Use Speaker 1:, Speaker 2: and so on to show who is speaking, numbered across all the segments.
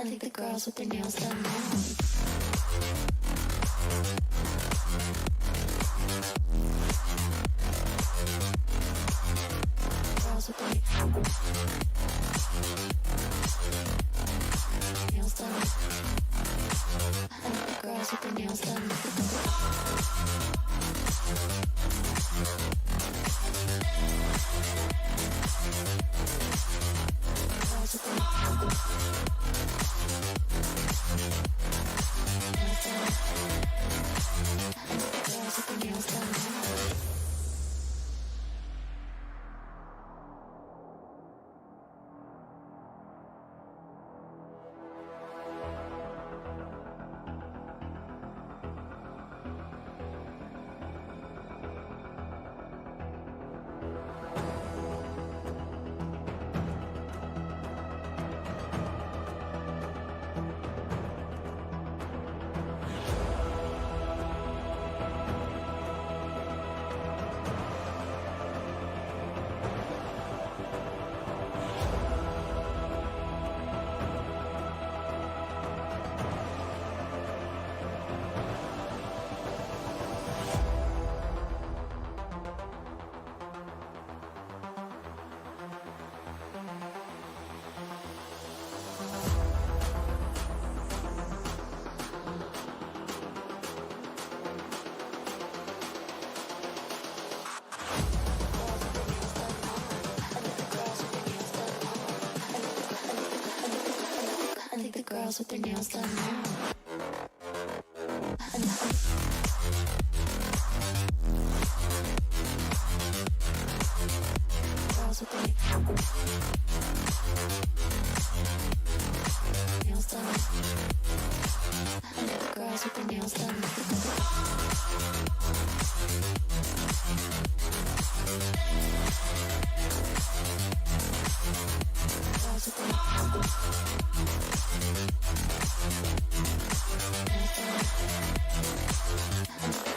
Speaker 1: think the girls with their nails done now. Girls with their nails done. I think the girls with their nails done. I think the girls with their nails done now. Girls with their nails done. I think the girls with their nails done.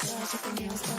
Speaker 1: Girls with their nails done.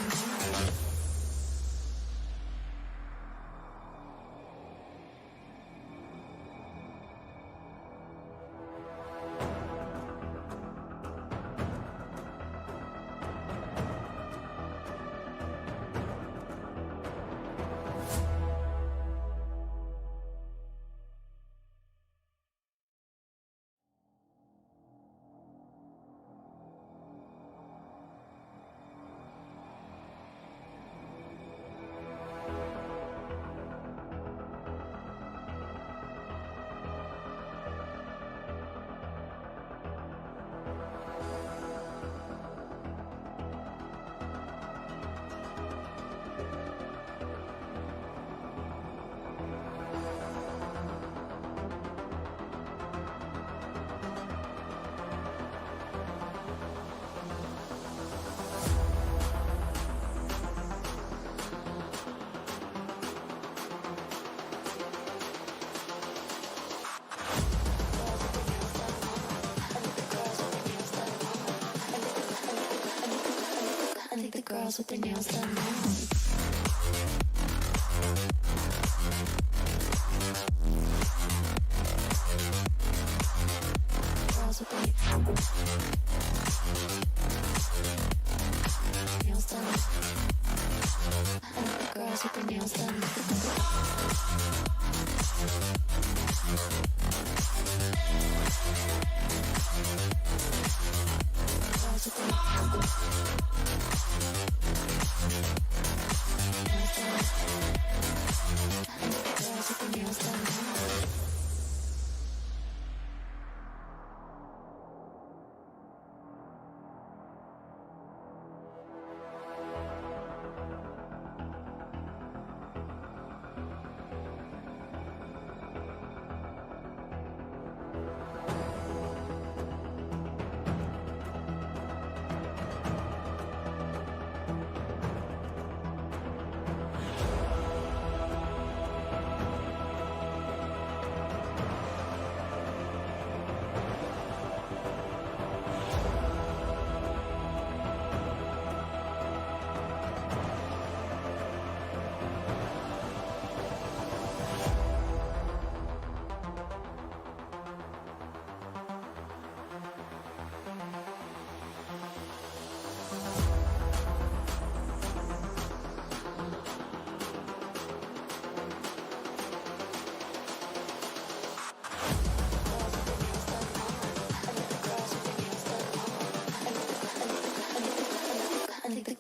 Speaker 1: I think the girls with their nails done now. Girls with their nails done. I think the girls with their nails done. Girls with their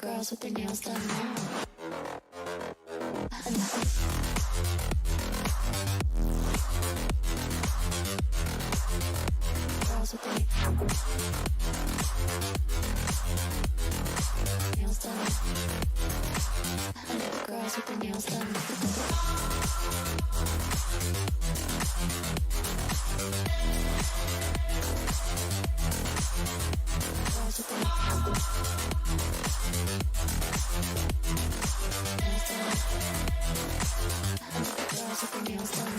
Speaker 1: girls with their nails done now. Girls with their nails done. Girls with their nails done. Girls with their nails done.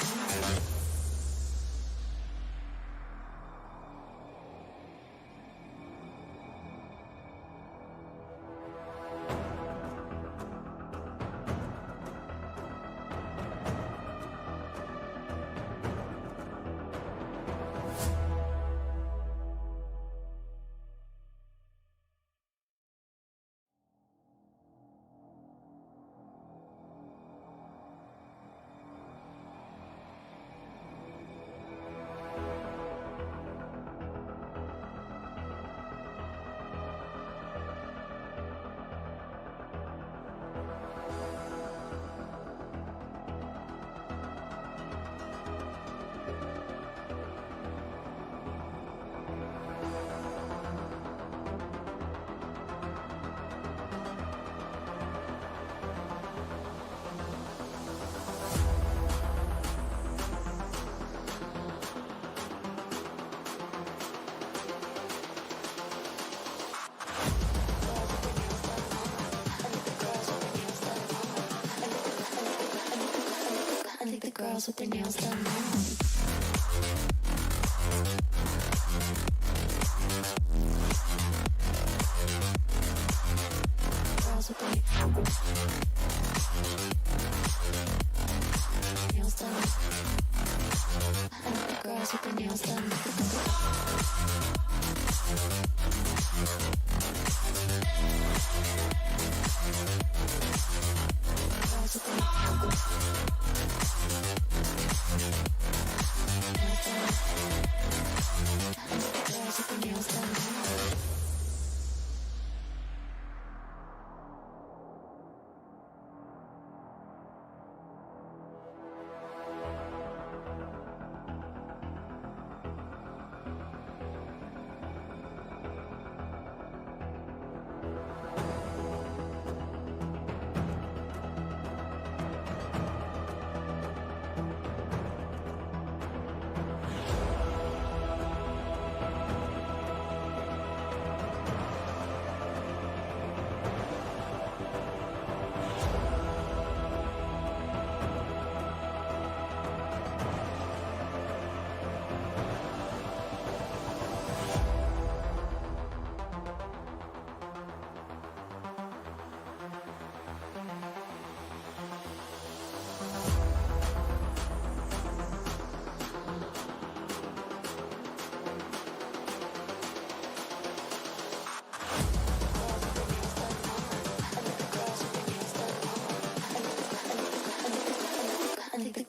Speaker 1: Girls with their nails done now. Girls with their nails done. Girls with their nails done. Girls with their nails done.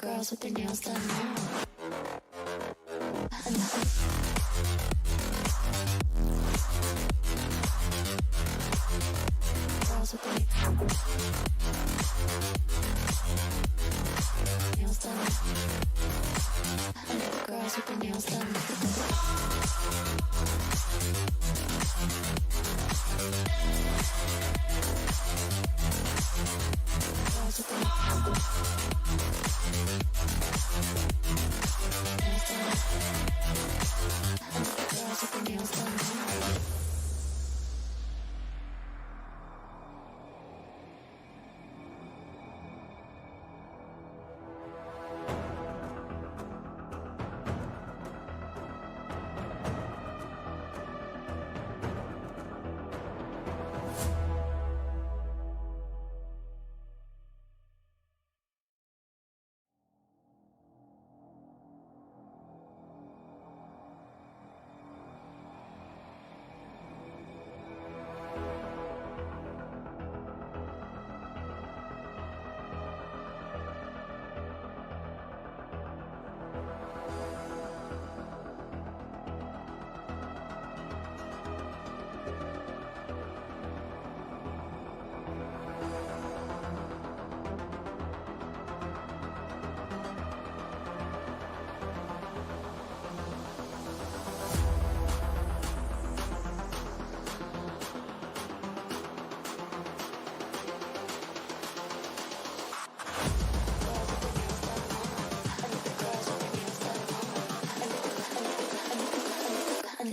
Speaker 1: Girls with their nails done now. Girls with their nails done. Girls with their nails done. Girls with their nails done.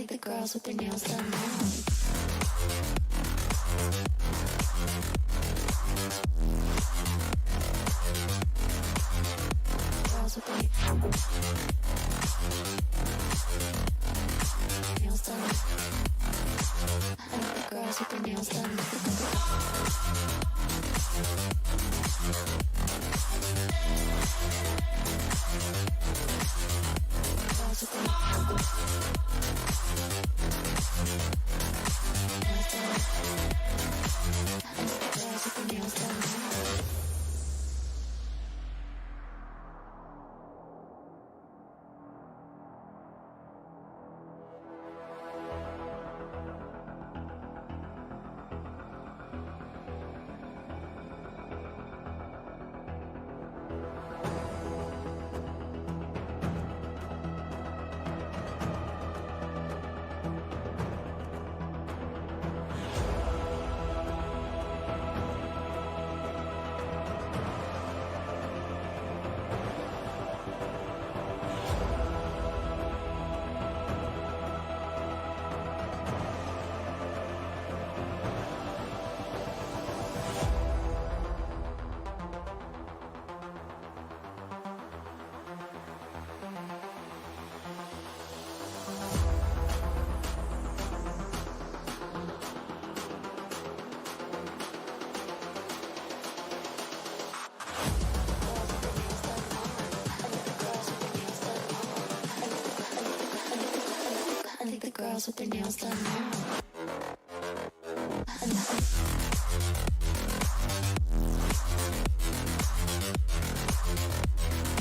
Speaker 1: the girls with their nails done now. Girls with their nails done. I like the girls with their nails done. Girls with their nails done. I like the girls with their nails done now.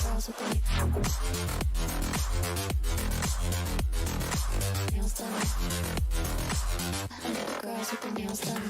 Speaker 1: Girls with their nails done. I like the girls with their nails done.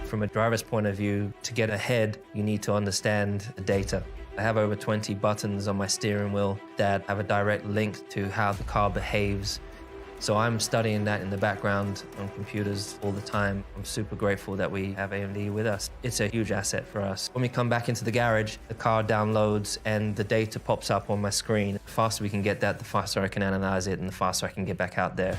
Speaker 2: From a driver's point of view, to get ahead, you need to understand the data. I have over 20 buttons on my steering wheel that have a direct link to how the car behaves. So I'm studying that in the background on computers all the time. I'm super grateful that we have AMD with us. It's a huge asset for us. When we come back into the garage, the car downloads and the data pops up on my screen. The faster we can get that, the faster I can analyze it and the faster I can get back out there.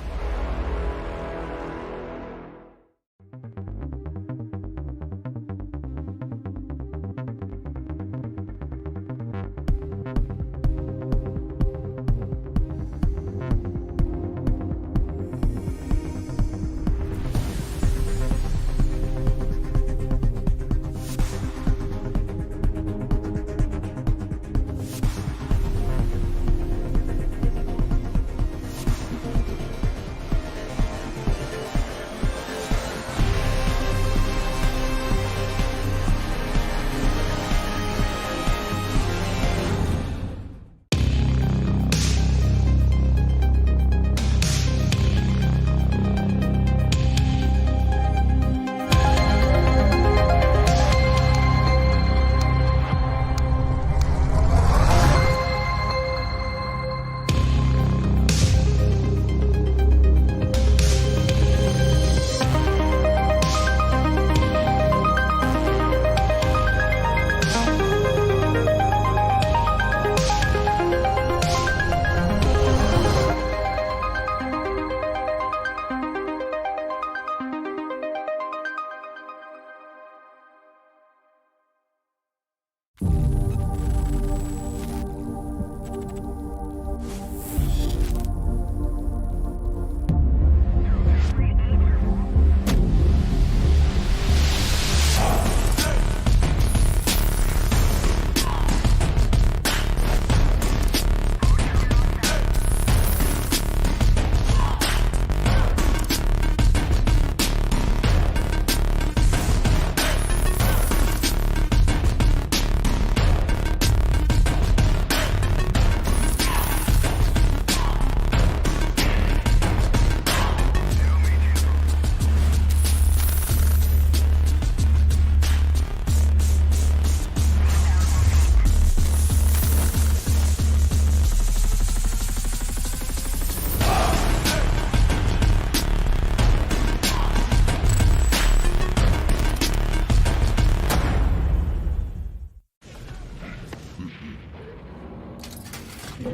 Speaker 3: So,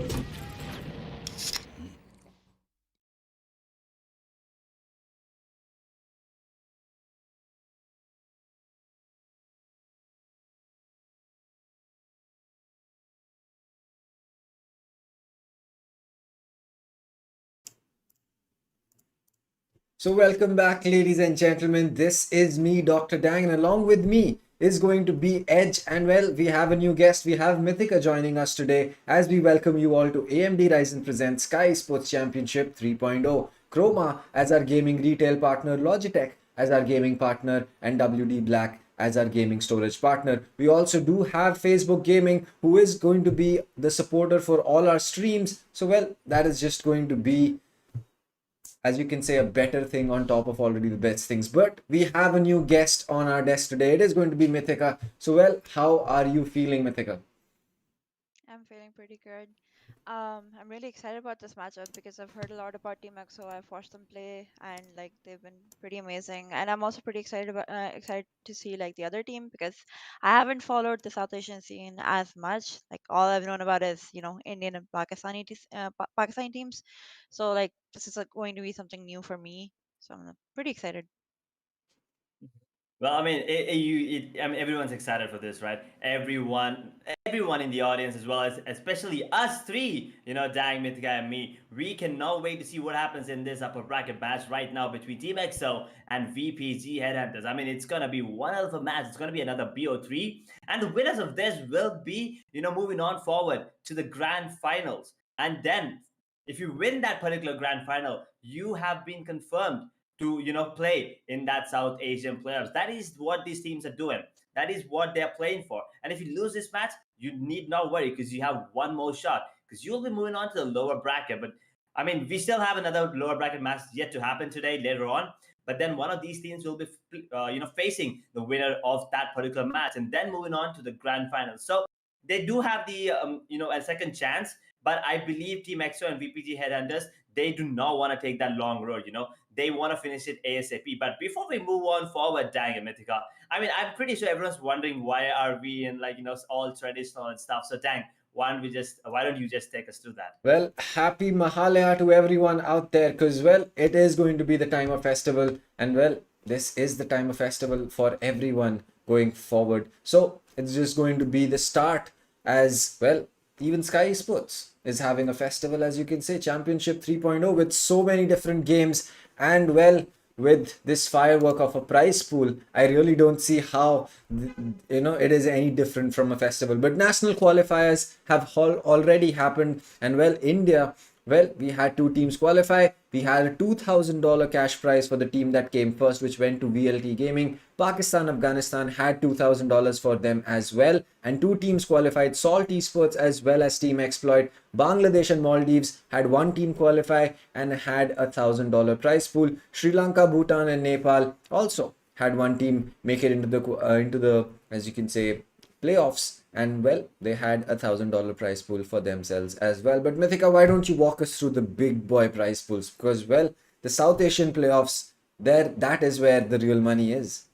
Speaker 3: welcome back, ladies and gentlemen. This is me, Dr. Dang, and along with me is going to be Edge. And well, we have a new guest. We have Mythica joining us today as we welcome you all to AMD Ryzen presents Skyesports Championship 3.0. Chroma as our gaming retail partner, Logitech as our gaming partner, and WD Black as our gaming storage partner. We also do have Facebook Gaming, who is going to be the supporter for all our streams. So, well, that is just going to be, as you can say, a better thing on top of already the best things. But we have a new guest on our desk today. It is going to be Mythica. So, well, how are you feeling, Mythica?
Speaker 4: I'm feeling pretty good. I'm really excited about this matchup because I've heard a lot about Team EXO. I've watched them play, and like they've been pretty amazing. And I'm also pretty excited to see like the other team because I haven't followed the South Asian scene as much. Like all I've known about is Indian and Pakistani teams. So like this is like, going to be something new for me. So I'm pretty excited.
Speaker 5: Well, I mean, I mean, everyone's excited for this, right? Everyone in the audience, as well as especially us three, Dang, Mythica, and me. We cannot wait to see what happens in this upper bracket match right now between Team EXO and VPG Headhunters. I mean, it's gonna be one hell of a match. It's gonna be another BO3, and the winners of this will be, moving on forward to the grand finals. And then, if you win that particular grand final, you have been confirmed to play in that South Asian playoffs. That is what these teams are doing. That is what they're playing for. And if you lose this match, you need not worry because you have one more shot because you'll be moving on to the lower bracket. But I mean, we still have another lower bracket match yet to happen today later on. But then one of these teams will be, facing the winner of that particular match, and then moving on to the grand final. So they do have the, a second chance. But I believe Team EXO and VPG Headhunters, they do not want to take that long road. They want to finish it ASAP. But before we move on forward, Dang and Mythica, I mean, I'm pretty sure everyone's wondering why are we in all traditional and stuff. So Dang, why don't you just take us through that?
Speaker 3: Well, happy Mahalaya to everyone out there because, well, it is going to be the time of festival. And, well, this is the time of festival for everyone going forward. So, it's just going to be the start as, well, even Sky Esports is having a festival, as you can say, Championship 3.0 with so many different games. And, well, with this firework of a prize pool, I really don't see how it is any different from a festival. But national qualifiers have already happened, and well, India, well, we had two teams qualify. We had a $2,000 cash prize for the team that came first, which went to VLT Gaming. Pakistan, Afghanistan had $2,000 for them as well. And two teams qualified, Salt Esports as well as Team Exploit. Bangladesh and Maldives had one team qualify and had a $1,000 prize pool. Sri Lanka, Bhutan, and Nepal also had one team make it into the as you can say playoffs, and well, they had a $1,000 prize pool for themselves as well. But Mythica, why don't you walk us through the big boy prize pools? Because well, the South Asian playoffs, there, that is where the real money is.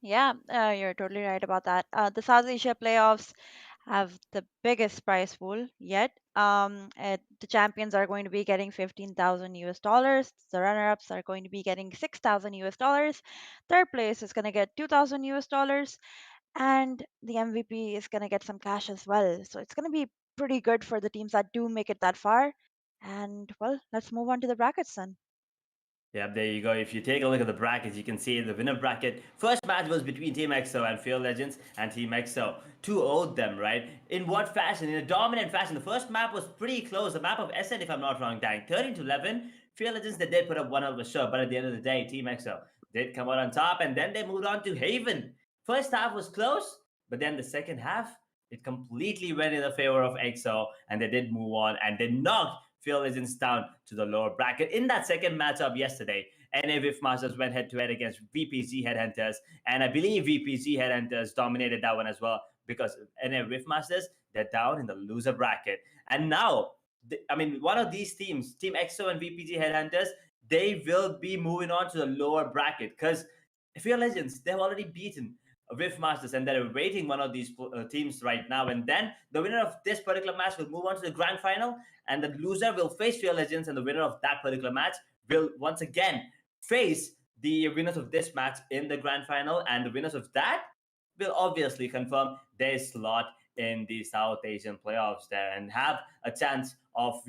Speaker 4: Yeah, you're totally right about that. The South Asia playoffs have the biggest prize pool yet. The champions are going to be getting 15,000 US dollars. The runner-ups are going to be getting 6,000 US dollars. Third place is going to get 2,000 US dollars, and the MVP is going to get some cash as well. So it's going to be pretty good for the teams that do make it that far. And well, let's move on to the brackets then.
Speaker 5: Yeah, there you go. If you take a look at the brackets, you can see the winner bracket. First match was between Team EXO and Fear Legends, and Team EXO 2-0'd them, right? In what fashion? In a dominant fashion. The first map was pretty close. The map of SN, if I'm not wrong, Dang. 13-11. Fear Legends, they did put up one hell of a show, but at the end of the day, Team EXO did come out on top, and then they moved on to Haven. First half was close, but then the second half, it completely went in the favor of EXO, and they did move on, and they knocked Fear Legends down to the lower bracket. In that second matchup yesterday, NA Masters went head to head against VPG Headhunters, and I believe VPG Headhunters dominated that one as well because NA Masters, they're down in the loser bracket. And now, I mean, one of these teams, Team EXO and VPG Headhunters, they will be moving on to the lower bracket because Fear Legends, they've already beaten Rift Masters, and they're awaiting one of these teams right now. And then the winner of this particular match will move on to the grand final, and the loser will face Fear Legends, and the winner of that particular match will once again face the winners of this match in the grand final, and the winners of that will obviously confirm their slot in the South Asian playoffs there and have a chance of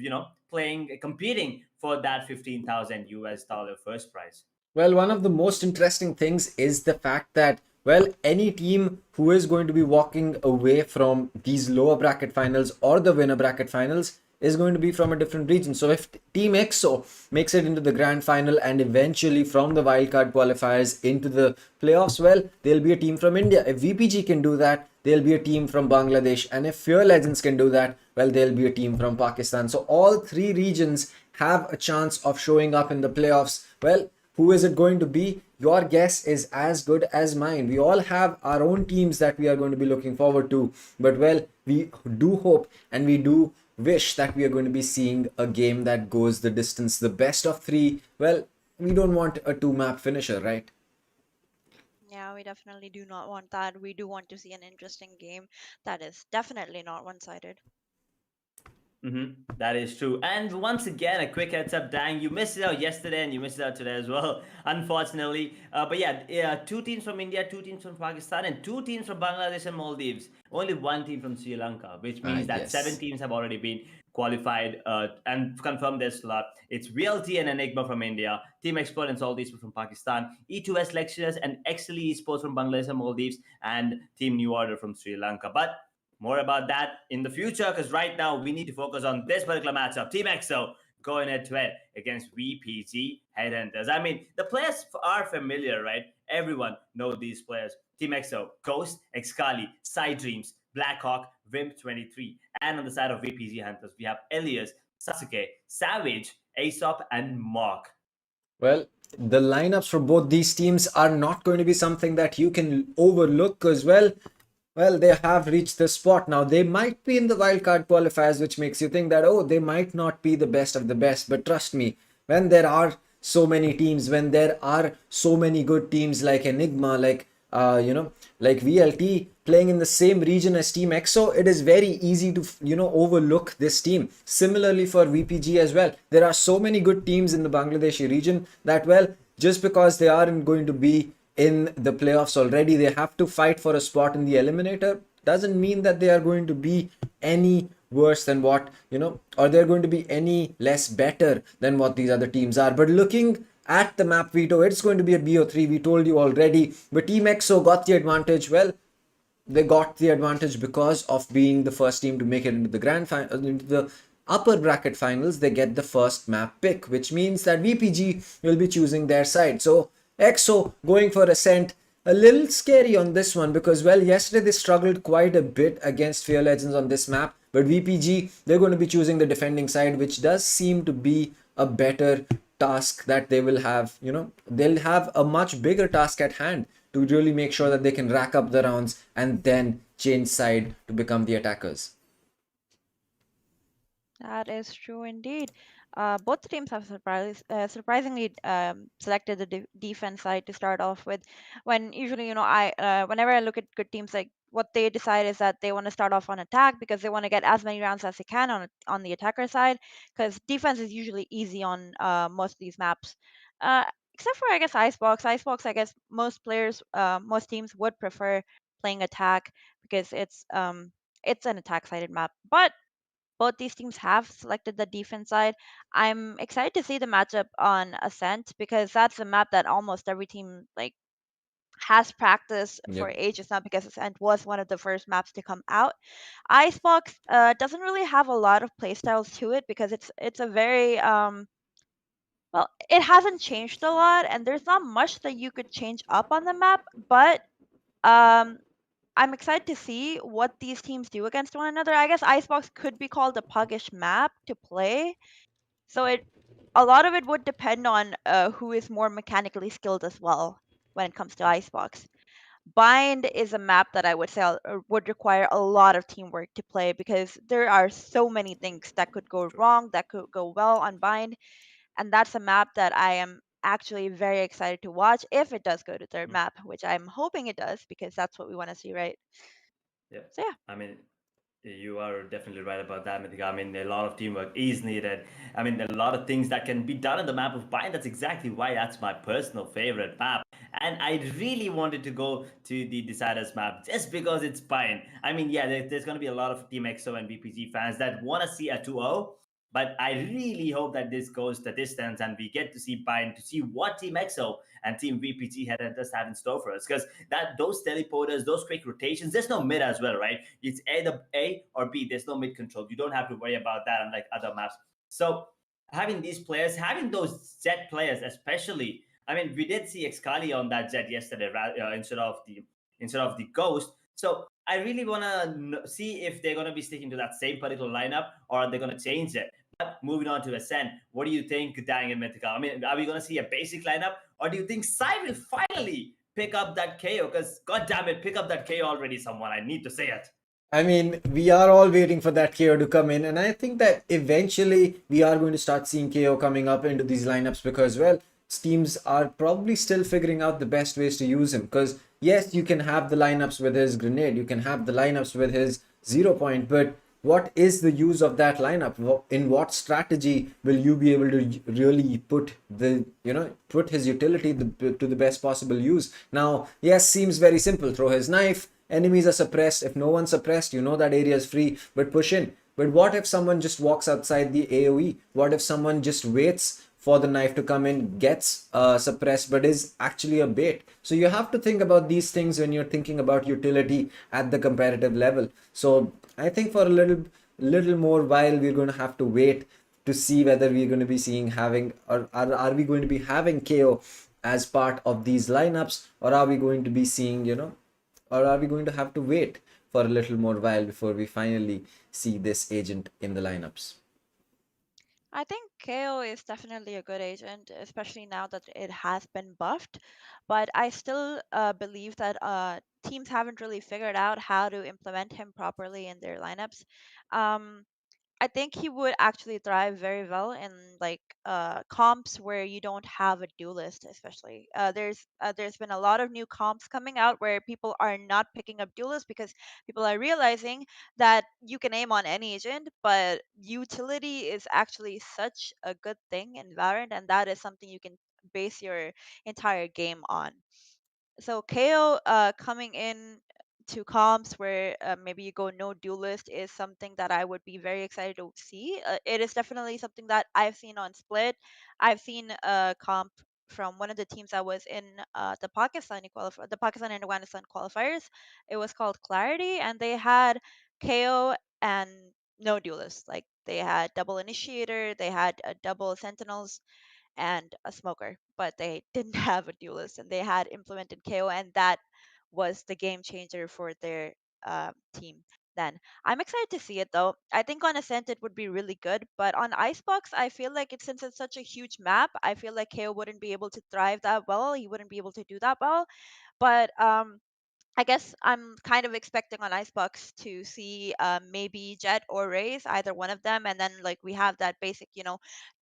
Speaker 5: competing for that 15,000 US dollar first prize.
Speaker 3: Well, one of the most interesting things is the fact that, well, any team who is going to be walking away from these lower bracket finals or the winner bracket finals is going to be from a different region. So if Team EXO makes it into the grand final and eventually from the wildcard qualifiers into the playoffs, well, there'll be a team from India. If VPG can do that, there'll be a team from Bangladesh. And if Fear Legends can do that, well, there'll be a team from Pakistan. So all three regions have a chance of showing up in the playoffs. Well, who is it going to be? Your guess is as good as mine. We all have our own teams that we are going to be looking forward to. But well, we do hope and we do wish that we are going to be seeing a game that goes the distance, the best of three. Well, we don't want a two-map finisher, right?
Speaker 4: Yeah, we definitely do not want that. We do want to see an interesting game that is definitely not one-sided.
Speaker 5: That is true. And once again, a quick heads up, Dang, you missed it out yesterday and you missed it out today as well, unfortunately. But yeah, two teams from India, two teams from Pakistan, and two teams from Bangladesh and Maldives. Only one team from Sri Lanka, which means that
Speaker 3: Yes.
Speaker 5: 7 teams have already been qualified and confirmed their slot. It's VLT and Enigma from India, Team Expert and Salt Esports from Pakistan, E2S Lecturers and Excelly Esports from Bangladesh and Maldives, and Team New Order from Sri Lanka. But more about that in the future, because right now we need to focus on this particular matchup. Team EXO going head to head against VPG Headhunters. I mean, the players are familiar, right? Everyone knows these players. Team EXO, Ghost, Excali, Side Dreams, Blackhawk, Vimp23. And on the side of VPG Hunters, we have Elias, Sasuke, Savage, Aesop, and Mark.
Speaker 3: Well, the lineups for both these teams are not going to be something that you can overlook because, well, they have reached this spot now. They might be in the wildcard qualifiers, which makes you think that, oh, they might not be the best of the best. But trust me, when there are so many teams, when there are so many good teams like Enigma, like like VLT playing in the same region as Team EXO, it is very easy to overlook this team. Similarly for VPG as well, there are so many good teams in the Bangladeshi region that, well, just because they aren't going to be in the playoffs already, they have to fight for a spot in the eliminator, doesn't mean that they are going to be any worse than what or they're going to be any less better than what these other teams are. But looking at the map veto, it's going to be a BO3, we told you already. But Team EXO got the advantage. Well, they got the advantage because of being the first team to make it into the grand final, into the upper bracket finals. They get the first map pick, which means that VPG will be choosing their side. So EXO going for Ascent, a little scary on this one because, well, yesterday they struggled quite a bit against Fear Legends on this map. But VPG, they're going to be choosing the defending side, which does seem to be a better task that they will have. They'll have a much bigger task at hand to really make sure that they can rack up the rounds and then change side to become the attackers.
Speaker 4: That is true indeed. Both teams have surprisingly selected the defense side to start off with. When usually, whenever I look at good teams, like what they decide is that they want to start off on attack because they want to get as many rounds as they can on the attacker side. Because defense is usually easy on most of these maps. Except for I guess Icebox. Icebox, I guess most teams would prefer playing attack because it's an attack-sided map. But both these teams have selected the defense side. I'm excited to see the matchup on Ascent because that's a map that almost every team has practiced for
Speaker 3: Yep.
Speaker 4: ages now because Ascent was one of the first maps to come out. Icebox doesn't really have a lot of playstyles to it because it's a very well, it hasn't changed a lot and there's not much that you could change up on the map, but um I'm excited to see what these teams do against one another. I guess Icebox could be called a puggish map to play. So a lot of it would depend on who is more mechanically skilled as well when it comes to Icebox. Bind is a map that I would say would require a lot of teamwork to play because there are so many things that could go wrong, that could go well on Bind, and that's a map that I am actually very excited to watch if it does go to third map, which I'm hoping it does because that's what we want to see, right?
Speaker 5: Yeah.
Speaker 4: So yeah.
Speaker 5: I mean, you are definitely right about that, Mithika. I mean, a lot of teamwork is needed. I mean, there are a lot of things that can be done on the map of Bind. That's exactly why that's my personal favorite map. And I really wanted to go to the Deciders map just because it's Bind. I mean, yeah, there's going to be a lot of Team EXO and VPG fans that want to see a 2-0. But I really hope that this goes the distance and we get to see Bind to see what Team EXO and Team VPG Headhunters have in store for us. Because that those teleporters, those quick rotations, there's no mid as well, right? It's either A or B. There's no mid control. You don't have to worry about that unlike other maps. So having these players, having those Jet players, especially. I mean, we did see Excali on that Jet yesterday, instead of the Ghost. So I really want to see if they're going to be sticking to that same particular lineup or are they going to change it. But moving on to Ascent, what do you think, Dang and Mythica? I mean, are we going to see a basic lineup or do you think Sai will finally pick up that KO? Because, god damn it, pick up that KO already, someone. I need to say it.
Speaker 3: I mean, we are all waiting for that KO to come in, and I think that eventually we are going to start seeing KO coming up into these lineups because, well, teams are probably still figuring out the best ways to use him. Because, yes, you can have the lineups with his grenade, you can have the lineups with his 0 point, but what is the use of that lineup? In what strategy will you be able to really put put his utility to the best possible use? Now, yes, seems very simple. Throw his knife, enemies are suppressed. If no one's suppressed, you know that area is free, but push in. But what if someone just walks outside the AoE? What if someone just waits for the knife to come in, gets suppressed, but is actually a bait? So you have to think about these things when you're thinking about utility at the competitive level. So I think for a little more while, we're going to have to wait to see whether we're going to be seeing having, or are we going to be having KO as part of these lineups, or are we going to be seeing, or are we going to have to wait for a little more while before we finally see this agent in the lineups?
Speaker 4: I think KO is definitely a good agent, especially now that it has been buffed. But I still believe that teams haven't really figured out how to implement him properly in their lineups. Um, I think he would actually thrive very well in like comps where you don't have a duelist, especially. There's been a lot of new comps coming out where people are not picking up duelists because people are realizing that you can aim on any agent, but utility is actually such a good thing in Valorant, and that is something you can base your entire game on. So KO coming in to comps where maybe you go no duelist is something that I would be very excited to see. It is definitely something that I've seen on Split. I've seen a comp from one of the teams that was in the Pakistan and Afghanistan qualifiers. It was called Clarity, and they had KO and no duelist. Like they had double initiator, they had a double sentinels, and a smoker, but they didn't have a duelist and they had implemented KO, and that was the game changer for their team. Then I'm excited to see it though. I think on Ascent it would be really good, but on Icebox, I feel like since it's such a huge map, I feel like KO wouldn't be able to thrive that well. He wouldn't be able to do that well. But I guess I'm kind of expecting on Icebox to see maybe Jet or Raze, either one of them, and then like we have that basic,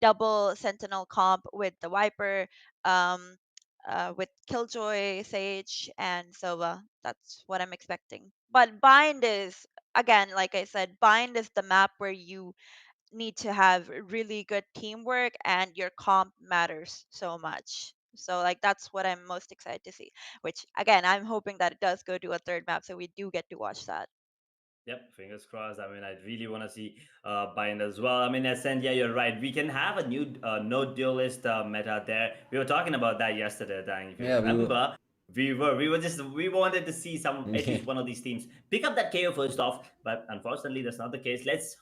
Speaker 4: double Sentinel comp with the Viper, um, with Killjoy, Sage, and Sova. That's what I'm expecting. But Bind is, again, like I said, Bind is the map where you need to have really good teamwork and your comp matters so much. So like that's what I'm most excited to see. Which again, I'm hoping that it does go to a third map, so we do get to watch that.
Speaker 5: Yep, fingers crossed. I mean, I really want to see Bind as well. I mean, Ascent, yeah, you're right. We can have a new no duelist meta there. We were talking about that yesterday, Dang. If you
Speaker 3: Yeah, we were.
Speaker 5: remember, we wanted to see some at
Speaker 3: Yeah.
Speaker 5: least one of these teams pick up that KO first off, but unfortunately, that's not the case. Let's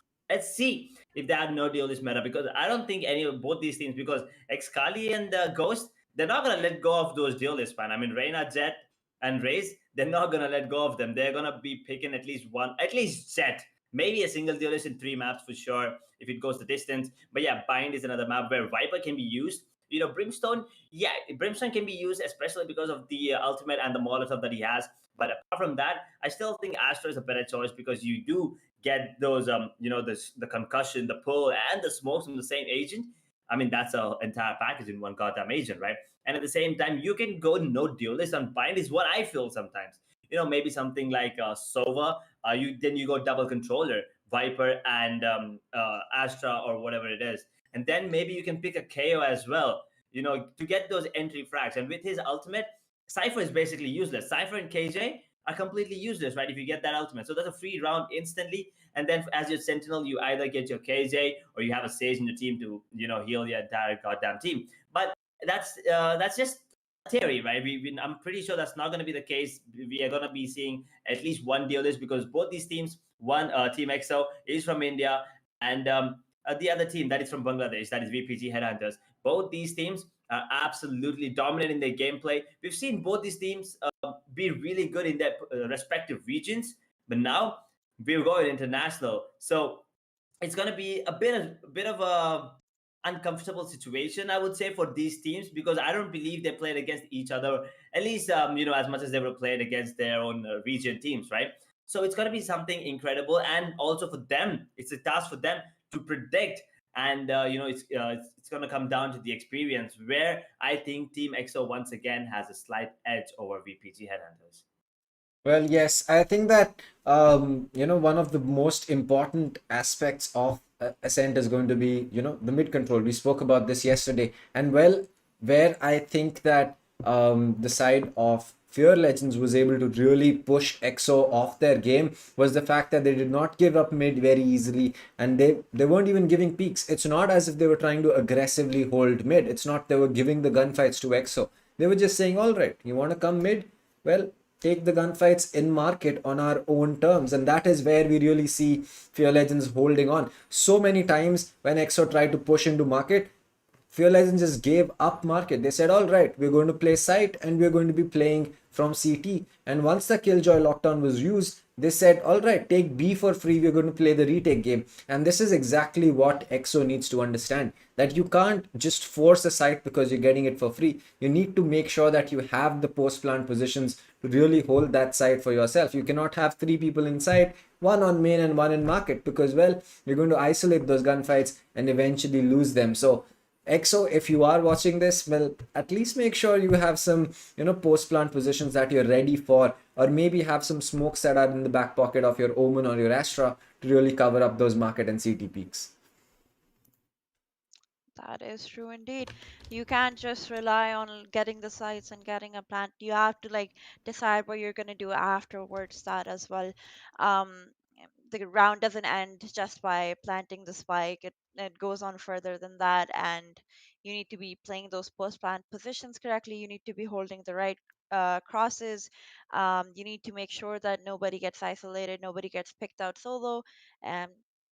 Speaker 5: see if they have no duelist meta because I don't think any of both these teams because Excali and Ghost they're not gonna let go of those duelists, man. I mean, Reina, Jet, and Raze, they're not gonna let go of them. They're gonna be picking at least one, at least Jet. Maybe a single duelist in 3 maps for sure if it goes the distance. But yeah, Bind is another map where Viper can be used. Brimstone, yeah, Brimstone can be used especially because of the ultimate and the Molotov that he has. But apart from that, I still think Astra is a better choice because you do get those, the concussion, the pull, and the smokes from the same agent. I mean, that's an entire package in one goddamn agent, right? And at the same time, you can go no duelist on bind is what I feel sometimes. Maybe something like Sova. You go double controller, Viper and Astra or whatever it is, and then maybe you can pick a KO as well. To get those entry frags. And with his ultimate, Cypher is basically useless. Cypher and KJ are completely useless, right? If you get that ultimate, so that's a free round instantly. And then as your Sentinel, you either get your KJ or you have a Sage in your team to heal your entire goddamn team. But that's just theory, right? I'm pretty sure that's not going to be the case. We are going to be seeing at least one duelist because both these teams, one Team EXO is from India, and the other team that is from Bangladesh, that is VPG Headhunters. Both these teams are absolutely dominant in their gameplay. We've seen both these teams be really good in their respective regions, but now we're going international, so it's going to be a bit of a uncomfortable situation, I would say, for these teams, because I don't believe they played against each other, at least as much as they were played against their own region teams, right? So it's going to be something incredible, and also for them, it's a task for them to predict. And it's going to come down to the experience, where I think Team EXO once again has a slight edge over VPG Headhunters.
Speaker 3: Well, yes, I think that one of the most important aspects of Ascent is going to be, the mid control. We spoke about this yesterday, and well, where I think that the side of Fear Legends was able to really push EXO off their game was the fact that they did not give up mid very easily, and they weren't even giving peaks. It's not as if they were trying to aggressively hold mid. It's not they were giving the gunfights to EXO. They were just saying, all right, you want to come mid? Well, take the gunfights in market on our own terms, and that is where we really see Fear Legends holding on. So many times when EXO tried to push into market, Fear Legends just gave up market. They said, all right, we're going to play site and we're going to be playing from CT. And once the Killjoy lockdown was used, they said, all right, take B for free. We're going to play the retake game. And this is exactly what EXO needs to understand, that you can't just force a site because you're getting it for free. You need to make sure that you have the post plant positions to really hold that site for yourself. You cannot have three people inside, one on main and one in market, because, well, you're going to isolate those gunfights and eventually lose them. So EXO, if you are watching this, well, at least make sure you have some, post plant positions that you're ready for, or maybe have some smokes that are in the back pocket of your Omen or your Astra to really cover up those market and CT peaks.
Speaker 4: That is true indeed. You can't just rely on getting the sites and getting a plant. You have to decide what you're gonna do afterwards that as well. Um, the round doesn't end just by planting the spike. It goes on further than that, and you need to be playing those post plant positions correctly. You need to be holding the right crosses. You need to make sure that nobody gets isolated, nobody gets picked out solo, and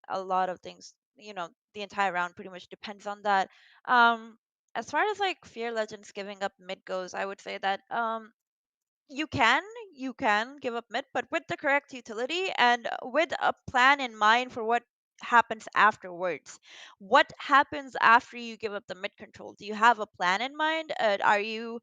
Speaker 4: a lot of things. The entire round pretty much depends on that. Um, as far as Fear Legends giving up mid goes, I would say that you can you can give up mid, but with the correct utility and with a plan in mind for what happens afterwards. What happens after you give up the mid control? Do you have a plan in mind? Are you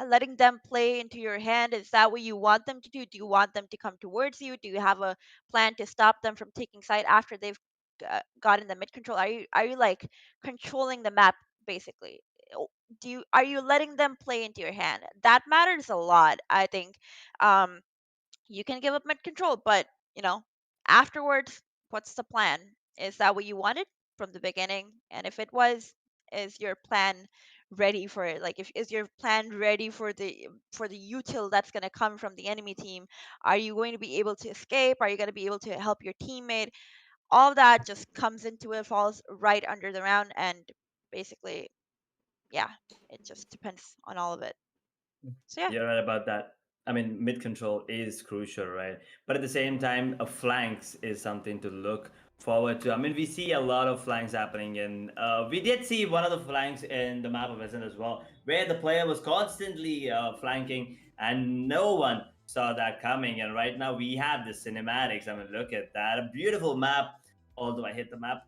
Speaker 4: letting them play into your hand? Is that what you want them to do? Do you want them to come towards you? Do you have a plan to stop them from taking side after they've gotten the mid control? Are you controlling the map basically? Are you letting them play into your hand? That matters a lot, I think. Um, you can give up mid control, but you know, afterwards, what's the plan? Is that what you wanted from the beginning? And if it was, is your plan ready for it? If is your plan ready for the util that's gonna come from the enemy team? Are you going to be able to escape? Are you gonna be able to help your teammate? All that just comes into it, falls right under the round, and basically, yeah, it just depends on all of it. So yeah.
Speaker 5: You're right about that. I mean, mid control is crucial, right? But at the same time, a flanks is something to look forward to. I mean, we see a lot of flanks happening, and we did see one of the flanks in the map of Essen as well, where the player was constantly flanking, and no one saw that coming. And right now, we have the cinematics. I mean, look at that, a beautiful map. Although I hit the map,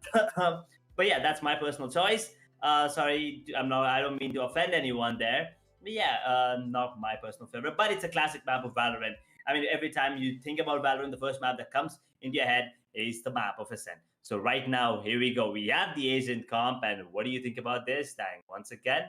Speaker 5: but yeah, that's my personal choice. Sorry, I don't mean to offend anyone there. But yeah, not my personal favorite, but it's a classic map of Valorant. I mean, every time you think about Valorant, the first map that comes into your head is the map of Ascent. So right now, here we go. We have the Asian comp, and what do you think about this, Dang? Once again,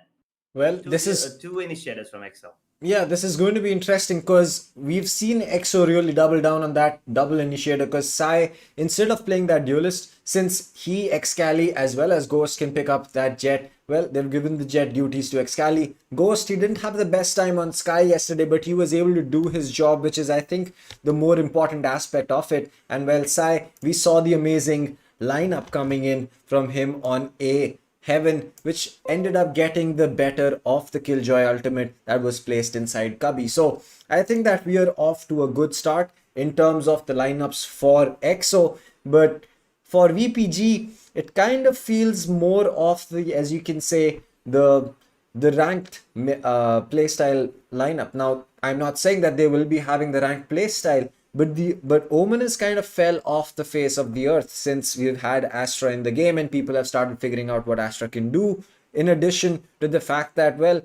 Speaker 3: Well, this is
Speaker 5: two initiators from EXO.
Speaker 3: yeah, this is going to be interesting because we've seen EXO really double down on that double initiator because Sai, instead of playing that duelist, since he, Excali, as well as Ghost can pick up that jet, well, they've given the jet duties to Excali. Ghost, he didn't have the best time on Sky yesterday, but he was able to do his job, which is, I think, the more important aspect of it. And well, Sai, we saw the amazing lineup coming in from him on A. Heaven, which ended up getting the better of the Killjoy ultimate that was placed inside Cubby. So I think that we are off to a good start in terms of the lineups for EXO, but for VPG, it kind of feels more of the, as you can say, the ranked playstyle lineup. Now, I'm not saying that they will be having the ranked playstyle, but Omen has kind of fell off the face of the earth since we've had Astra in the game and people have started figuring out what Astra can do. In addition to the fact that, well,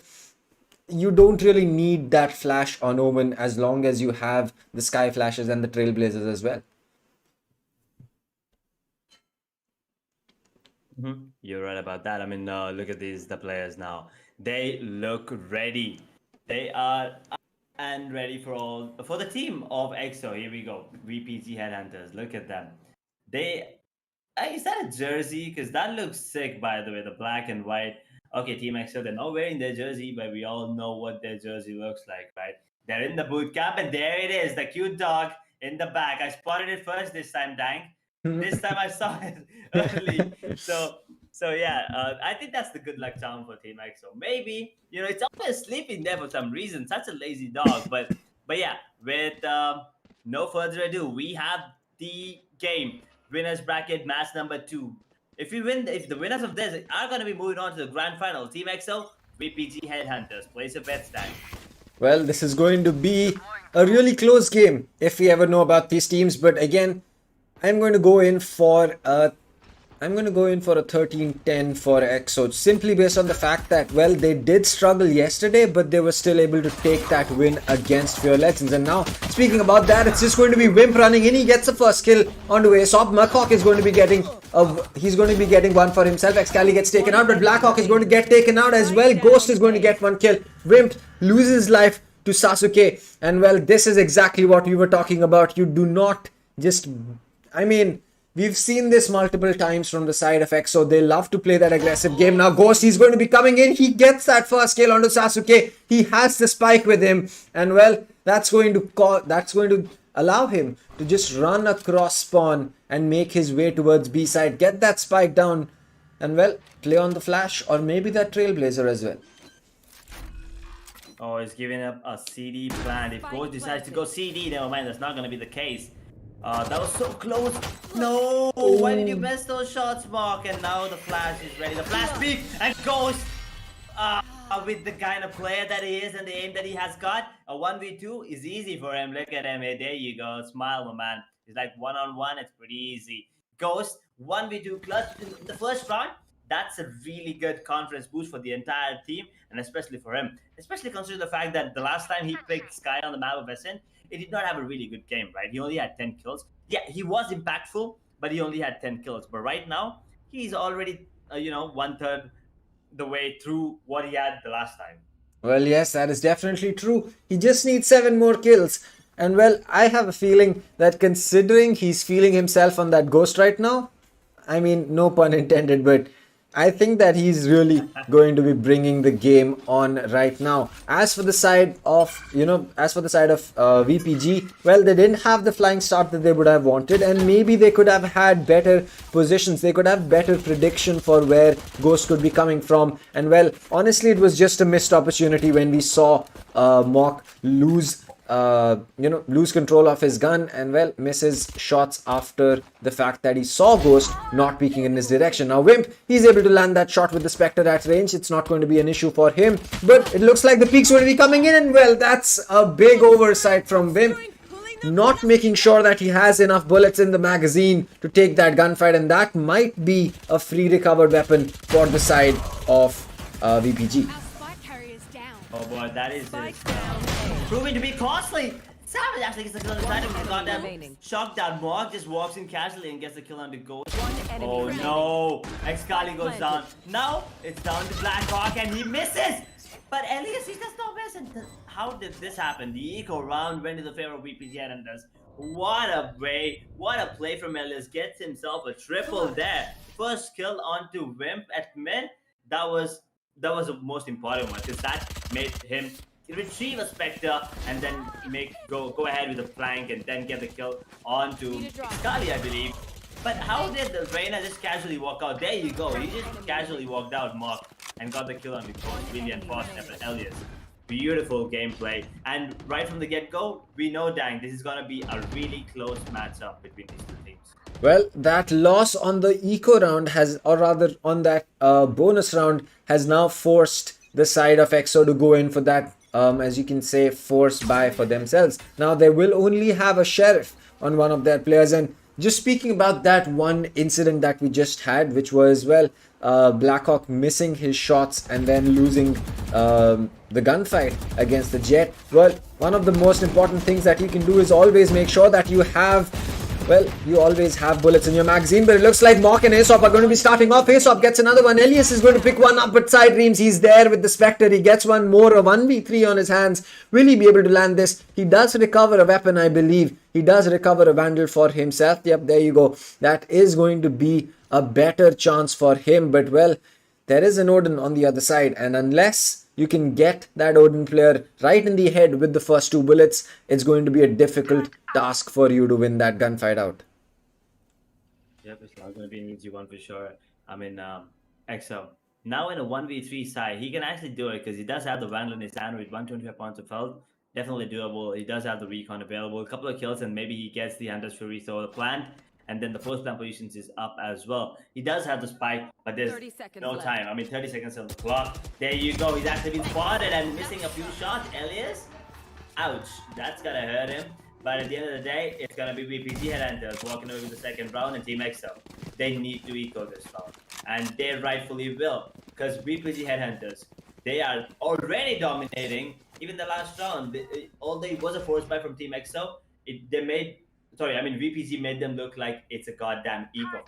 Speaker 3: you don't really need that flash on Omen as long as you have the Sky Flashes and the Trailblazers as well.
Speaker 5: You're right about that. I mean, look at the players now. They look ready. They are and ready for the team of EXO. Here we go. VPG Headhunters. Look at them. Is that a jersey? Because that looks sick, by the way. The black and white. Okay, Team EXO, they're not wearing their jersey, but we all know what their jersey looks like, right? They're in the boot camp, and there it is, the cute dog in the back. I spotted it first this time, Dang. This time I saw it early. So yeah, I think that's the good luck charm for Team EXO. Maybe, it's always sleeping there for some reason. Such a lazy dog. But yeah, with no further ado, we have the game. Winners bracket match number 2. If the winners of this are going to be moving on to the grand final, Team EXO, VPG Headhunters. Place your bets, Dan.
Speaker 3: Well, this is going to be a really close game if we ever know about these teams. But again, I'm going to go in for a 13-10 for EXO, simply based on the fact that, well, they did struggle yesterday, but they were still able to take that win against Fear Legends. And now, speaking about that, it's just going to be Wimp running in. He gets the first kill onto Aesop. Murkhawk is going to be getting one for himself. Excali gets taken out, but Blackhawk is going to get taken out as well. Ghost is going to get one kill. Wimp loses life to Sasuke. And well, this is exactly what we were talking about. You do not just... we've seen this multiple times from the side of EXO. They love to play that aggressive game. Now Ghost, he's going to be coming in. He gets that first kill onto Sasuke. He has the spike with him. And well, that's going to allow him to just run across spawn and make his way towards B side. Get that spike down. And well, play on the flash or maybe that Trailblazer as well.
Speaker 5: Oh, he's giving up a CD plan. If Ghost decides to go CD, never mind. That's not going to be the case. That was so close. No! Why did you miss those shots, Mark? And now the flash is ready. The flash peak and Ghost with the kind of player that he is and the aim that he has got. A 1v2 is easy for him. Look at him. Hey, there you go. Smile, my man. He's like one-on-one. It's pretty easy. Ghost, 1v2 clutch in the first round. That's a really good confidence boost for the entire team and especially for him. Especially considering the fact that the last time he picked Sky on the map of Ascent, he did not have a really good game, right? He only had 10 kills. Yeah, he was impactful, but he only had 10 kills. But right now, he's already, 1/3 the way through what he had the last time.
Speaker 3: Well, yes, that is definitely true. He just needs 7 more kills. And well, I have a feeling that considering he's feeling himself on that Ghost right now, no pun intended, but I think that he's really going to be bringing the game on right now. As for the side of VPG, well, they didn't have the flying start that they would have wanted, and maybe they could have had better positions. They could have better prediction for where Ghost could be coming from. And well, honestly, it was just a missed opportunity when we saw Mock lose control of his gun and well, misses shots after the fact that he saw Ghost not peeking in his direction. Now Wimp, he's able to land that shot with the Spectre at range. It's not going to be an issue for him, but it looks like the peek's going to be coming in, and well, that's a big oversight from Wimp, not making sure that he has enough bullets in the magazine to take that gunfight, and that might be a free recovered weapon for the side of VPG.
Speaker 5: Oh boy, that is proving to be costly. Savage actually gets the kill on the side of him. Goddamn shocked down. Mark just walks in casually and gets the kill on the goal. Oh no! Excali goes down. Now it's down to Blackhawk and he misses! But Elias, he does not miss. And how did this happen? The eco round went in the favor of VPG Headhunters. What a play from Elias. Gets himself a triple there. First kill onto Wimp at mid. That was the most important one because that made him retrieve a Spectre and then go ahead with the flank and then get the kill onto Skali, I believe. But how did the Reyna just casually walk out? There you go. He just casually walked out, Mark, and got the kill on the goal. Really unfortunate for Elias. Beautiful gameplay. And right from the get-go, we know, dang, this is going to be a really close matchup between these two teams.
Speaker 3: Well, that loss on the eco round has, or rather on that bonus round, has now forced the side of EXO to go in for that, as you can say, forced buy for themselves. Now they will only have a sheriff on one of their players. And just speaking about that one incident that we just had, which was, well, Blackhawk missing his shots and then losing the gunfight against the Jet. Well, one of the most important things that you can do is always make sure that you have, well, you always have bullets in your magazine. But it looks like Mock and Aesop are going to be starting off. Aesop gets another one. Elias is going to pick one up, but side Reams, he's there with the Spectre. He gets one more, a 1v3 on his hands. Will he be able to land this? He does recover a weapon, I believe. He does recover a Vandal for himself. Yep, there you go. That is going to be a better chance for him. But, well, there is an Odin on the other side. And unless you can get that Odin player right in the head with the first two bullets, it's going to be a difficult task for you to win that gunfight out.
Speaker 5: Yep, it's not going to be an easy one for sure. I mean, EXO. Now in a 1v3 side, he can actually do it because he does have the Vandal in his hand with 125 points of health. Definitely doable. He does have the recon available. A couple of kills and maybe he gets the Hunter's Fury. So the plant and then the post-plant positions is up as well. He does have the spike, but there's no time. I mean, 30 seconds on the clock. There you go. He's actually been spotted and missing a few shots. Elias, ouch. That's going to hurt him. But at the end of the day, it's going to be VPG Headhunters walking over the second round and Team EXO. They need to eco this round. And they rightfully will. Because VPG Headhunters, they are already dominating. Even the last round, although it was a force buy from Team EXO, VPG made them look like it's a goddamn eco.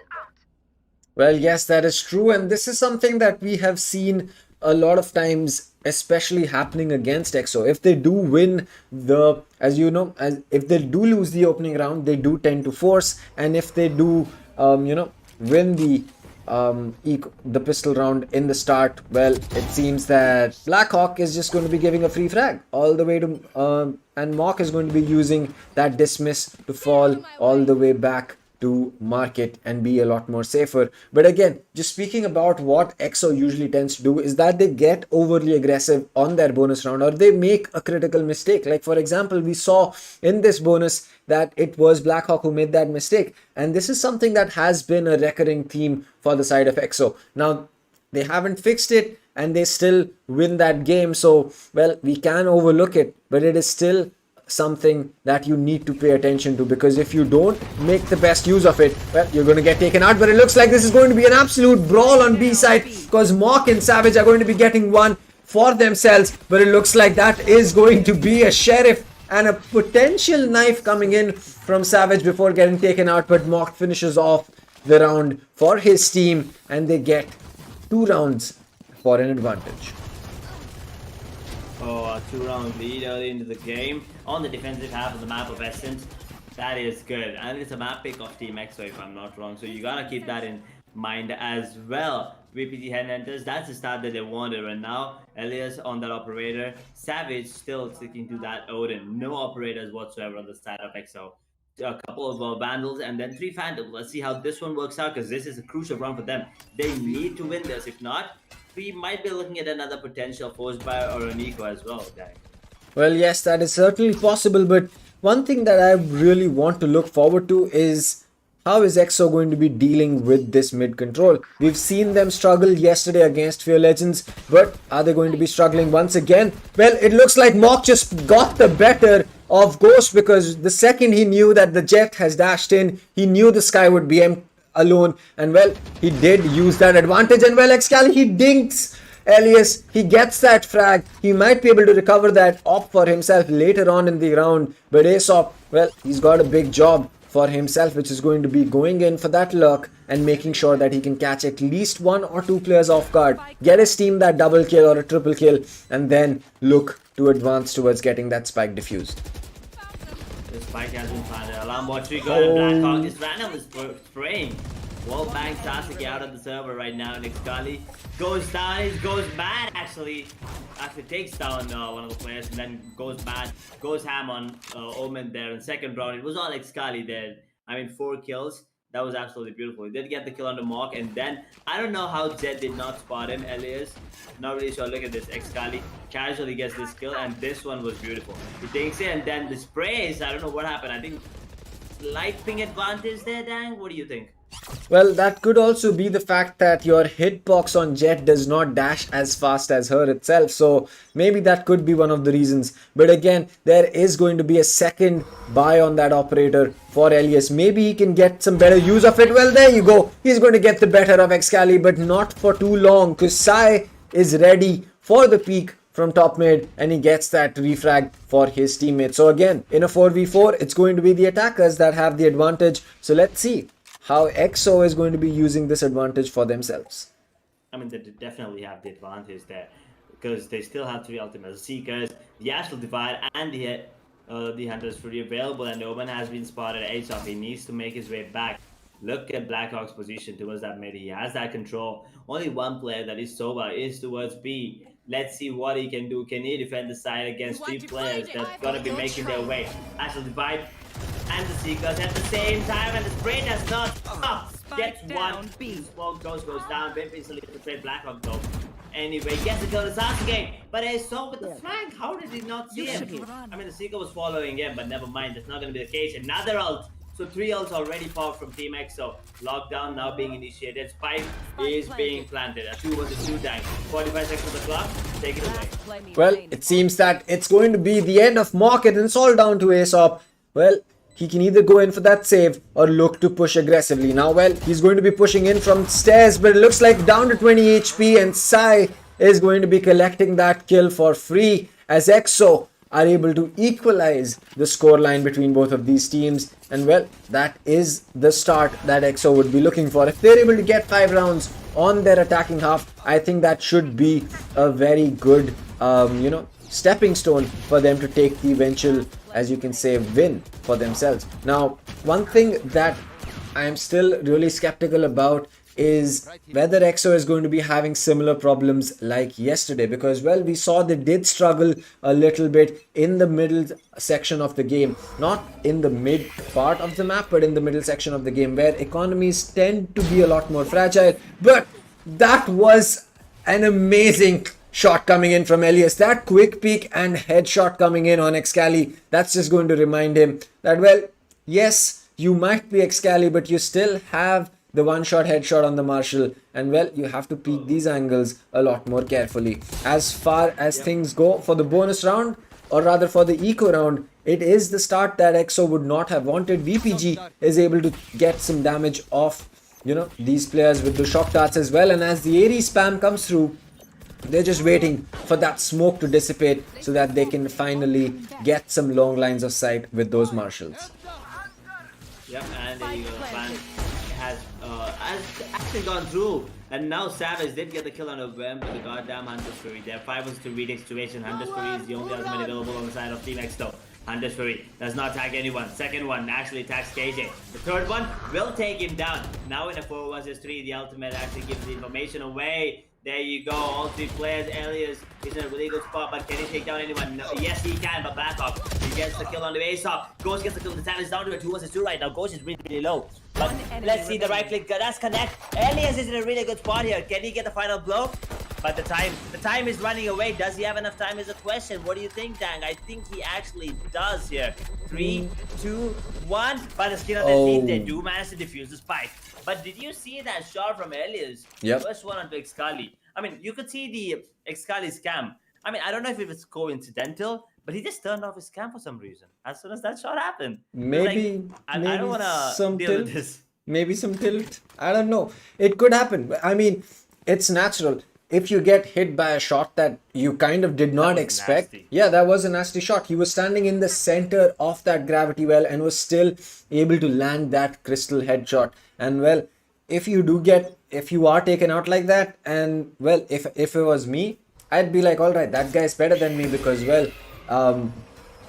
Speaker 3: Well, yes, that is true. And this is something that we have seen a lot of times, especially happening against EXO. If they do win the, if they do lose the opening round, they do tend to force. And if they do, win the pistol round in the start, well, it seems that Blackhawk is just going to be giving a free frag all the way to, and Mock is going to be using that dismiss to fall all the way back to market and be a lot more safer. But again, just speaking about what EXO usually tends to do is that they get overly aggressive on their bonus round or they make a critical mistake. Like for example, we saw in this bonus that it was Blackhawk who made that mistake. And this is something that has been a recurring theme for the side of EXO. Now, they haven't fixed it and they still win that game. So, well, we can overlook it, but it is still something that you need to pay attention to, because if you don't make the best use of it, well, you're going to get taken out. But it looks like this is going to be an absolute brawl on B side, because Mock and Savage are going to be getting one for themselves. But it looks like that is going to be a sheriff and a potential knife coming in from Savage before getting taken out. But Mock finishes off the round for his team and they get 2 rounds for an advantage.
Speaker 5: Oh, a 2-round lead early into the game on the defensive half of the map of Essence. That is good. And it's a map pick of Team EXO if I'm not wrong. So you gotta keep that in mind as well. VPG Headhunters, that's the start that they wanted. And now Elias on that operator. Savage still sticking to that Odin. No operators whatsoever on the side of EXO. A couple of Vandals and then 3 Phantoms. Let's see how this one works out, because this is a crucial round for them. They need to win this. If not, we might be looking at another potential force buy or an eco as well, guys.
Speaker 3: Well, yes, that is certainly possible. But one thing that I really want to look forward to is how is EXO going to be dealing with this mid control? We've seen them struggle yesterday against Fear Legends, but are they going to be struggling once again? Well, it looks like Mock just got the better of Ghost, because the second he knew that the Jet has dashed in, he knew the Sky would be alone, and well, he did use that advantage. And well, Excali, he dinks Elias, he gets that frag. He might be able to recover that op for himself later on in the round. But Aesop, well, he's got a big job for himself, which is going to be going in for that lurk and making sure that he can catch at least 1 or 2 players off guard, get his team that double kill or a triple kill, and then look to advance towards getting that spike diffused.
Speaker 5: The spike has been planted. Alarm bot trigger and Blackhawk is randomly spraying. Wallbang starts to get out of the server right now. Nick Scully goes down. He goes mad actually. Actually takes down one of the players and then goes mad. Goes ham on Omen there in second round. It was all like Scully there. I mean 4 kills. That was absolutely beautiful. He did get the kill on the mark, and then I don't know how Zed did not spot him. Elias, not really sure. Look at this. Xcali casually gets this kill, and this one was beautiful. He takes it, and then the sprays. I don't know what happened. I think light ping advantage there, Dang. What do you think?
Speaker 3: Well, that could also be the fact that your hitbox on Jet does not dash as fast as her itself. So maybe that could be one of the reasons. But again, there is going to be a second buy on that operator for Elias. Maybe he can get some better use of it. Well, there you go. He's going to get the better of Xcali, but not for too long, because Sai is ready for the peak from top mid, and he gets that refrag for his teammate. So again, in a 4v4, it's going to be the attackers that have the advantage. So let's see how EXO is going to be using this advantage for themselves.
Speaker 5: I mean, they definitely have the advantage there because they still have 3 ultimate Seekers, the Astral Divide, and the Hunters Fury available, and Omen has been spotted. Aesop, he needs to make his way back. Look at Blackhawk's position towards that mid. He has that control. Only one player that is sober is towards B. Let's see what he can do. Can he defend the side against 3 players that's gonna be making their way? Astral Divide and the Seekers at the same time, and the spray does not stop. Gets one. Smoke goes down. Bimp instantly to trade Blackhawk though. Anyway, gets the kill to Sasuke, but I saw with the flank. How did he not see him? I mean, the Seeker was following him, but never mind. That's not going to be the case. Another ult. So 3 ults already popped from Team EXO. Lockdown now being initiated. Spike is being planted. A 2 versus 2 tank. 45 seconds of the clock. Take it away.
Speaker 3: Well, it seems that it's going to be the end of market, and it's all down to Aesop. Well, he can either go in for that save or look to push aggressively. Now, well, he's going to be pushing in from stairs, but it looks like down to 20 HP, and Sai is going to be collecting that kill for free as EXO are able to equalize the scoreline between both of these teams. And well, that is the start that EXO would be looking for. If they're able to get 5 rounds on their attacking half, I think that should be a very good, stepping stone for them to take the eventual, as you can say, win for themselves. Now, one thing that I am still really skeptical about is whether EXO is going to be having similar problems like yesterday, because well, we saw they did struggle a little bit in the middle section of the game, not in the mid part of the map, but in the middle section of the game, where economies tend to be a lot more fragile. But that was an amazing shot coming in from Elias. That quick peek and headshot coming in on Xcali, that's just going to remind him that, well, yes, you might be Xcali, but you still have the one-shot headshot on the Marshall, and well, you have to peek these angles a lot more carefully. As far as things go for the bonus round, or rather for the eco round, it is the start that EXO would not have wanted. VPG is able to get some damage off, these players with the shock darts as well, and as the AD spam comes through, they're just waiting for that smoke to dissipate so that they can finally get some long lines of sight with those Marshalls.
Speaker 5: Yep, and there you go. Fan has actually gone through, and now Savage did get the kill on November, but the goddamn Hunter's Fury. There 5 versus 2 read situation. Hunter's Fury is the only ultimate available on the side of Team X though. Hunter's Fury does not tag anyone. Second one actually tags KJ. The third one will take him down. Now in a 4 versus 3, the ultimate actually gives the information away. There you go, all 3 players. Elias is in a really good spot, but can he take down anyone? No, yes, he can, but Blackhawk, he gets the kill on the Aesop. Ghost gets the kill. The time is down to a 2 versus 2 right now. Ghost is really, really low. But let's see the right click. That's connect. Elias is in a really good spot here. Can he get the final blow? But the time is running away. Does he have enough time is a question. What do you think, Dang? I think he actually does here. 3, 2, 1. By the skin of their teeth, they do manage to defuse the spike. But did you see that shot from Elias?
Speaker 3: Yep.
Speaker 5: First one onto Xcali. I mean, you could see the Xcali scam. I mean, I don't know if it was coincidental, but he just turned off his cam for some reason as soon as that shot happened.
Speaker 3: Maybe,
Speaker 5: like, I don't want to deal with this.
Speaker 3: Maybe some tilt. I don't know. It could happen. I mean, it's natural. if you get hit by a shot that you kind of did not
Speaker 5: was
Speaker 3: expect.
Speaker 5: nasty.
Speaker 3: Yeah, that was a nasty shot. He was standing in the center of that gravity well and was still able to land that crystal headshot. And well, if you are taken out like that, and well, if it was me, I'd be like, all right, that guy's better than me, because well,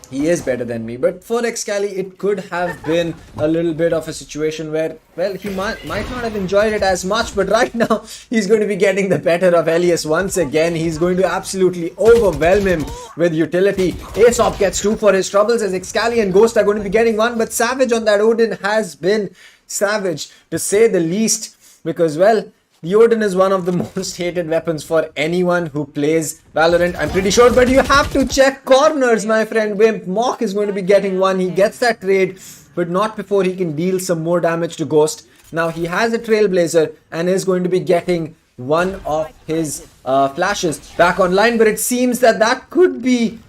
Speaker 3: he is better than me. But for Excali, it could have been a little bit of a situation where, well, he might not have enjoyed it as much. But right now, he's going to be getting the better of Elias once again. He's going to absolutely overwhelm him with utility. Aesop gets 2 for his troubles, as Excali and Ghost are going to be getting 1. But Savage on that Odin has been savage, to say the least, because, well, the Odin is one of the most hated weapons for anyone who plays Valorant, I'm pretty sure. But you have to check corners, my friend Wimp. Mock is going to be getting 1. He gets that trade, but not before he can deal some more damage to Ghost. Now he has a Trailblazer and is going to be getting one of his flashes back online. But it seems that could be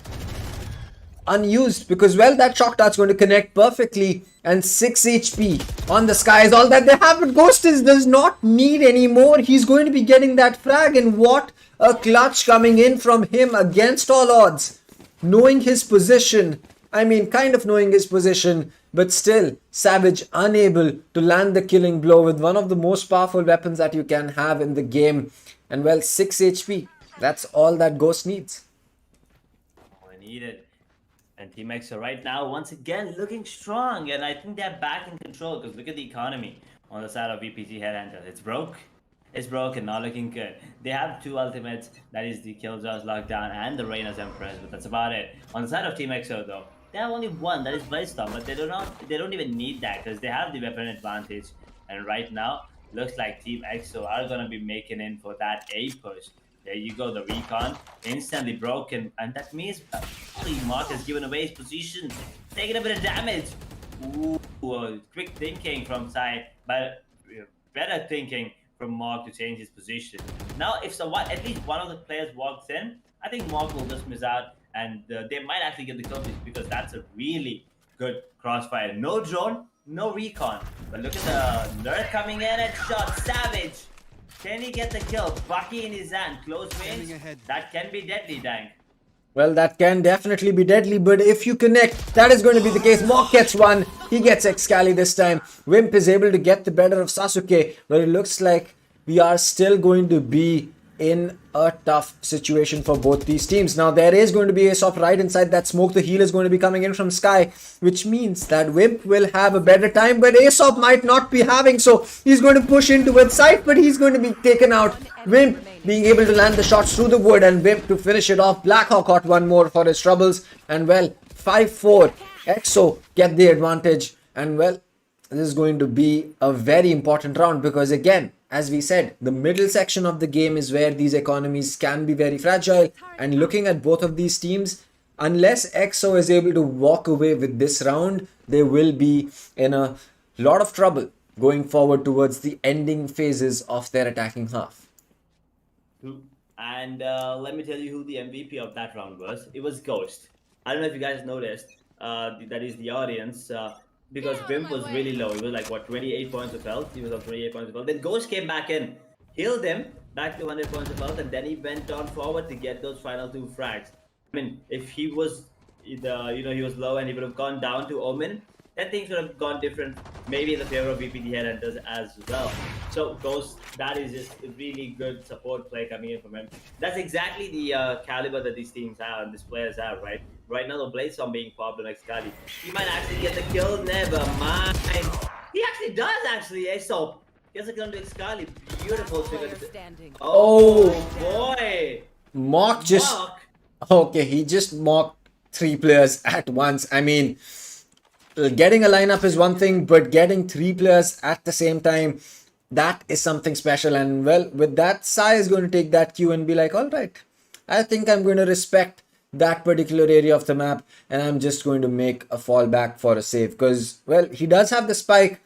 Speaker 3: unused, because well, that shock dart's going to connect perfectly, and 6 HP on the Sky is all that they have. But Ghost does not need any more. He's going to be getting that frag, and what a clutch coming in from him against all odds, knowing his position. I mean, kind of knowing his position, but still Savage unable to land the killing blow with one of the most powerful weapons that you can have in the game. And well, 6 HP, that's all that Ghost needs.
Speaker 5: All I needed. And Team Exo right now, once again, looking strong. And I think they're back in control, because look at the economy on the side of VPG Headhunters. It's broke. It's broke and not looking good. They have 2 ultimates. That is the Killjoy's Lockdown and the Reyna's Empress. But that's about it. On the side of Team Exo, though, they have only 1. That is Blaze-Storm. But they don't even need that, because they have the weapon advantage. And right now, looks like Team Exo are going to be making in for that A push. There you go, the recon instantly broken, and that means Mark has given away his position, taking a bit of damage. Ooh, quick thinking from Sai, but better thinking from Mark to change his position. Now, if at least one of the players walks in, I think Mark will just miss out, and they might actually get the kill, because that's a really good crossfire. No drone, no recon, but look at the nerd coming in and shot Savage. Can he get the kill? Bucky in his hand, close range. That can be deadly, Dank.
Speaker 3: Well, that can definitely be deadly, but if you connect, that is going to be the case. Mock gets 1. He gets Excali this time. Wimp is able to get the better of Sasuke, but it looks like we are still going to be in a tough situation for both these teams. Now, there is going to be Aesop right inside that smoke. The heal is going to be coming in from Sky, which means that Wimp will have a better time, but Aesop might not be having, so he's going to push into its side, but he's going to be taken out. Wimp being able to land the shots through the wood, and Wimp to finish it off. Blackhawk got 1 more for his troubles, and well, 5-4. Exo get the advantage, and well, this is going to be a very important round, because again, as we said, the middle section of the game is where these economies can be very fragile. And looking at both of these teams, unless EXO is able to walk away with this round, they will be in a lot of trouble going forward towards the ending phases of their attacking half.
Speaker 5: And let me tell you who the MVP of that round was. It was Ghost. I don't know if you guys noticed, that is the audience, because Wimp was really low. He was like, what, 28 points of health? He was on 28 points of health. Then Ghost came back in, healed him back to 100 points of health, and then he went on forward to get those final 2 frags. I mean, if he was, he was low and he would have gone down to Omen, then things would have gone different, maybe in the favor of VPG Headhunters as well. So Ghost, that is just a really good support play coming in from him. That's exactly the caliber that these teams have and these players have, right? Right now, the Blaze-Storm being popped on Excali. He might actually get the kill. Never mind. He actually does, actually. Aesop gets a kill to Excali. Beautiful. Oh, boy.
Speaker 3: Mock just...
Speaker 5: Mock.
Speaker 3: Okay, he just mocked 3 players at once. I mean, getting a lineup is one thing, but getting 3 players at the same time, that is something special. And well, with that, Sai is going to take that cue and be like, all right, I think I'm going to respect that particular area of the map, and I'm just going to make a fallback for a save, because well, he does have the spike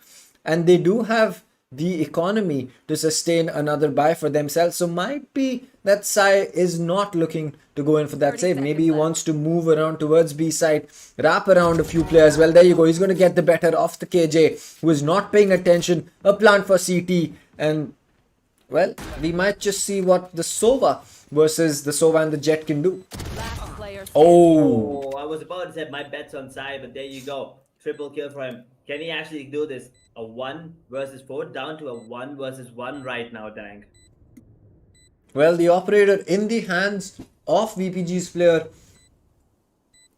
Speaker 3: and they do have the economy to sustain another buy for themselves. So might be that Sai is not looking to go in for that save. Maybe he wants to move around towards B side, wrap around a few players. Well, there you go. He's going to get the better of the KJ, who is not paying attention. A plant for CT, and well, we might just see what the Sova versus the Sova and the Jet can do. Oh,
Speaker 5: Oh, I was about to say my bet's on side, but there you go. Triple kill for him. Can he actually do this? A 1 versus 4 down to a 1 versus 1 right now, Dang.
Speaker 3: well, the operator in the hands of VPG's player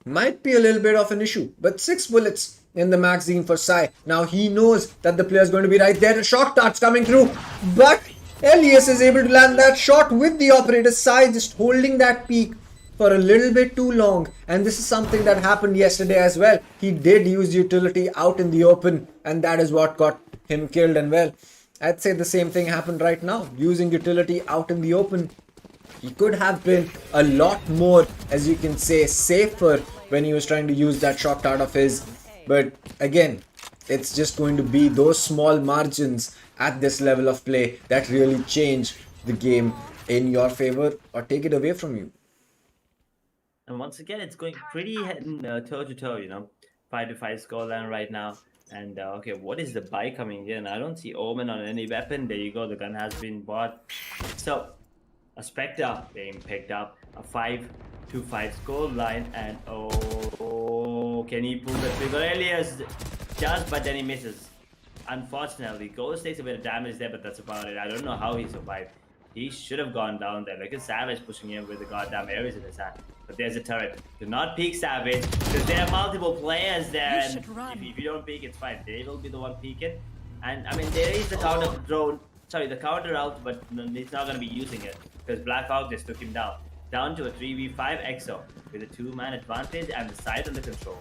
Speaker 3: might be a little bit of an issue, but 6 bullets in the magazine for Sai. Now he knows that the player is going to be right there. The shot dart's coming through, but Elias is able to land that shot with the operator. Sai just holding that peak for a little bit too long, and this is something that happened yesterday as well. He did use utility out in the open, and that is what got him killed. And well, I'd say the same thing happened right now. Using utility out in the open, he could have been a lot more, as you can say, safer when he was trying to use that shot dart of his. But again, it's just going to be those small margins at this level of play that really change the game in your favor or take it away from you.
Speaker 5: And once again, it's going pretty toe to toe, 5-5 scoreline right now. And okay, what is the buy coming in? I don't see Omen on any weapon. There you go, the gun has been bought. So, a Spectre being picked up, a 5-5 scoreline, and oh, can he pull the trigger? Elias just, but then he misses. Unfortunately, Ghost takes a bit of damage there, but that's about it. I don't know how he survived. He should have gone down there. Look at Savage pushing him with the goddamn areas in his hand. But there's a turret. Do not peek Savage, because there are multiple players there. And if you don't peek, it's fine. They will be the one peeking. And I mean, there is the counter drone. Sorry, the counter out, but he's not going to be using it, because Black Hawk just took him down. Down to a 3v5 EXO with a 2-man advantage and the side under control.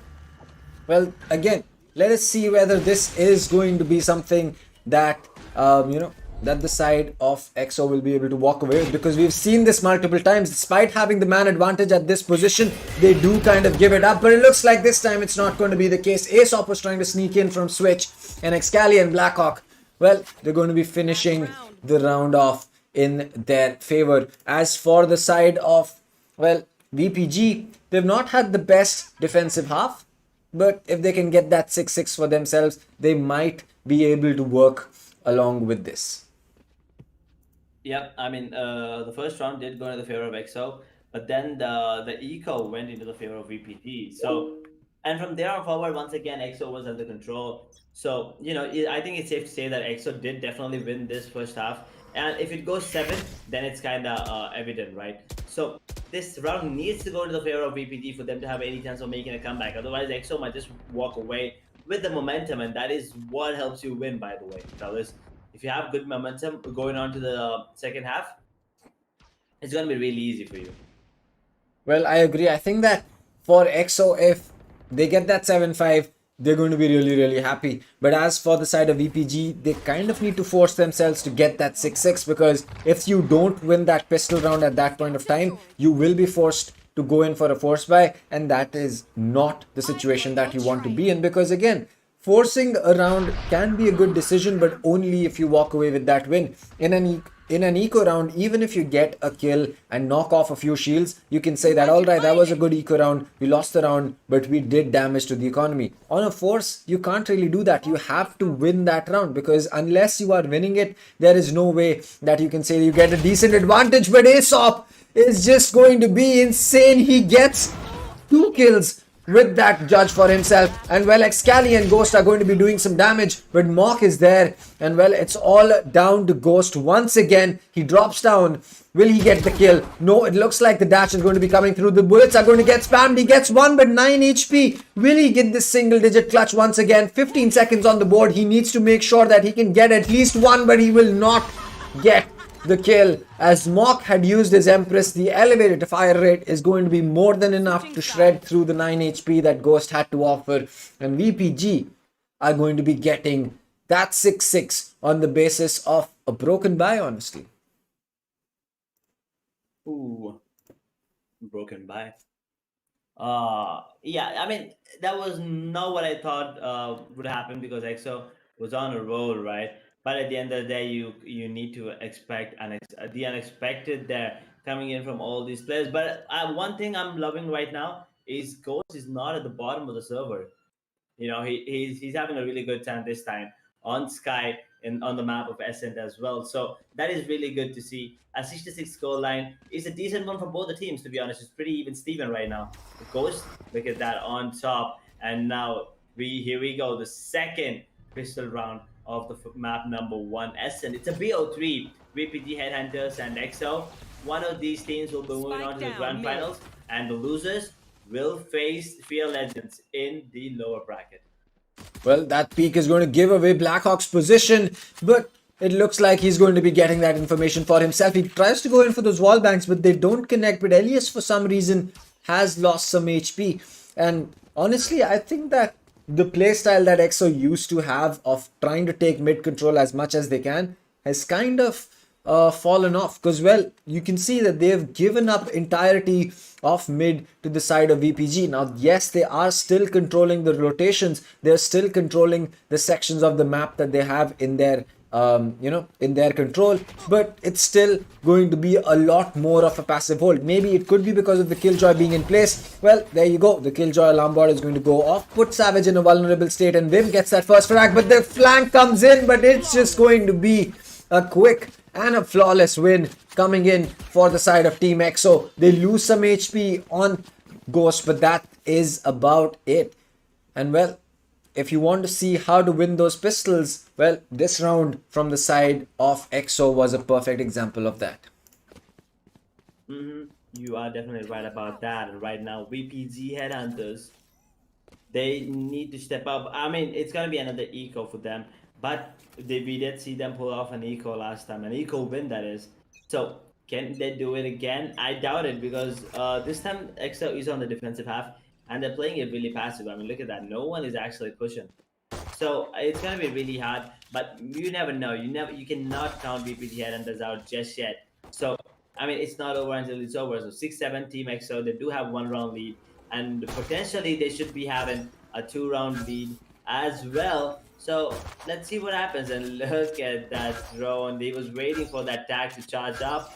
Speaker 3: Well, again, let us see whether this is going to be something that, that the side of EXO will be able to walk away with, because we've seen this multiple times. Despite having the man advantage at this position, they do kind of give it up, but it looks like this time it's not going to be the case. Aesop was trying to sneak in from Switch, and Excali and Blackhawk, well, they're going to be finishing the round off in their favor. As for the side of, well, VPG, they've not had the best defensive half, but if they can get that 6-6 for themselves, they might be able to work along with this.
Speaker 5: Yep, I mean, the first round did go into the favor of EXO, but then the eco went into the favor of VPG. So, and from there on forward, once again, EXO was under control. So, I think it's safe to say that EXO did definitely win this first half. And if it goes 7, then it's kind of evident, right? So, this round needs to go to the favor of VPG for them to have any chance of making a comeback. Otherwise, EXO might just walk away with the momentum, and that is what helps you win, by the way, fellas. If you have good momentum going on to the second half, it's going to be really easy for you.
Speaker 3: Well, I agree. I think that for EXO, if they get that 7-5, they're going to be really, really happy. But as for the side of VPG, they kind of need to force themselves to get that 6-6, because if you don't win that pistol round at that point of time, you will be forced to go in for a force buy, and that is not the situation that you want to be in, because again, forcing a round can be a good decision, but only if you walk away with that win. In an eco round, even if you get a kill and knock off a few shields, you can say that, alright, that was a good eco round, we lost the round, but we did damage to the economy. On a force, you can't really do that. You have to win that round, because unless you are winning it, there is no way that you can say you get a decent advantage. But Aesop is just going to be insane. He gets 2 kills with that judge for himself, and well, Excali and Ghost are going to be doing some damage, but Mock is there, and well, it's all down to Ghost once again. He drops down. Will he get the kill? No, it looks like the dash is going to be coming through. The bullets are going to get spammed. He gets 1, but 9 HP. Will he get this single digit clutch once again? 15 seconds on the board. He needs to make sure that he can get at least 1, but he will not get the kill. As Mock had used his Empress, the elevated fire rate is going to be more than enough to shred through the 9 HP that Ghost had to offer, and VPG are going to be getting that 6-6 on the basis of a broken buy, honestly.
Speaker 5: Ooh, broken buy. Yeah, I mean, that was not what I thought would happen, because EXO was on a roll, right? But at the end of the day, you need to expect the unexpected there coming in from all these players. But one thing I'm loving right now is Ghost is not at the bottom of the server. He's having a really good time this time on Sky. on the map of Ascent as well. So that is really good to see. A 66 score line is a decent one for both the teams, to be honest. It's pretty even Steven right now. The Ghost, look at that on top. And now here we go, the second pistol round of the map number 1 Ascent. It's a BO3, VPG Headhunters and EXO. One of these teams will be moving on to the grand finals, and the losers will face Fear Legends in the lower bracket.
Speaker 3: Well, that peak is going to give away Blackhawk's position, but it looks like he's going to be getting that information for himself. He tries to go in for those wall banks, but they don't connect. But Elias, for some reason, has lost some HP. And honestly, I think that the playstyle that EXO used to have of trying to take mid control as much as they can has kind of fallen off, because, well, you can see that they've given up entirety of mid to the side of VPG. Now, yes, they are still controlling the rotations. They're still controlling the sections of the map that they have in their in their control, but it's still going to be a lot more of a passive hold. Maybe it could be because of the Killjoy being in place. Well, there you go. The Killjoy alarm bot is going to go off, put Savage in a vulnerable state, and Vim gets that first frag, but the flank comes in, but it's just going to be a quick and a flawless win coming in for the side of Team EXO. They lose some HP on Ghost, but that is about it. And, well, if you want to see how to win those pistols, well, this round from the side of EXO was a perfect example of that.
Speaker 5: You are definitely right about that. And right now, VPG Headhunters, they need to step up. I mean, it's going to be another eco for them, but we did see them pull off an eco last time, an eco win that is. So can they do it again? I doubt it, because this time EXO is on the defensive half and they're playing it really passive. I mean, look at that. No one is actually pushing. So it's gonna be really hard, but you never know. You cannot count VPG Headhunters out just yet. So I mean, it's not over until it's over. So 6-7 Team EXO, they do have 1 round lead, and potentially they should be having a 2-round lead as well. So let's see what happens. And look at that drone. He was waiting for that tag to charge up.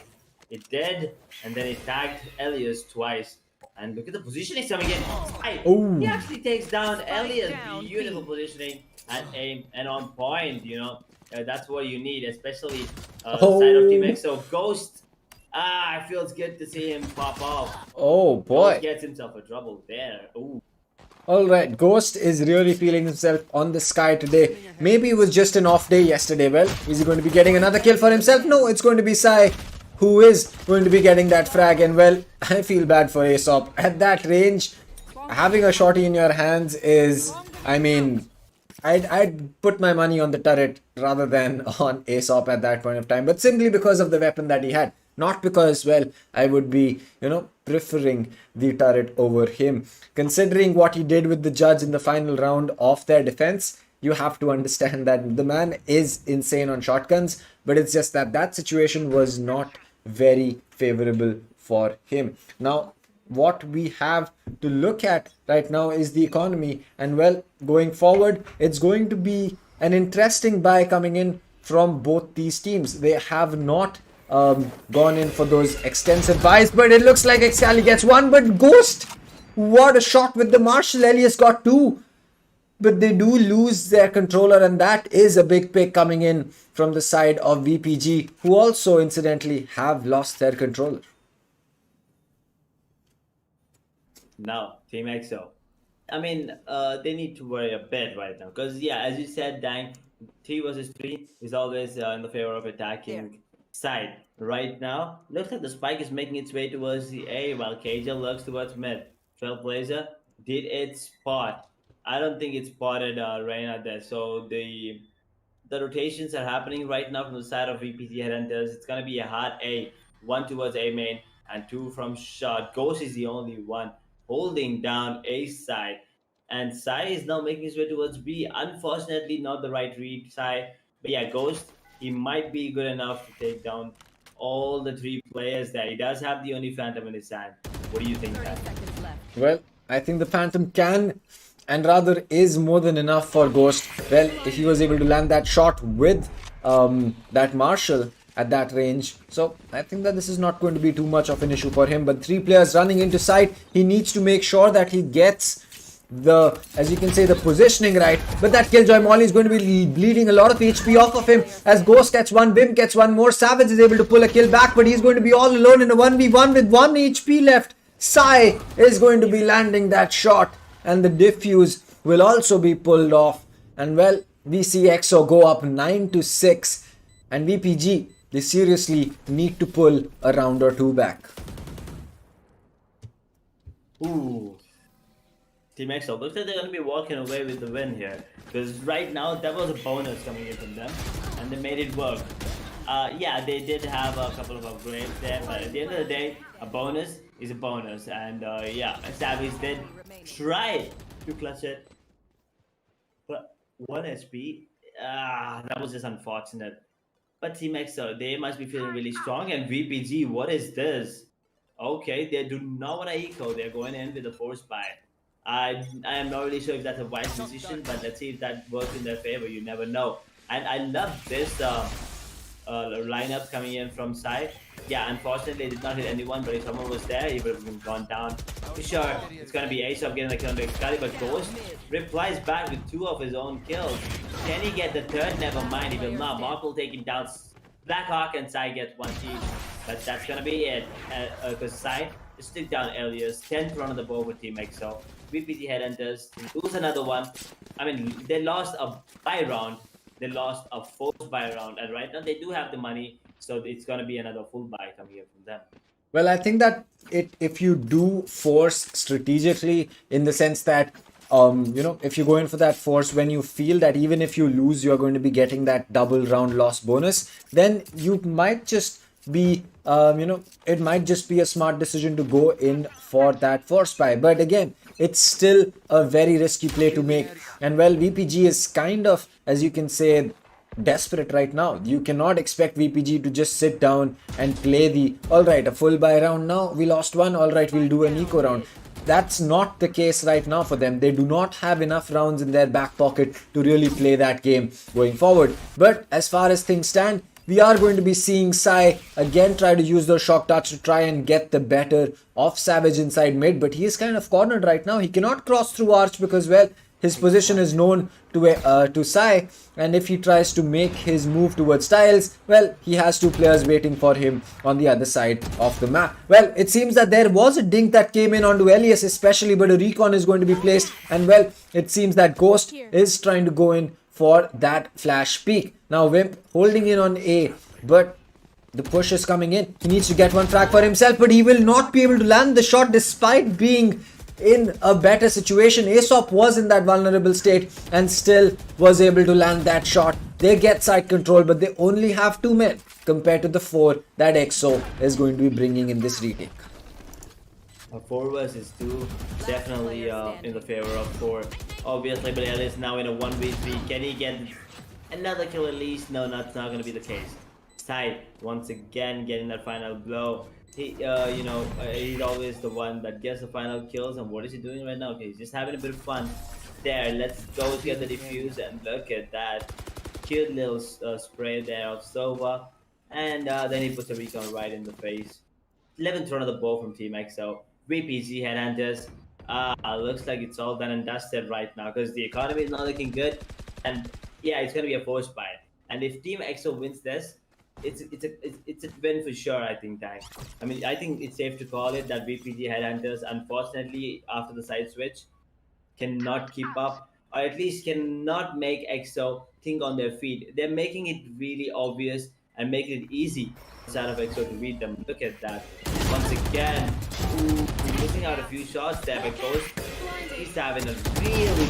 Speaker 5: It did, and then it tagged Elias twice. And look at the positioning coming in. He actually takes down Elias. Beautiful positioning and aim and on point. You know, that's what you need, especially side of Team EXO. Ghost. It feels good to see him pop off.
Speaker 3: Oh boy!
Speaker 5: Ghost gets himself a trouble there. Ooh.
Speaker 3: Alright, Ghost is really feeling himself on the sky today. Maybe it was just an off day yesterday. Well, is he going to be getting another kill for himself? No, it's going to be Sai who is going to be getting that frag. And, well, I feel bad for Aesop. At that range, having a shorty in your hands is, I mean, I'd put my money on the turret rather than on Aesop at that point of time. But simply because of the weapon that he had. Not because, well, I would be, preferring the turret over him. Considering what he did with the judge in the final round of their defense, you have to understand that the man is insane on shotguns. But it's just that that situation was not very favorable for him. Now, what we have to look at right now is the economy. And, well, going forward, it's going to be an interesting buy coming in from both these teams. They have not gone in for those extensive buys, but it looks like Excali gets 1, but Ghost, what a shot with the Marshall. Elias got 2, but they do lose their controller, and that is a big pick coming in from the side of VPG, who also incidentally have lost their controller.
Speaker 5: Now, Team EXO, I mean, they need to worry a bit right now, because yeah, as you said, Dang, 3 versus 3 is always in the favor of attacking side. Right now, looks like the spike is making its way towards the A, while KJ looks towards mid. Trailblazer, did it spot? I don't think it spotted Reyna there. So the rotations are happening right now from the side of VPG Headhunters. It's gonna be a hard A, 1 towards A main and 2 from shot. Ghost is the only one holding down A side, and Sai is now making his way towards B. Unfortunately, not the right read, Sai. But yeah, Ghost, he might be good enough to take down all the 3 players there. He does have the only Phantom in his hand. What do you think, Dan?
Speaker 3: Well, I think the Phantom can, and rather is, more than enough for Ghost. Well, if he was able to land that shot with that Marshall at that range. So I think that this is not going to be too much of an issue for him. But 3 players running into side, he needs to make sure that he gets as you can say, the positioning right. But that Killjoy Molly is going to be bleeding a lot of HP off of him as Ghost gets one, Vim gets one more. Savage is able to pull a kill back, but he's going to be all alone in a 1v1 with 1 HP left. Sai is going to be landing that shot, and the diffuse will also be pulled off. And well, we see EXO go up 9-6, and VPG, they seriously need to pull a round or two back.
Speaker 5: Ooh. Team EXO looks like they're going to be walking away with the win here. Because right now, that was a bonus coming in from them. And they made it work. Yeah, they did have a couple of upgrades there. But at the end of the day, a bonus is a bonus. And yeah, Savage did try to clutch it. But 1 HP, that was just unfortunate. But Team EXO, they must be feeling really strong. And VPG, what is this? Okay, they do not want to eco. They're going in with a force buy. I am not really sure if that's a wise decision, but let's see if that works in their favor. You never know. And I love this lineup coming in from side. Yeah, unfortunately, it did not hit anyone, but if someone was there, he would have gone down. For sure, it's going to be Ace of getting the kill on the Excalibur, but Ghost replies back with 2 of his own kills. Can he get the third? Never mind, he will not. Mark will take him down. Blackhawk and Sai gets 1 team, but that's gonna be it. Because Sai just took down Elias, 10th run on the board with Team EXO. VPG Headhunters lose another one. I mean, they lost a buy round, they lost a forced buy round, and right now they do have the money, so it's gonna be another full buy coming in from them.
Speaker 3: Well, I think that if you do force strategically, in the sense that you know, if you go in for that force when you feel that even if you lose, you're going to be getting that double round loss bonus, then you might just be, you know, it might just be a smart decision to go in for that force buy. But again, it's still a very risky play to make. And well, VPG is kind of, as you can say, desperate right now. You cannot expect VPG to just sit down and play the, alright, a full buy round now, we lost one, alright, we'll do an eco round. That's not the case right now for them. They do not have enough rounds in their back pocket to really play that game going forward. But as far as things stand, we are going to be seeing Sai again try to use those shock darts to try and get the better of Savage inside mid. But he is kind of cornered right now. He cannot cross through Arch because, well, his position is known to Sai, and if he tries to make his move towards Styles, well, he has 2 players waiting for him on the other side of the map. Well, it seems that there was a dink that came in onto Elias especially, but a recon is going to be placed, and well, it seems that Ghost is trying to go in for that flash peek. Now Wimp holding in on A, but the push is coming in. He needs to get one frag for himself, but he will not be able to land the shot despite being in a better situation. Aesop was in that vulnerable state and still was able to land that shot. They get side control, but they only have 2 men compared to the 4 that EXO is going to be bringing in this retake.
Speaker 5: 4 versus 2, definitely in the favor of 4. Obviously, but Elias now in a 1v3. Can he get another kill at least? No, that's not going to be the case. Sai once again getting that final blow. He, you know, he's always the one that gets the final kills. And what is he doing right now? Okay, he's just having a bit of fun. There, let's go get the defuse, and look at that cute little spray there of Sova. And then he puts a recon right in the face. 11th run of the ball from Team EXO. VPG Headhunters. Looks like it's all done and dusted right now because the economy is not looking good. And yeah, it's going to be a force buy. And if Team EXO wins this, it's a win for sure, I think, Tang. I mean, I think it's safe to call it that VPG Headhunters, unfortunately, after the side switch, cannot keep up, or at least cannot make EXO think on their feet. They're making it really obvious and making it easy inside of EXO to read them. Look at that. Once again, missing out a few shots there, but Ghost, he's having a really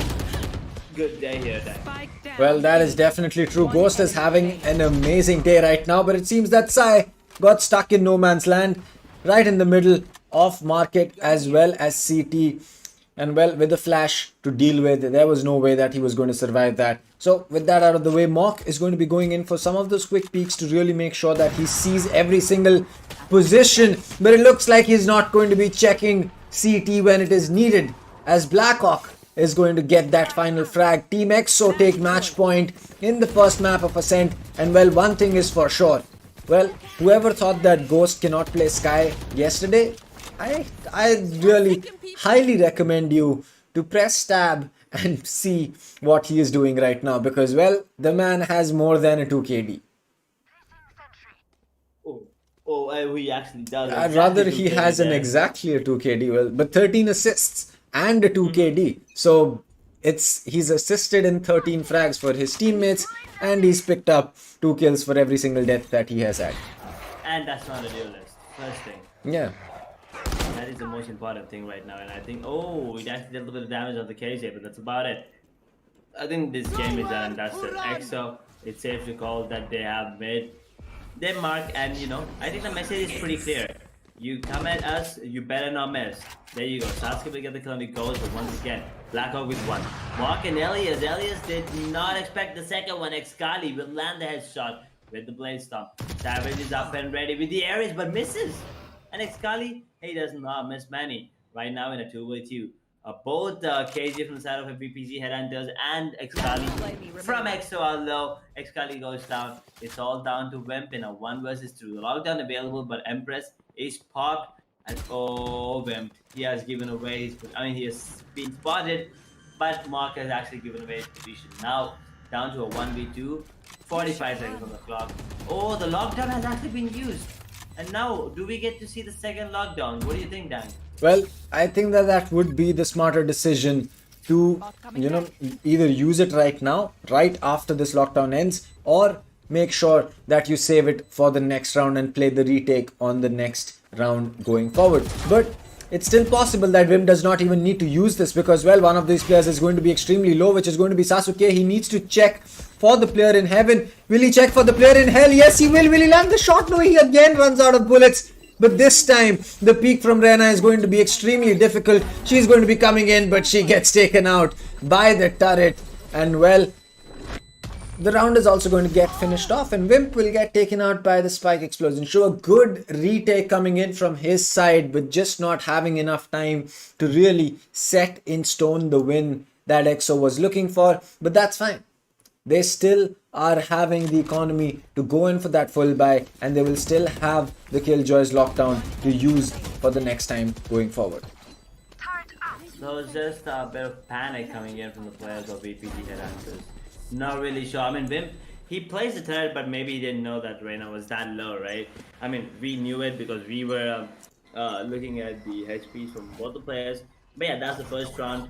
Speaker 5: good day here, Tang.
Speaker 3: Well, that is definitely true. Ghost is having an amazing day right now, but it seems that Sai got stuck in no man's land right in the middle of market as well as CT. And well, with the flash to deal with, there was no way that he was going to survive that. So with that out of the way, Mock is going to be going in for some of those quick peeks to really make sure that he sees every single position. But it looks like he's not going to be checking CT when it is needed, as Blackhawk is going to get that final frag. Team EXO take match point in the first map of Ascent. And well, one thing is for sure. Well, whoever thought that Ghost cannot play Sky yesterday, I really highly recommend you to press tab and see what he is doing right now, because well, the man has more than a 2 KD.
Speaker 5: He actually does
Speaker 3: Rather,
Speaker 5: exactly 2
Speaker 3: he
Speaker 5: KD
Speaker 3: has an
Speaker 5: there.
Speaker 3: exactly a 2 KD, well, but 13 assists and a 2
Speaker 5: Mhm.
Speaker 3: KD. So he's assisted in 13 frags for his teammates, and he's picked up 2 kills for every single death that he has had.
Speaker 5: And that's not a dual list. First thing.
Speaker 3: Yeah.
Speaker 5: That is the most important thing right now. And I think, it actually did a little bit of damage on the KJ, but that's about it. I think this game is done and dusted. EXO, it's safe to call that they have made their mark, and I think the message is pretty clear. You come at us, you better not miss. There you go. Sasuke will get the kill and it goes, but once again, Blackhawk with one. Mark and Elias. Elias did not expect the second one. Excali will land the headshot with the blade stomp. Savage is up and ready with the Ares, but misses. And Excali, he does not miss many. Right now in a 2v2. Both KJ from the side of VPG Headhunters and Excali from EXO, although Excali goes down. It's all down to Wimp in a 1 versus 2. The lockdown available, but Empress is popped. And Wimp, he has given away he has been spotted, but Mark has actually given away his position. Now down to a 1v2, 45 seconds on the clock. Oh, the lockdown has actually been used. And now, do we get to see the second lockdown? What do you think, Dan?
Speaker 3: Well, I think that would be the smarter decision to, either use it right now, right after this lockdown ends, or make sure that you save it for the next round and play the retake on the next round going forward. But it's still possible that Vim does not even need to use this, because well, one of these players is going to be extremely low, which is going to be Sasuke. He needs to check for the player in heaven. Will he check for the player in hell? Yes, he will. Will he land the shot? No, he again runs out of bullets. But this time, the peek from Rena is going to be extremely difficult. She's going to be coming in, but she gets taken out by the turret. And well, the round is also going to get finished off, and Wimp will get taken out by the spike explosion. So a good retake coming in from his side, but just not having enough time to really set in stone the win that EXO was looking for. But that's fine. They still are having the economy to go in for that full buy, and they will still have the Killjoy's lockdown to use for the next time going forward.
Speaker 5: So it's just a bit of panic coming in from the players of VPG Headhunters. Not really sure. I mean, Wimp, he plays the turret, but maybe he didn't know that Reyna was that low, right? I mean, we knew it because we were looking at the HPs from both the players. But yeah, that's the first round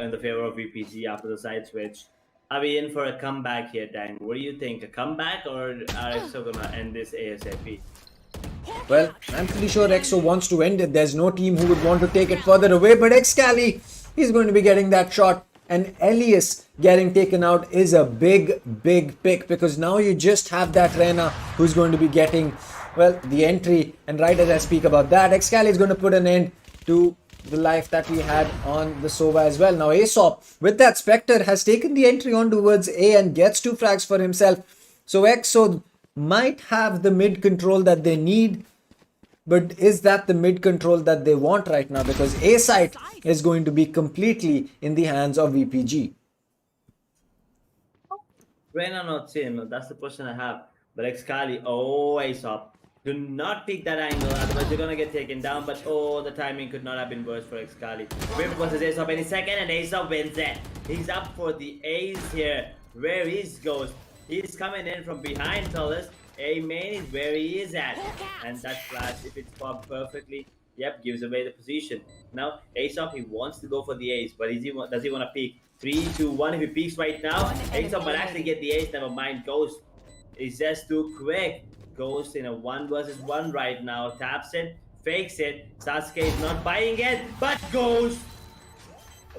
Speaker 5: in the favor of VPG after the side switch. Are we in for a comeback here, Dan? What do you think? A comeback, or are EXO gonna end this ASAP?
Speaker 3: Well, I'm pretty sure EXO wants to end it. There's no team who would want to take it further away, but Excali, he's going to be getting that shot. And Elias getting taken out is a big pick, because now you just have that Rena who's going to be getting, well, the entry. And right as I speak about that, Excali is going to put an end to the life that we had on the Sova as well. Now Aesop, with that Spectre, has taken the entry on towards A and gets 2 frags for himself. So EXO might have the mid control that they need, but is that the mid control that they want right now? Because A site is going to be completely in the hands of VPG.
Speaker 5: Reyna not seen. That's the question I have. But Excali, Aesop. Do not pick that angle, otherwise you're gonna get taken down. But the timing could not have been worse for Excali. Wimp versus Aesop any second, and Aesop wins it. He's up for the ace here. Where is Ghost? He's coming in from behind, fellas. A main is where he is at. And that flash, if it's popped perfectly, yep, gives away the position. Now, Aesop, he wants to go for the ace, but does he want to peek? 3, 2, 1. If he peeks right now, Aesop might actually get the ace. Never mind, Ghost is just too quick. Ghost in a 1 versus 1 right now. Taps it, fakes it. Sasuke is not buying it, but Ghost.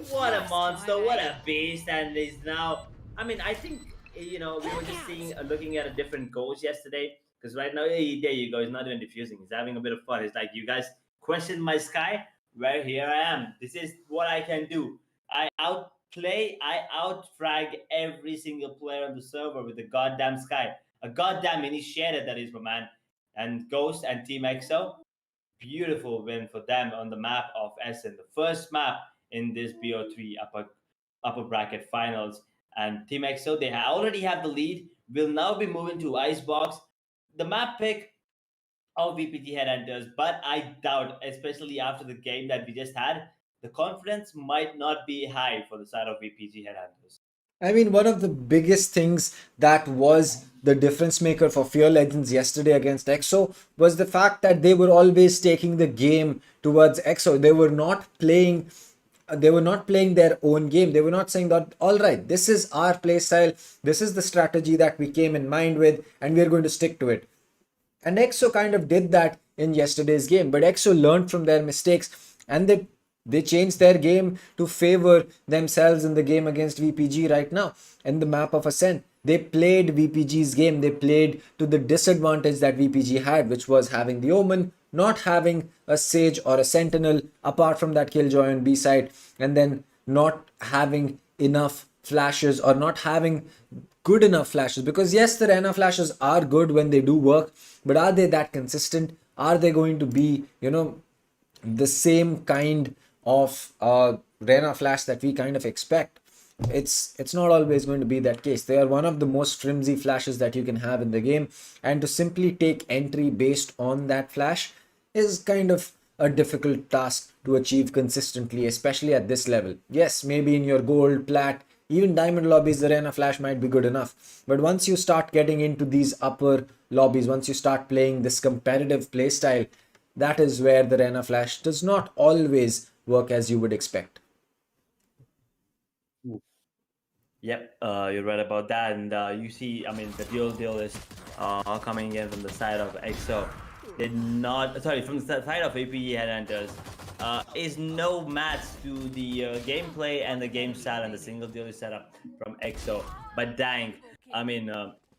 Speaker 5: What a monster, what a beast. And is now, I mean, I think, we were just looking at a different Ghost yesterday. Because right now, there you go. He's not even diffusing. He's having a bit of fun. He's like, you guys question my Sky? Well, here I am. This is what I can do. I outfrag every single player on the server with the goddamn Sky. A goddamn initiator, that is, my man. And Ghost and Team EXO, beautiful win for them on the map of Essen. The first map in this BO3 upper bracket finals. And Team EXO, they already have the lead. Will now be moving to Icebox. The map pick of VPG Headhunters, but I doubt, especially after the game that we just had, the confidence might not be high for the side of VPG Headhunters.
Speaker 3: I mean, one of the biggest things that was the difference maker for Fear Legends yesterday against EXO was the fact that they were always taking the game towards EXO. They were not playing their own game. They were not saying that, all right, this is our play style, this is the strategy that we came in mind with, and we're going to stick to it. And EXO kind of did that in yesterday's game, but EXO learned from their mistakes, and they changed their game to favor themselves in the game against VPG right now in the map of Ascent. They played VPG's game. They played to the disadvantage that VPG had, which was having the Omen, not having a Sage or a Sentinel apart from that Killjoy on B side, and then not having enough flashes or not having good enough flashes. Because yes, the Rena flashes are good when they do work, but are they that consistent? Are they going to be, the same kind of Rena flash that we kind of expect? It's not always going to be that case. They are one of the most flimsy flashes that you can have in the game, and to simply take entry based on that flash is kind of a difficult task to achieve consistently, especially at this level. Yes, maybe in your gold, plat, even diamond lobbies, the Rena flash might be good enough, but once you start getting into these upper lobbies, once you start playing this competitive play style, that is where the Rena flash does not always work as you would expect.
Speaker 5: Yep, you're right about that. And you see, I mean, the deal is coming in from the side of EXO. Did not, sorry, from the side of VPG Headhunters. Is no match to the gameplay and the game style and the single deal is set up from EXO. But dang, I mean,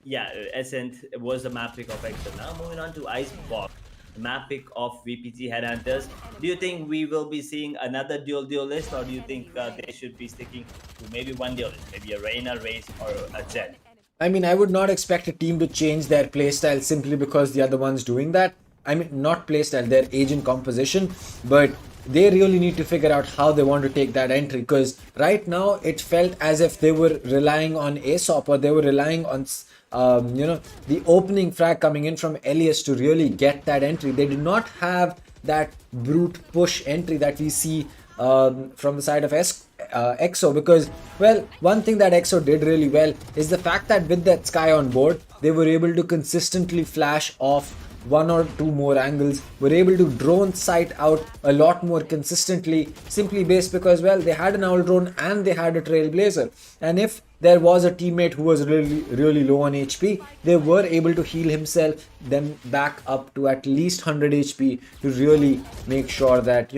Speaker 5: yeah, Ascent was the map pick of EXO. Now moving on to Icebox, the map pick of VPG Headhunters. Do you think we will be seeing another dual list, or do you think they should be sticking to maybe one dual list, maybe a Reyna, Raze, or a Jet?
Speaker 3: I mean, I would not expect a team to change their playstyle simply because the other one's doing that. I mean, not playstyle, their agent composition, but they really need to figure out how they want to take that entry, because right now it felt as if they were relying on Aesop, or they were relying on the opening frag coming in from Elias to really get that entry. They did not have that brute push entry that we see from the side of EXO, because, well, one thing that EXO did really well is the fact that with that Sky on board, they were able to consistently flash off one or two more angles, were able to drone sight out a lot more consistently, simply based because, well, they had an owl drone and they had a trailblazer, and if there was a teammate who was really low on HP, they were able to heal himself then back up to at least 100 HP to really make sure that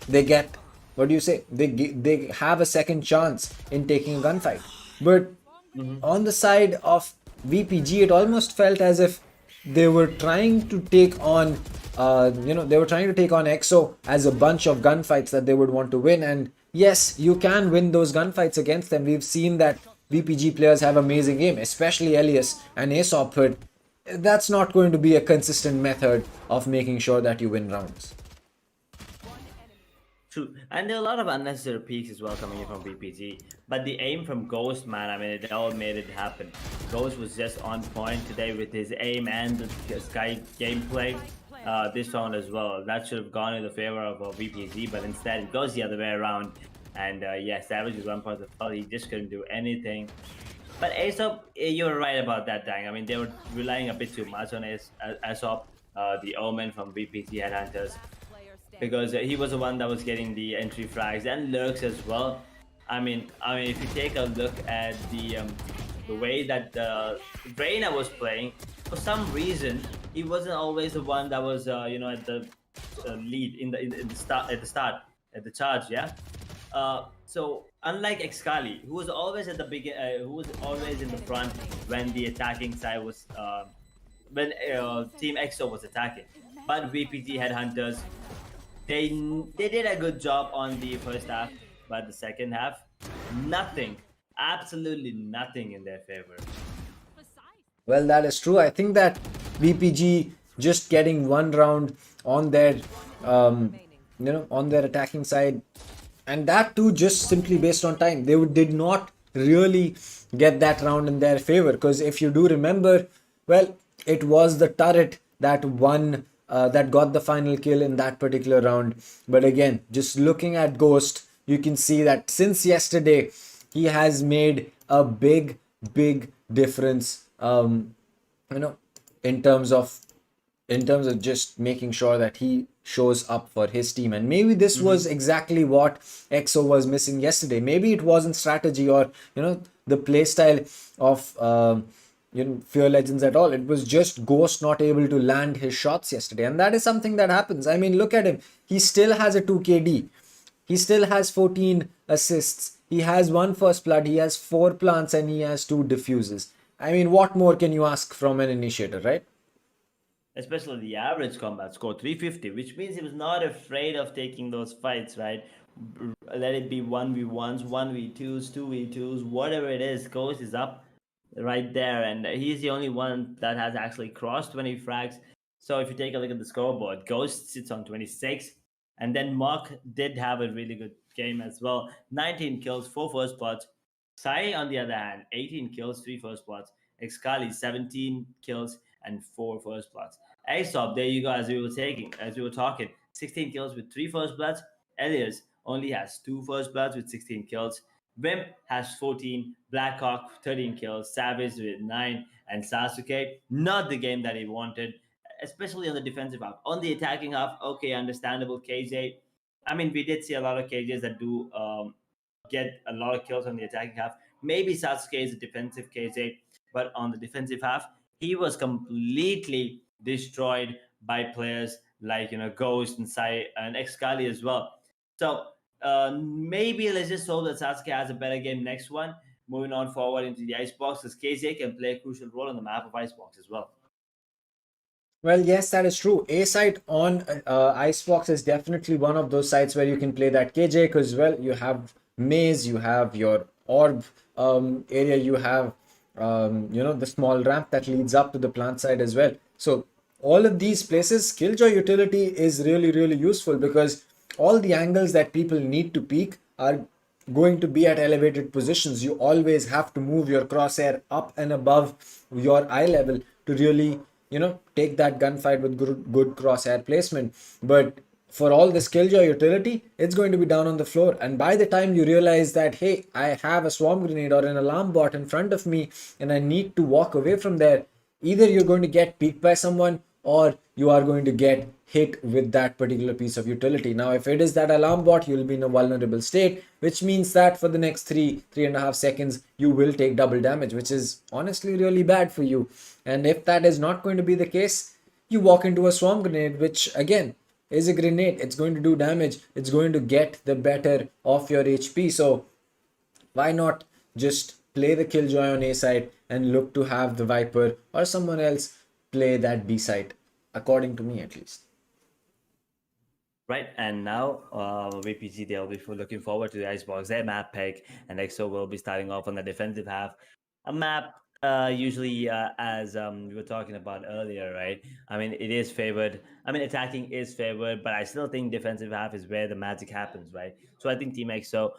Speaker 3: they get, what do you say, they have a second chance in taking a gunfight. But on the side of VPG, it almost felt as if they were trying to take on EXO as a bunch of gunfights that they would want to win. And yes, you can win those gunfights against them. We've seen that VPG players have amazing aim, especially Elias and Aesop, but that's not going to be a consistent method of making sure that you win rounds.
Speaker 5: True. And there are a lot of unnecessary peaks as well coming in from VPG. But the aim from Ghost, man, I mean, it all made it happen. Ghost was just on point today with his aim and the Sky gameplay. This round as well. That should have gone in the favor of VPG, but instead it goes the other way around. And yeah, Savage is 1 point of fall. He just couldn't do anything. But Aesop, you're right about that, Dang. I mean, they were relying a bit too much on Aesop, the Omen from VPG Headhunters, because he was the one that was getting the entry frags and lurks as well. I mean, if you take a look at the way that Reyna was playing, for some reason he wasn't always the one that was at the lead in the start at the charge. Yeah. So unlike Excali, who was always at the who was always in the front when the attacking side was when Team EXO was attacking, but VPG Headhunters, they did a good job on the first half, but the second half, nothing, absolutely nothing in their favor.
Speaker 3: Well, that is true. I think that VPG just getting one round on their on their attacking side, and that too just simply based on time. They did not really get that round in their favor, because if you do remember, well, it was the turret that won that got the final kill in that particular round. But again, just looking at Ghost, you can see that since yesterday, he has made a big, big difference. You know, in terms of just making sure that he shows up for his team. And maybe this was exactly what EXO was missing yesterday. Maybe it wasn't strategy or the play style of Fear Legends at all. It was just Ghost not able to land his shots yesterday, and that is something that happens. I mean, look at him. He still has a 2KD. He still has 14 assists. He has 1 first blood. He has 4 plants, and he has 2 diffuses. I mean, what more can you ask from an initiator, right?
Speaker 5: Especially the average combat score 350, which means he was not afraid of taking those fights, right? Let it be 1v1s, 1v2s, 2v2s, whatever it is, Ghost is up right there, and he's the only one that has actually crossed 20 frags. So if you take a look at the scoreboard, Ghost sits on 26, and then Mark did have a really good game as well. 19 kills, 4 first spots. Sai, on the other hand, 18 kills, 3 first spots. Excali, 17 kills and 4 first bloods. Aesop, there you go, as we were talking, 16 kills with 3 first bloods. Elias only has 2 first bloods with 16 kills. Wimp has 14, Blackhawk 13 kills, Savage with 9, and Sasuke, not the game that he wanted, especially on the defensive half. On the attacking half, okay, understandable, KJ. I mean, we did see a lot of KJs that do get a lot of kills on the attacking half. Maybe Sasuke is a defensive KJ, but on the defensive half, he was completely destroyed by players like Ghost and Sai and Excali as well. So maybe let's just hope that Sasuke has a better game next one. Moving on forward into the Icebox, because KJ can play a crucial role on the map of Icebox as well.
Speaker 3: Well, yes, that is true. A site on Icebox is definitely one of those sites where you can play that KJ, because, well, you have maze, you have your orb area, you have the small ramp that leads up to the plant side as well. So all of these places, Killjoy utility is really, really useful, because all the angles that people need to peek are going to be at elevated positions. You always have to move your crosshair up and above your eye level to really take that gunfight with good crosshair placement. But for all this Killjoy utility, it's going to be down on the floor. And by the time you realize that, hey, I have a swarm grenade or an alarm bot in front of me and I need to walk away from there, either you're going to get peeked by someone or you are going to get hit with that particular piece of utility. Now, if it is that alarm bot, you'll be in a vulnerable state, which means that for the next 3.5 seconds, you will take double damage, which is honestly really bad for you. And if that is not going to be the case, you walk into a swarm grenade, which again is a grenade. It's going to do damage. It's going to get the better of your HP. So why not just play the Killjoy on A side and look to have the Viper or someone else play that B side, according to me at least.
Speaker 5: Right, and now VPG, they'll be looking forward to the Icebox, their map pick, and EXO will be starting off on the defensive half. A map usually, as we were talking about earlier, right? I mean, it is favored. I mean, attacking is favored, but I still think defensive half is where the magic happens, right? So I think Team EXO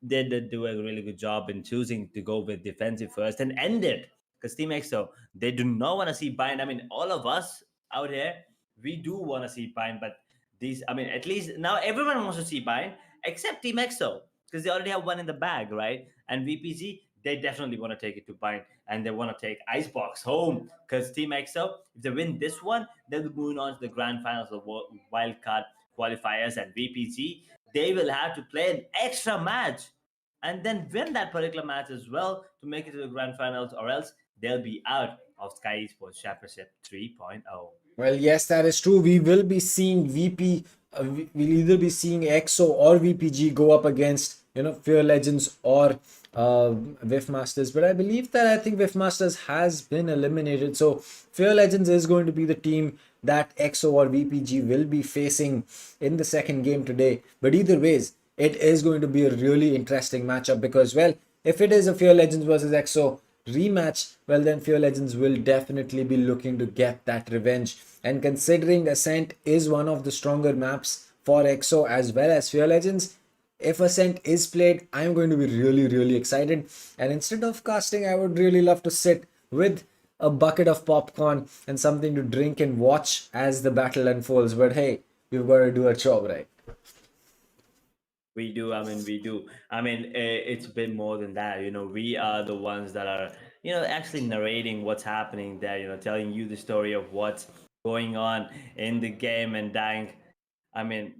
Speaker 5: did do a really good job in choosing to go with defensive first and end it. Because Team EXO, they do not want to see bind. I mean, all of us out here, we do want to see bind, but at least now everyone wants to see bind except Team EXO, because they already have one in the bag, right? And VPG, they definitely want to take it to bind, and they want to take Icebox home, because Team EXO, if they win this one, they'll be moving on to the grand finals of Wildcard qualifiers, and VPG, they will have to play an extra match and then win that particular match as well to make it to the grand finals, or else they'll be out of Skyesports Championship 3.0.
Speaker 3: Well, yes, that is true. We will be seeing we'll either be seeing EXO or VPG go up against, Fear Legends or VIF Masters. But I believe that I think VIF Masters has been eliminated. So Fear Legends is going to be the team that EXO or VPG will be facing in the second game today. But either ways, it is going to be a really interesting matchup, because, well, if it is a Fear Legends versus EXO rematch, well, then Fear Legends will definitely be looking to get that revenge. And considering Ascent is one of the stronger maps for EXO as well as Fear Legends, if Ascent is played, I'm going to be really, really excited. And instead of casting, I would really love to sit with a bucket of popcorn and something to drink and watch as the battle unfolds. But hey, we've got to do our job, right?
Speaker 5: We do. I mean, we do. I mean, it's a bit more than that. We are the ones that are, actually narrating what's happening there. Telling you the story of what's going on in the game. And dang, I mean,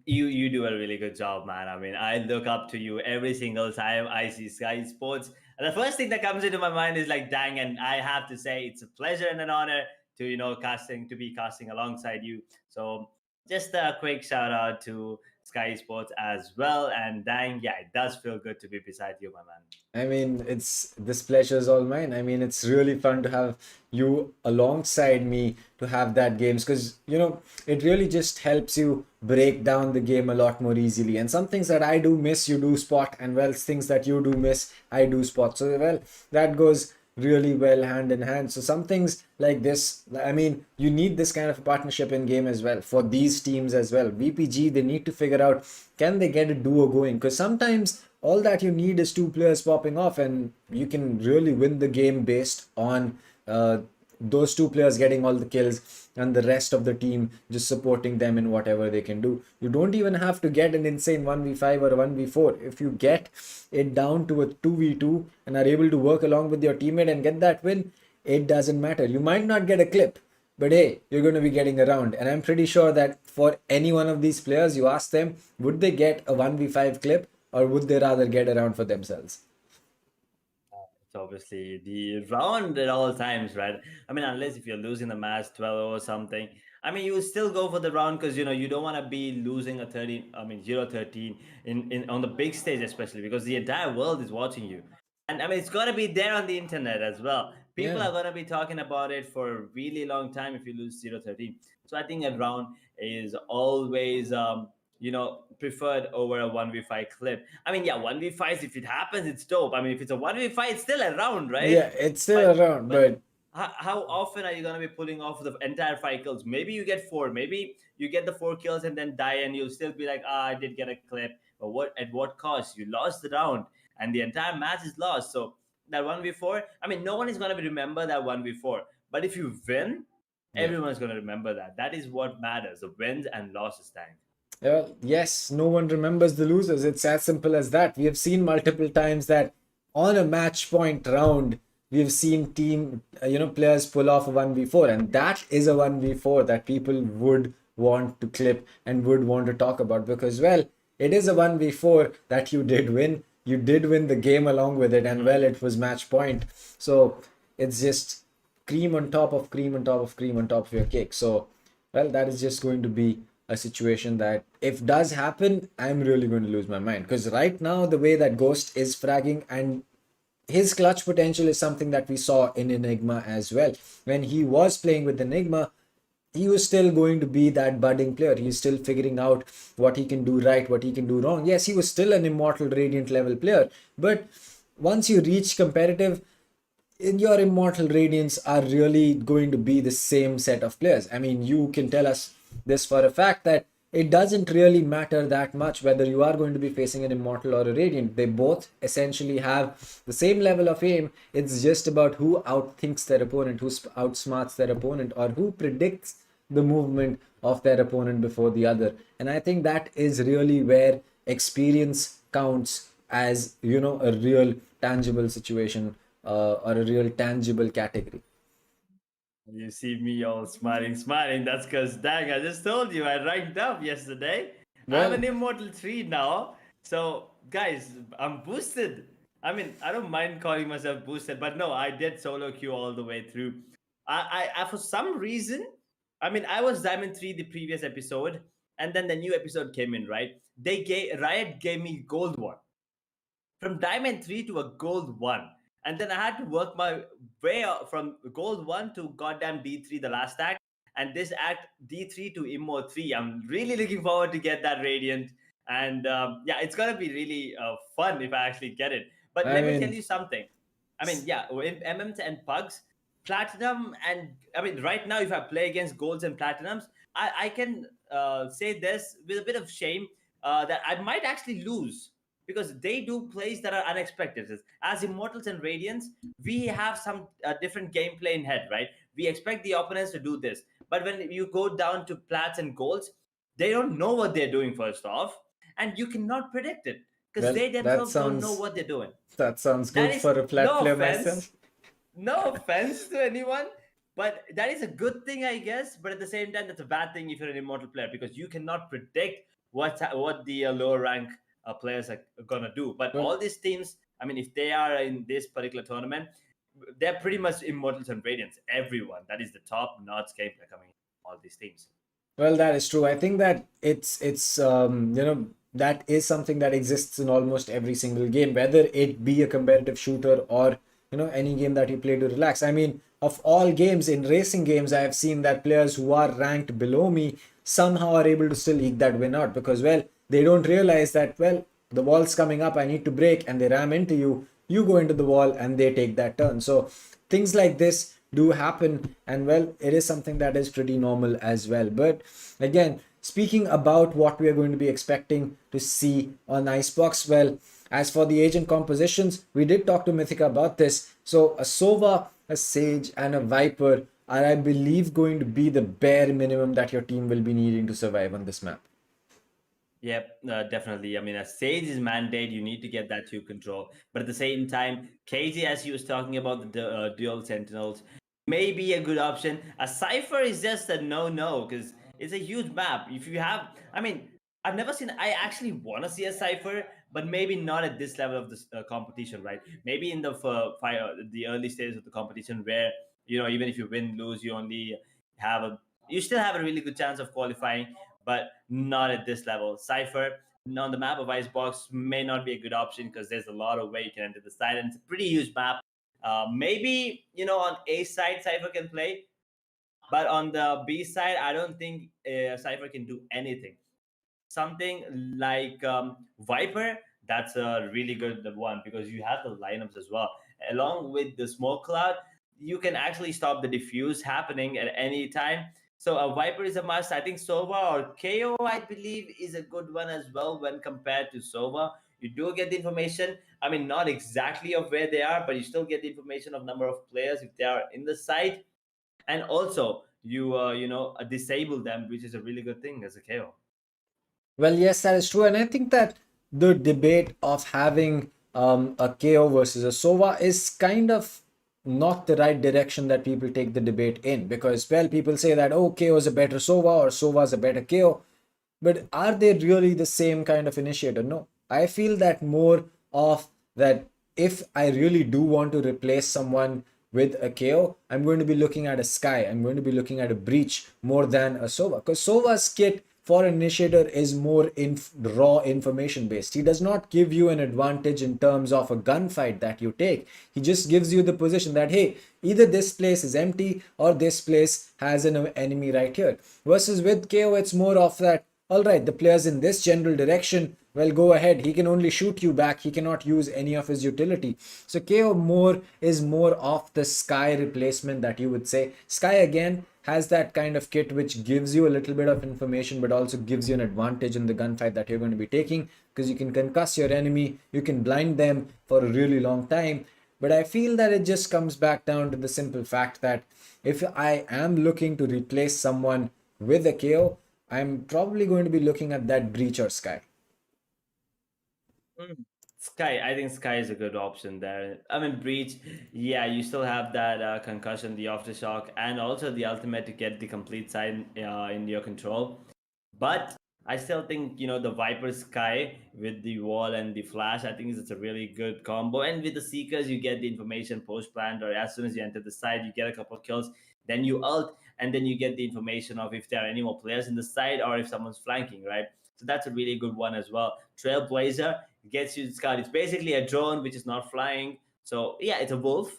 Speaker 5: you do a really good job, man. I mean, I look up to you every single time I see Sky Sports. And the first thing that comes into my mind is like, dang, and I have to say it's a pleasure and an honor to, be casting alongside you. So just a quick shout out to Sky Sports as well. And dang, yeah, it does feel good to be beside you, my man.
Speaker 3: I mean, it's this pleasure is all mine. I mean, it's really fun to have you alongside me to have that games because it really just helps you break down the game a lot more easily. And some things that I do miss, you do spot, and well, things that you do miss, I do spot. So well, that goes really well hand in hand. So some things like this, I mean, you need this kind of partnership in game as well for these teams as well. VPG, they need to figure out, can they get a duo going? Because sometimes all that you need is two players popping off and you can really win the game based on those two players getting all the kills and the rest of the team just supporting them in whatever they can do. You don't even have to get an insane 1v5 or 1v4. If you get it down to a 2v2 and are able to work along with your teammate and get that win, it doesn't matter. You might not get a clip, but hey, you're going to be getting around. And I'm pretty sure that for any one of these players, you ask them, would they get a 1v5 clip or would they rather get around for themselves?
Speaker 5: It's obviously the round at all times, right? I mean, unless if you're losing the match 12 or something, I mean, you still go for the round because you don't want to be losing a 13, I mean 0-13 in on the big stage, especially because the entire world is watching you. And I mean, it's gonna be there on the internet as well. People
Speaker 3: Yeah.
Speaker 5: are gonna be talking about it for a really long time if you lose 0-13. So I think a round is always preferred over a 1v5 clip. I mean, yeah, 1v5s, if it happens, it's dope. I mean, if it's a 1v5, it's still a round,
Speaker 3: Yeah,
Speaker 5: right?
Speaker 3: it's still
Speaker 5: But
Speaker 3: around,
Speaker 5: but
Speaker 3: but
Speaker 5: how often are you going to be pulling off the entire 5 kills? Maybe you get four, maybe you get the 4 kills and then die, and you'll still be like, I did get a clip, but at what cost? You lost the round and the entire match is lost. So that 1v4, I mean, no one is going to remember that 1v4, but if you win,
Speaker 3: yeah.
Speaker 5: everyone's going to remember that. That is what matters, the wins and losses, tank.
Speaker 3: Yes, no one remembers the losers. It's as simple as that. We have seen multiple times that on a match point round, we've seen players pull off a 1v4, and that is a 1v4 that people would want to clip and would want to talk about because, well, it is a 1v4 that you did win. You did win the game along with it, and well, it was match point. So it's just cream on top of cream on top of cream on top of your cake. So, well, that is just going to be a situation that if does happen, I'm really going to lose my mind because right now the way that Ghost is fragging and his clutch potential is something that we saw in Enigma as well. When he was playing with Enigma, he was still going to be that budding player. He's still figuring out what he can do right, what he can do wrong. Yes, he was still an Immortal Radiant level player, but once you reach competitive, in your Immortal Radiants are really going to be the same set of players. I mean, you can tell us this for a fact that it doesn't really matter that much whether you are going to be facing an Immortal or a Radiant. They both essentially have the same level of aim. It's just about who outthinks their opponent, who outsmarts their opponent, or who predicts the movement of their opponent before the other. And I think that is really where experience counts as, a real tangible situation or a real tangible category.
Speaker 5: You see me all smiling. That's because, dang, I just told you I ranked up yesterday. I'm
Speaker 3: Well,
Speaker 5: an Immortal 3 now. So, guys, I'm boosted. I mean, I don't mind calling myself boosted, but no, I did solo queue all the way through. I for some reason, I mean, I was Diamond 3 the previous episode, and then the new episode came in, right? Riot gave me Gold 1 from Diamond 3 to a Gold 1. And then I had to work my way up from Gold 1 to goddamn D3, the last act. And this act, D3 to Immo 3. I'm really looking forward to get that Radiant. And yeah, it's going to be really fun if I actually get it. But
Speaker 3: I
Speaker 5: let me tell
Speaker 3: mean,
Speaker 5: you something. I mean, yeah, in MMs and Pugs, Platinum, and I mean, right now, if I play against Golds and Platinums, I can say this with a bit of shame that I might actually lose because they do plays that are unexpected. As Immortals and Radiants, we have some different gameplay in head, right? We expect the opponents to do this, but when you go down to Plats and Golds, they don't know what they're doing first off, and you cannot predict it because
Speaker 3: Well,
Speaker 5: they
Speaker 3: that
Speaker 5: themselves don't know
Speaker 3: sounds
Speaker 5: what they're doing.
Speaker 3: that sounds
Speaker 5: That
Speaker 3: good
Speaker 5: is
Speaker 3: for a flat
Speaker 5: no
Speaker 3: player
Speaker 5: offense,
Speaker 3: myself.
Speaker 5: no offense to anyone, but that is a good thing, I guess. But at the same time, that's a bad thing if you're an Immortal player because you cannot predict what the lower rank players are gonna do. But
Speaker 3: Well,
Speaker 5: all these teams, I mean, if they are in this particular tournament, they're pretty much Immortals and Radiants. Everyone, that is the top notch gameplay coming in all these teams.
Speaker 3: well, that is true. I think that it's that is something that exists in almost every single game, whether it be a competitive shooter or any game that you play to relax. I mean, of all games in racing games, I have seen that players who are ranked below me somehow are able to still eke that win out because they don't realize that the wall's coming up, I need to brake, and they ram into you. You go into the wall and they take that turn. So things like this do happen, and it is something that is pretty normal as well. But again, speaking about what we are going to be expecting to see on Icebox, as for the agent compositions, we did talk to Mythica about this. So a Sova, a Sage, and a Viper are, I believe, going to be the bare minimum that your team will be needing to survive on this map.
Speaker 5: Yep, definitely. I mean, a Sage is mandate. You need to get that to control. But at the same time, KZ, as he was talking about the dual sentinels, may be a good option. A Cypher is just a no-no because it's a huge map. If you have, I mean, I've never seen. I actually want to see a Cypher, but maybe not at this level of this competition, right? Maybe in the early stages of the competition, where even if you win, lose, you still have a really good chance of qualifying, but not at this level. Cypher on the map of Icebox may not be a good option because there's a lot of way you can enter the side, and it's a pretty huge map. Maybe on A side Cypher can play, but on the B side, I don't think Cypher can do anything. Something like Viper, that's a really good one because you have the lineups as well. Along with the smoke cloud, you can actually stop the diffuse happening at any time. So a Viper is a must. I think Sova or KO, I believe, is a good one as well when compared to Sova. You do get the information. I mean, not exactly of where they are, but you still get the information of number of players if they are in the site, and also you disable them, which is a really good thing as a KO.
Speaker 3: Well, yes, that is true. And I think that the debate of having a KO versus a Sova is kind of not the right direction that people take the debate in because, people say that, oh, KO is a better Sova or Sova is a better KO. But are they really the same kind of initiator? No. I feel that more of that if I really do want to replace someone with a KO, I'm going to be looking at a Sky. I'm going to be looking at a Breach more than a Sova. Because Sova's kit for an initiator is more raw information based. He does not give you an advantage in terms of a gunfight that you take. He just gives you the position that, hey, either this place is empty or this place has an enemy right here. Versus with KO, it's more of that, all right, the player's in this general direction. Well, go ahead. He can only shoot you back. He cannot use any of his utility. So KO is more of the Sky replacement that you would say. Sky again has that kind of kit which gives you a little bit of information but also gives you an advantage in the gunfight that you're going to be taking because you can concuss your enemy, you can blind them for a really long time. But I feel that it just comes back down to the simple fact that if I am looking to replace someone with a KO, I'm probably going to be looking at that Breach or Sky.
Speaker 5: Sky, I think Sky is a good option there. I mean, Breach, yeah, you still have that concussion, the aftershock, and also the ultimate to get the complete side in your control. But I still think the Viper Sky with the wall and the flash. I think it's a really good combo. And with the Seekers, you get the information post plant, or as soon as you enter the side, you get a couple of kills. Then you ult, and then you get the information of if there are any more players in the side or if someone's flanking, right? So that's a really good one as well. Trailblazer gets you the scout. It's basically a drone which is not flying. So yeah, it's a wolf.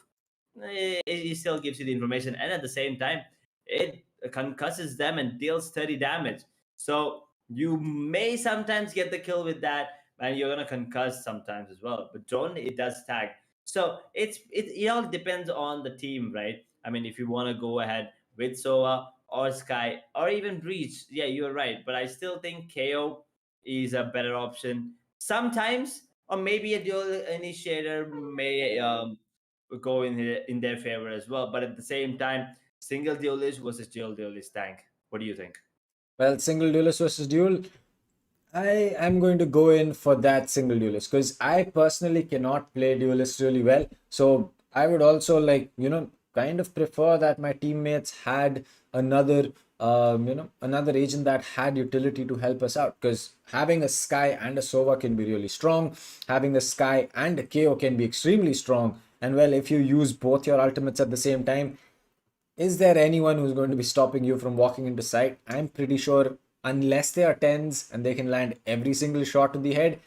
Speaker 5: It still gives you the information, and at the same time, it concusses them and deals 30 damage. So you may sometimes get the kill with that, and you're gonna concuss sometimes as well. But drone, it does tag. So it all depends on the team, right? I mean, if you want to go ahead with Sova or Sky or even Breach, yeah, you're right. But I still think KO is a better option. Sometimes or maybe a dual initiator may go in their favor as well. But at the same time, single duelist versus dual duelist tank. What do you think?
Speaker 3: Well, single duelist versus duel. I am going to go in for that single duelist because I personally cannot play duelist really well. So I would also like, kind of prefer that my teammates had another, another agent that had utility to help us out. Because having a Sky and a Sova can be really strong. Having a Sky and a KO can be extremely strong. And well, if you use both your ultimates at the same time, is there anyone who's going to be stopping you from walking into sight? I'm pretty sure, unless they are tens and they can land every single shot to the head,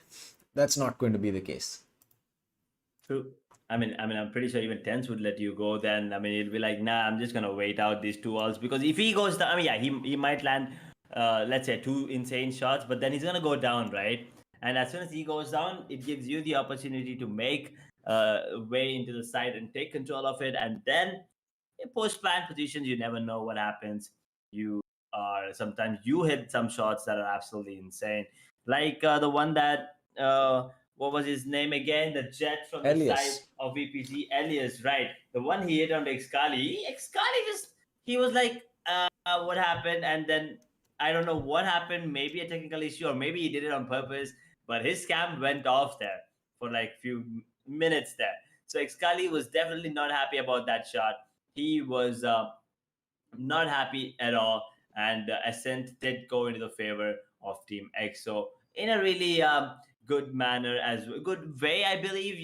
Speaker 3: that's not going to be the case.
Speaker 5: True. I'm pretty sure even tens would let you go. Then, it'll be like, nah, I'm just gonna wait out these two walls because if he goes down, yeah, he might land, let's say, two insane shots, but then he's gonna go down, right? And as soon as he goes down, it gives you the opportunity to make way into the side and take control of it, and then in post plant positions, you never know what happens. You are sometimes you hit some shots that are absolutely insane, like the one that what was his name again? The jet from the side
Speaker 3: Elias.
Speaker 5: of VPG, Elias, right? The one he hit on the Excali. Excali just he was like, what happened? And then I don't know what happened. Maybe a technical issue, or maybe he did it on purpose. But his cam went off there for like few minutes there. So Excali was definitely not happy about that shot. He was not happy at all, and Ascent did go into the favor of Team EXO in a really good manner, as good way, I believe.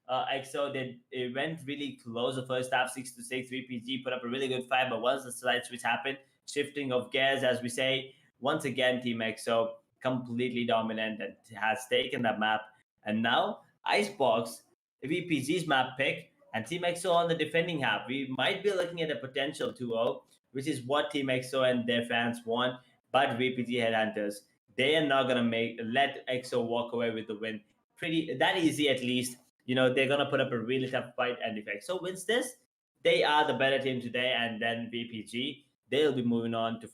Speaker 5: EXO did it went really close the first half, 6-6. VPG put up a really good fight, but once the slight switch happened, shifting of gears, as we say, once again, Team EXO completely dominant and has taken that map, and now Icebox, VPG's map pick, and Team EXO on the defending half. We might be looking at a potential 2-0, which is what Team EXO and their fans want. But VPG Headhunters, they are not gonna let EXO walk away with the win. Pretty that easy at least. They're gonna put up a really tough fight, and if EXO wins this, they are the better team today. And then VPG, they'll be moving on to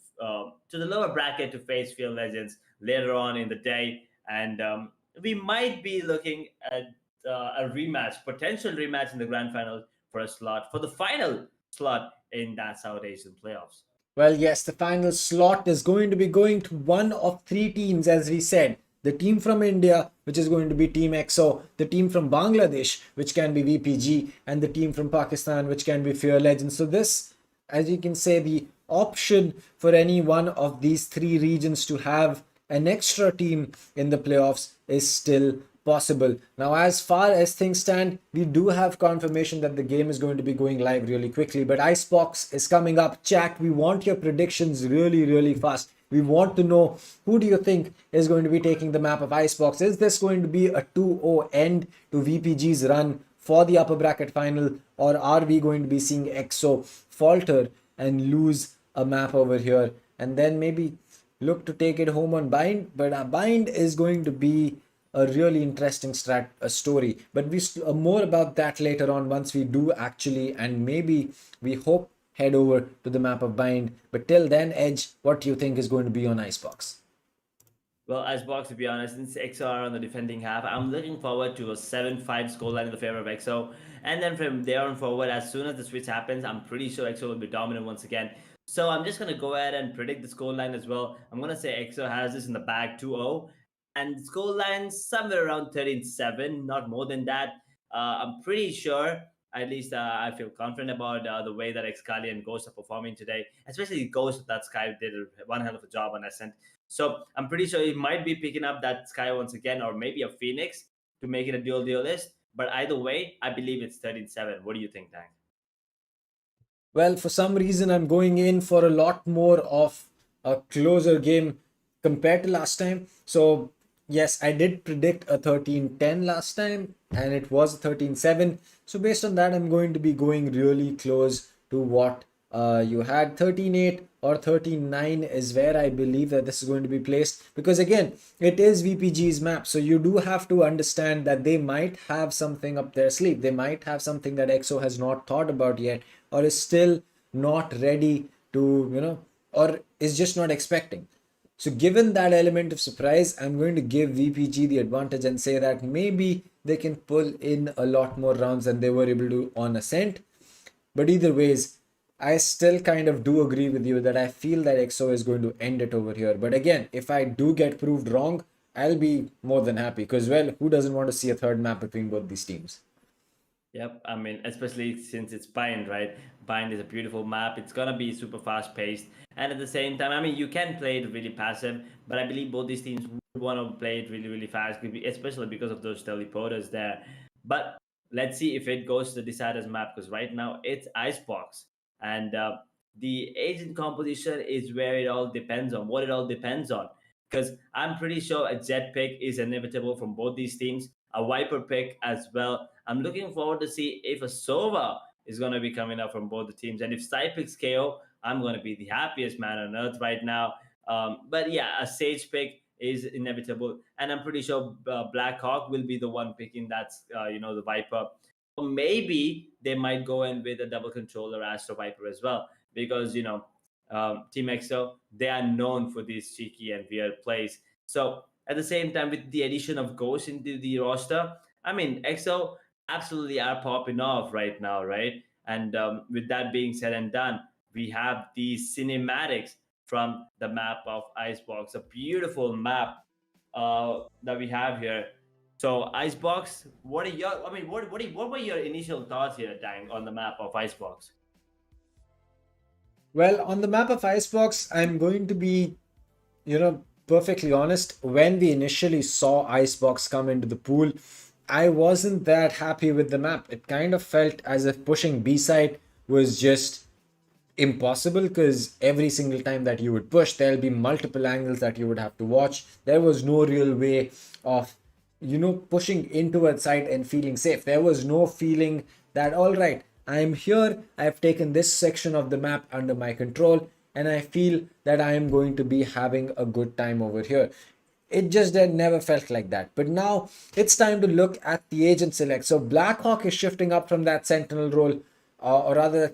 Speaker 5: the lower bracket to face Field Legends later on in the day, and we might be looking at a rematch, potential rematch in the grand final for a slot for the final slot in that South Asian playoffs.
Speaker 3: Well, yes, the final slot is going to be going to one of three teams, as we said. The team from India, which is going to be Team EXO, the team from Bangladesh, which can be VPG, and the team from Pakistan, which can be Fear Legends. So this, as you can say, the option for any one of these three regions to have an extra team in the playoffs is still possible. Now, as far as things stand, we do have confirmation that the game is going to be going live really quickly, but Icebox is coming up. Chat, we want your predictions really, really fast. We want to know, who do you think is going to be taking the map of Icebox? Is this going to be a 2-0 end to VPG's run for the upper bracket final, or are we going to be seeing EXO falter and lose a map over here and then maybe look to take it home on Bind? But Bind is going to be a really interesting story, but more about that later on once we do actually, and maybe we hope, head over to the map of Bind. But till then, Edge, what do you think is going to be on Icebox?
Speaker 5: Well, Icebox, to be honest, since EXO are on the defending half, I'm looking forward to a 7-5 scoreline in the favor of EXO. And then from there on forward, as soon as the switch happens, I'm pretty sure EXO will be dominant once again. So I'm just going to go ahead and predict the scoreline as well. I'm going to say EXO has this in the bag 2-0. And the scoreline somewhere around 13-7, not more than that. I'm pretty sure, at least I feel confident about the way that Excali and Ghost are performing today, especially Ghost. That Sky did one hell of a job on Ascent. So I'm pretty sure he might be picking up that Sky once again, or maybe a Phoenix to make it a dual list. But either way, I believe it's 13-7. What do you think, Dan?
Speaker 3: Well, for some reason, I'm going in for a lot more of a closer game compared to last time. So yes, I did predict a 13-10 last time, and it was 13-7. So based on that, I'm going to be going really close to what you had. 13-8 or 13-9 is where I believe that this is going to be placed, because again, it is VPG's map. So you do have to understand that they might have something up their sleeve. They might have something that EXO has not thought about yet, or is still not ready to, or is just not expecting. So given that element of surprise, I'm going to give VPG the advantage and say that maybe they can pull in a lot more rounds than they were able to on Ascent. But either ways, I still kind of do agree with you that I feel that EXO is going to end it over here. But again, if I do get proved wrong, I'll be more than happy because, well, who doesn't want to see a third map between both these teams?
Speaker 5: Yep, I mean, especially since it's Bind, right? Bind is a beautiful map. It's gonna be super fast paced, and at the same time, I mean, you can play it really passive, but I believe both these teams would want to play it really, really fast, especially because of those teleporters there. But let's see if it goes to the deciders map, because right now it's Icebox, and the agent composition is where it all depends on. What it all depends on, because I'm pretty sure a Jet pick is inevitable from both these teams, a Viper pick as well. I'm looking forward to see if a Sova is going to be coming up from both the teams. And if Sai picks KO, I'm going to be the happiest man on earth right now. But yeah, a Sage pick is inevitable. And I'm pretty sure Blackhawk will be the one picking that's, the Viper. Or maybe they might go in with a double controller Astro Viper as well. Because, Team EXO, they are known for these cheeky and weird plays. So at the same time, with the addition of Ghost into the roster, I mean, EXO absolutely are popping off right now, right? And with that being said and done, we have these cinematics from the map of Icebox, a beautiful map that we have here. So Icebox, what were your initial thoughts here, Dang, on the map of Icebox?
Speaker 3: Well, on the map of Icebox, I'm going to be, perfectly honest. When we initially saw Icebox come into the pool, I wasn't that happy with the map. It kind of felt as if pushing B side was just impossible because every single time that you would push, there'll be multiple angles that you would have to watch. There was no real way of, pushing into a side and feeling safe. There was no feeling that, all right, I'm here, I've taken this section of the map under my control, and I feel that I am going to be having a good time over here. It just never felt like that. But now it's time to look at the agent select. So Blackhawk is shifting up from that sentinel role, or rather,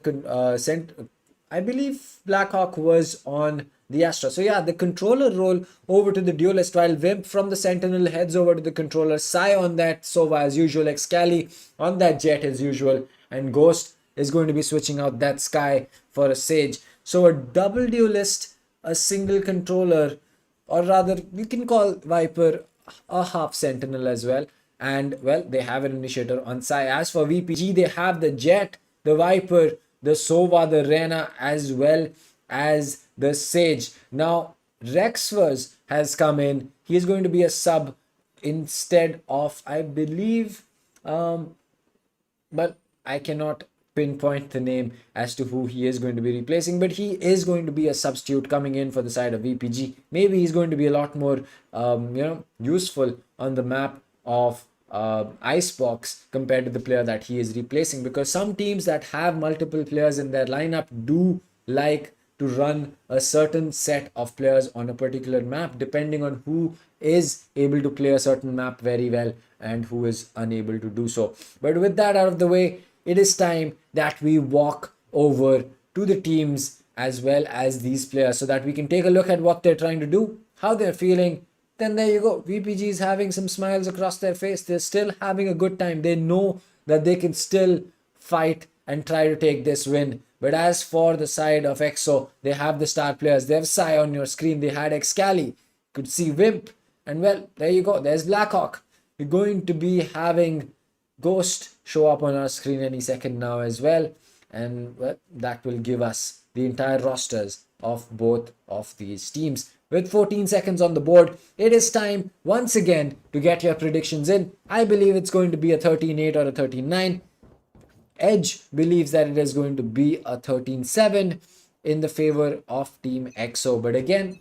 Speaker 3: I believe Blackhawk was on the Astra. So yeah, the controller role over to the duelist, while Wimp from the sentinel heads over to the controller. Sai on that Sova as usual, Excali on that Jet as usual, and Ghost is going to be switching out that Sky for a Sage. So a double duelist, a single controller, or rather we can call Viper a half sentinel as well. And well, they have an initiator on Sai. As for VPG, they have the Jet, the Viper, the Sova, the Rena, as well as the Sage. Now Rexvers has come in. He is going to be a sub instead of, I believe, but I cannot pinpoint the name as to who he is going to be replacing, but he is going to be a substitute coming in for the side of VPG. Maybe he's going to be a lot more useful on the map of Icebox compared to the player that he is replacing, because some teams that have multiple players in their lineup do like to run a certain set of players on a particular map, depending on who is able to play a certain map very well and who is unable to do so. But with that out of the way, it is time that we walk over to the teams as well as these players so that we can take a look at what they're trying to do, how they're feeling. Then there you go. VPG is having some smiles across their face. They're still having a good time. They know that they can still fight and try to take this win. But as for the side of EXO, they have the star players. They have Sai on your screen. They had Excali. Could see Wimp. And well, there you go. There's Blackhawk. We're going to be having Ghost show up on our screen any second now as well. And well, that will give us the entire rosters of both of these teams. With 14 seconds on the board, it is time once again to get your predictions in. I believe it's going to be a 13-8 or a 13-9. Edge believes that it is going to be a 13-7 in the favor of Team EXO. But again,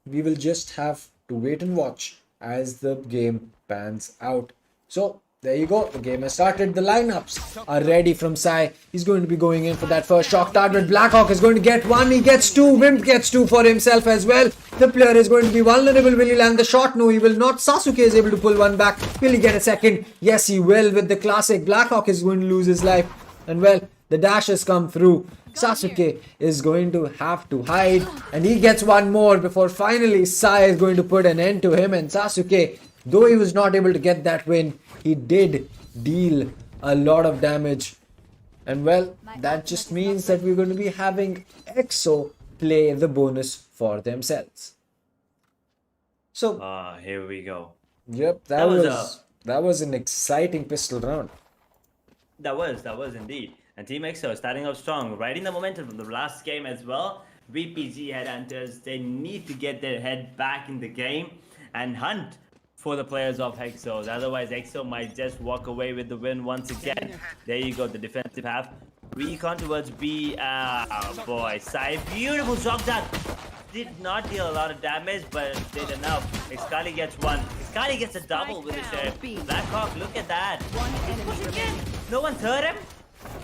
Speaker 3: we will just have to wait and watch as the game pans out. So there you go. The game has started. The lineups are ready from Sai. He's going to be going in for that first shock target. Blackhawk is going to get one. He gets two. Wimp gets two for himself as well. The player is going to be vulnerable. Will he land the shot? No, he will not. Sasuke is able to pull one back. Will he get a second? Yes, he will with the classic. Blackhawk is going to lose his life. And well, the dash has come through. Sasuke is going to have to hide, and he gets one more before finally Sai is going to put an end to him. And Sasuke, though he was not able to get that win, he did deal a lot of damage. And well, that just means that we're going to be having EXO play the bonus for themselves. So,
Speaker 5: here we go.
Speaker 3: yep, that was an exciting pistol round.
Speaker 5: That was indeed. And Team EXO starting off strong, riding the momentum from the last game as well. VPG Headhunters, they need to get their head back in the game and hunt for the players of EXO. Otherwise, EXO might just walk away with the win once again. There you go, the defensive half. Recon towards B. Oh boy, Sai, beautiful shot that did not deal a lot of damage, but did enough. Xkali gets one. Xkali gets a double with his share. Blackhawk, look at that. No one's hurt him?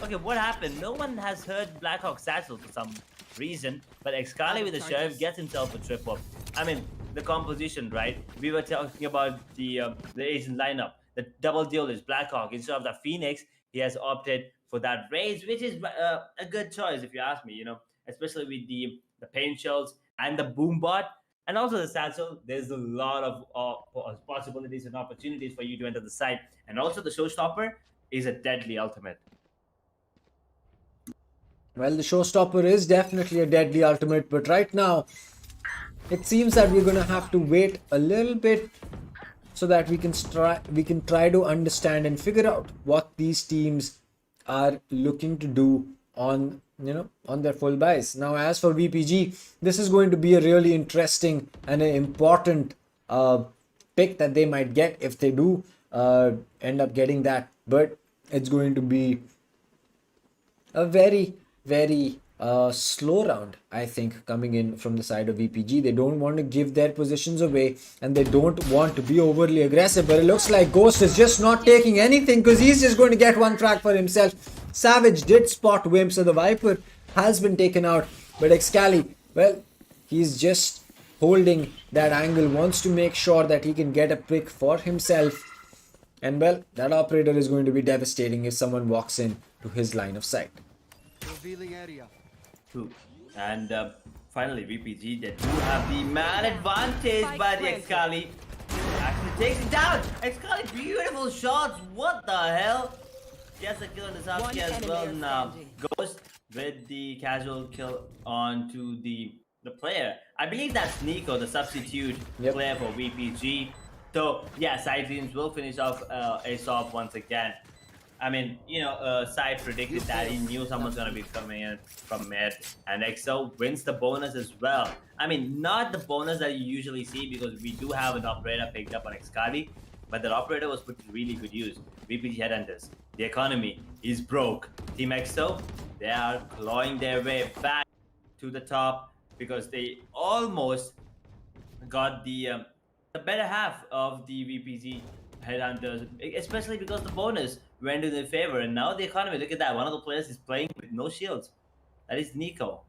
Speaker 5: Okay, what happened? No one has heard Blackhawk satchel for some reason, but Xkali with the sheriff gets himself a triple. I mean, the composition, right? We were talking about the Asian lineup. The double deal is Blackhawk. Instead of the Phoenix, he has opted for that Raze, which is a good choice if you ask me, you know, especially with the paint shells and the boombot and also the satchel. There's a lot of possibilities and opportunities for you to enter the site. And also the showstopper is a deadly ultimate.
Speaker 3: Well, the showstopper is definitely a deadly ultimate, but right now, it seems that we're going to have to wait a little bit so that we can try to understand and figure out what these teams are looking to do on their full buys. Now, as for VPG, this is going to be a really interesting and an important pick that they might get if they do end up getting that. But it's going to be a very slow round, I think, coming in from the side of VPG. They don't want to give their positions away and they don't want to be overly aggressive, but it looks like Ghost is just not taking anything because he's just going to get one track for himself. Savage did spot Wimp, so the Viper has been taken out, but Xkali, well, he's just holding that angle, wants to make sure that he can get a pick for himself, and well, that operator is going to be devastating if someone walks in to his line of sight.
Speaker 6: Revealing area.
Speaker 5: True. And finally, VPG, they do have the man advantage, but Xkali actually takes it down. Xkali, beautiful shots. What the hell? Gets a kill on the Sasuke as well now. Ghost with the casual kill onto the player. I believe that's Nico, the substitute player for VPG. So yeah, side teams will finish off Aesop once again. I mean, you know, Sai predicted that he knew someone's gonna be coming in from mid, and EXO wins the bonus as well. I mean, not the bonus that you usually see because we do have an operator picked up on Xkali, but that operator was put to really good use. VPG Headhunters, the economy is broke. Team EXO, they are clawing their way back to the top because they almost got the better half of the VPG Headhunters, especially because the bonus went in their favor. And now the economy, look at that. One of the players is playing with no shields. That is Nico.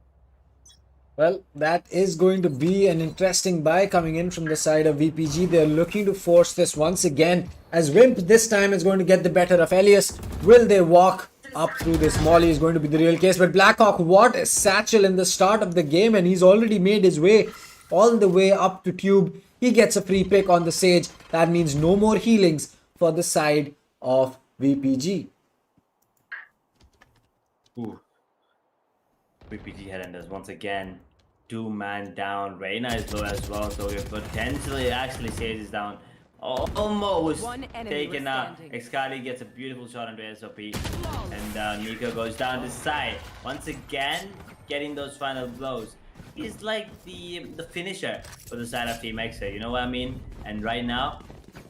Speaker 3: Well, that is going to be an interesting buy coming in from the side of VPG. They're looking to force this once again, as Wimp this time is going to get the better of Elias. Will they walk up through this? Molly is going to be the real case, but Blackhawk, what a satchel in the start of the game, and he's already made his way all the way up to Tube. He gets a free pick on the Sage. That means no more healings for the side of VPG.
Speaker 5: Ooh. VPG Headhunters once again. 2-man down. Reina is low as well, so we're potentially actually Sage is down. Almost taken out. Xkali gets a beautiful shot into SOP. And Nico goes down this side. Once again, getting those final blows. He's like the finisher for the side of Team EXO, you know what I mean? And right now,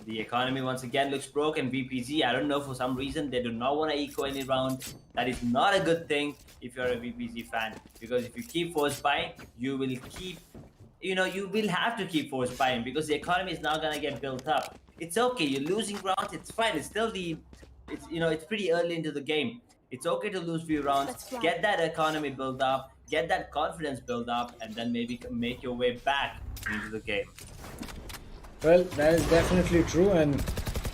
Speaker 5: the economy once again looks broken. VPG, I don't know, for some reason, they do not want to eco any round. That is not a good thing if you're a VPG fan. Because if you keep force buying, you will keep, you will have to keep force buying because the economy is now going to get built up. It's okay, you're losing rounds, it's fine. It's still it's pretty early into the game. It's okay to lose few rounds, get that economy built up, get that confidence built up, and then maybe make your way back into the game.
Speaker 3: Well, that is definitely true, and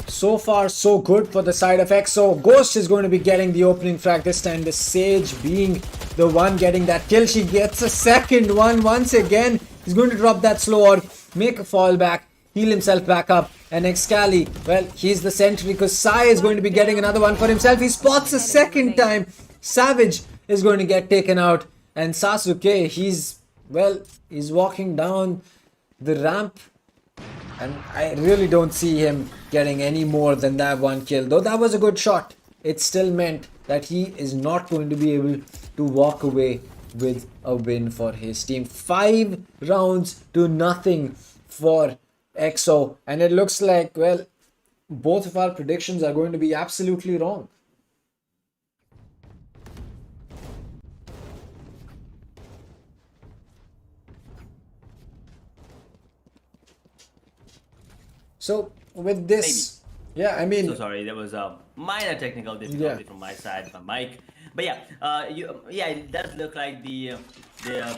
Speaker 3: So far, so good for the side of EXO. Ghost is going to be getting the opening frag this time. The Sage being the one getting that kill. She gets a second one once again. He's going to drop that slow orb, make a fallback, heal himself back up. And Excali, well, he's the sentry because Sai is going to be getting another one for himself. He spots a second time. Savage is going to get taken out. And Sasuke, he's walking down the ramp. And I really don't see him getting any more than that one kill. Though that was a good shot, it still meant that he is not going to be able to walk away with a win for his team. 5 rounds to nothing for EXO. And it looks like, well, both of our predictions are going to be absolutely wrong. So with this, yeah, I mean,
Speaker 5: So sorry, there was a minor technical difficulty from my side, my mic. But yeah, it does look like the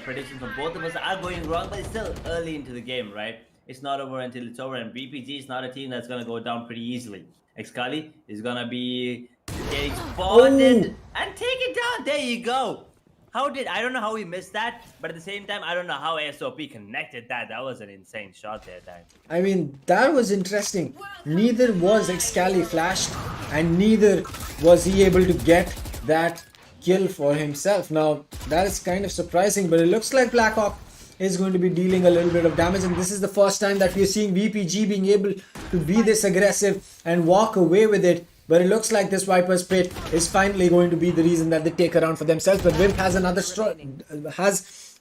Speaker 5: predictions from both of us are going wrong, but it's still early into the game, right? It's not over until it's over, and VPG is not a team that's gonna go down pretty easily. Excali is gonna be getting spotted and take it down. There you go. I don't know how we missed that, but at the same time, I don't know how SOP connected that. That was an insane shot there, Dan.
Speaker 3: I mean, that was interesting. Neither was Excali flashed, and neither was he able to get that kill for himself. Now, that is kind of surprising, but it looks like Blackhawk is going to be dealing a little bit of damage, and this is the first time that we're seeing VPG being able to be this aggressive and walk away with it. But it looks like this Viper's Pit is finally going to be the reason that they take a round for themselves. But Wimp has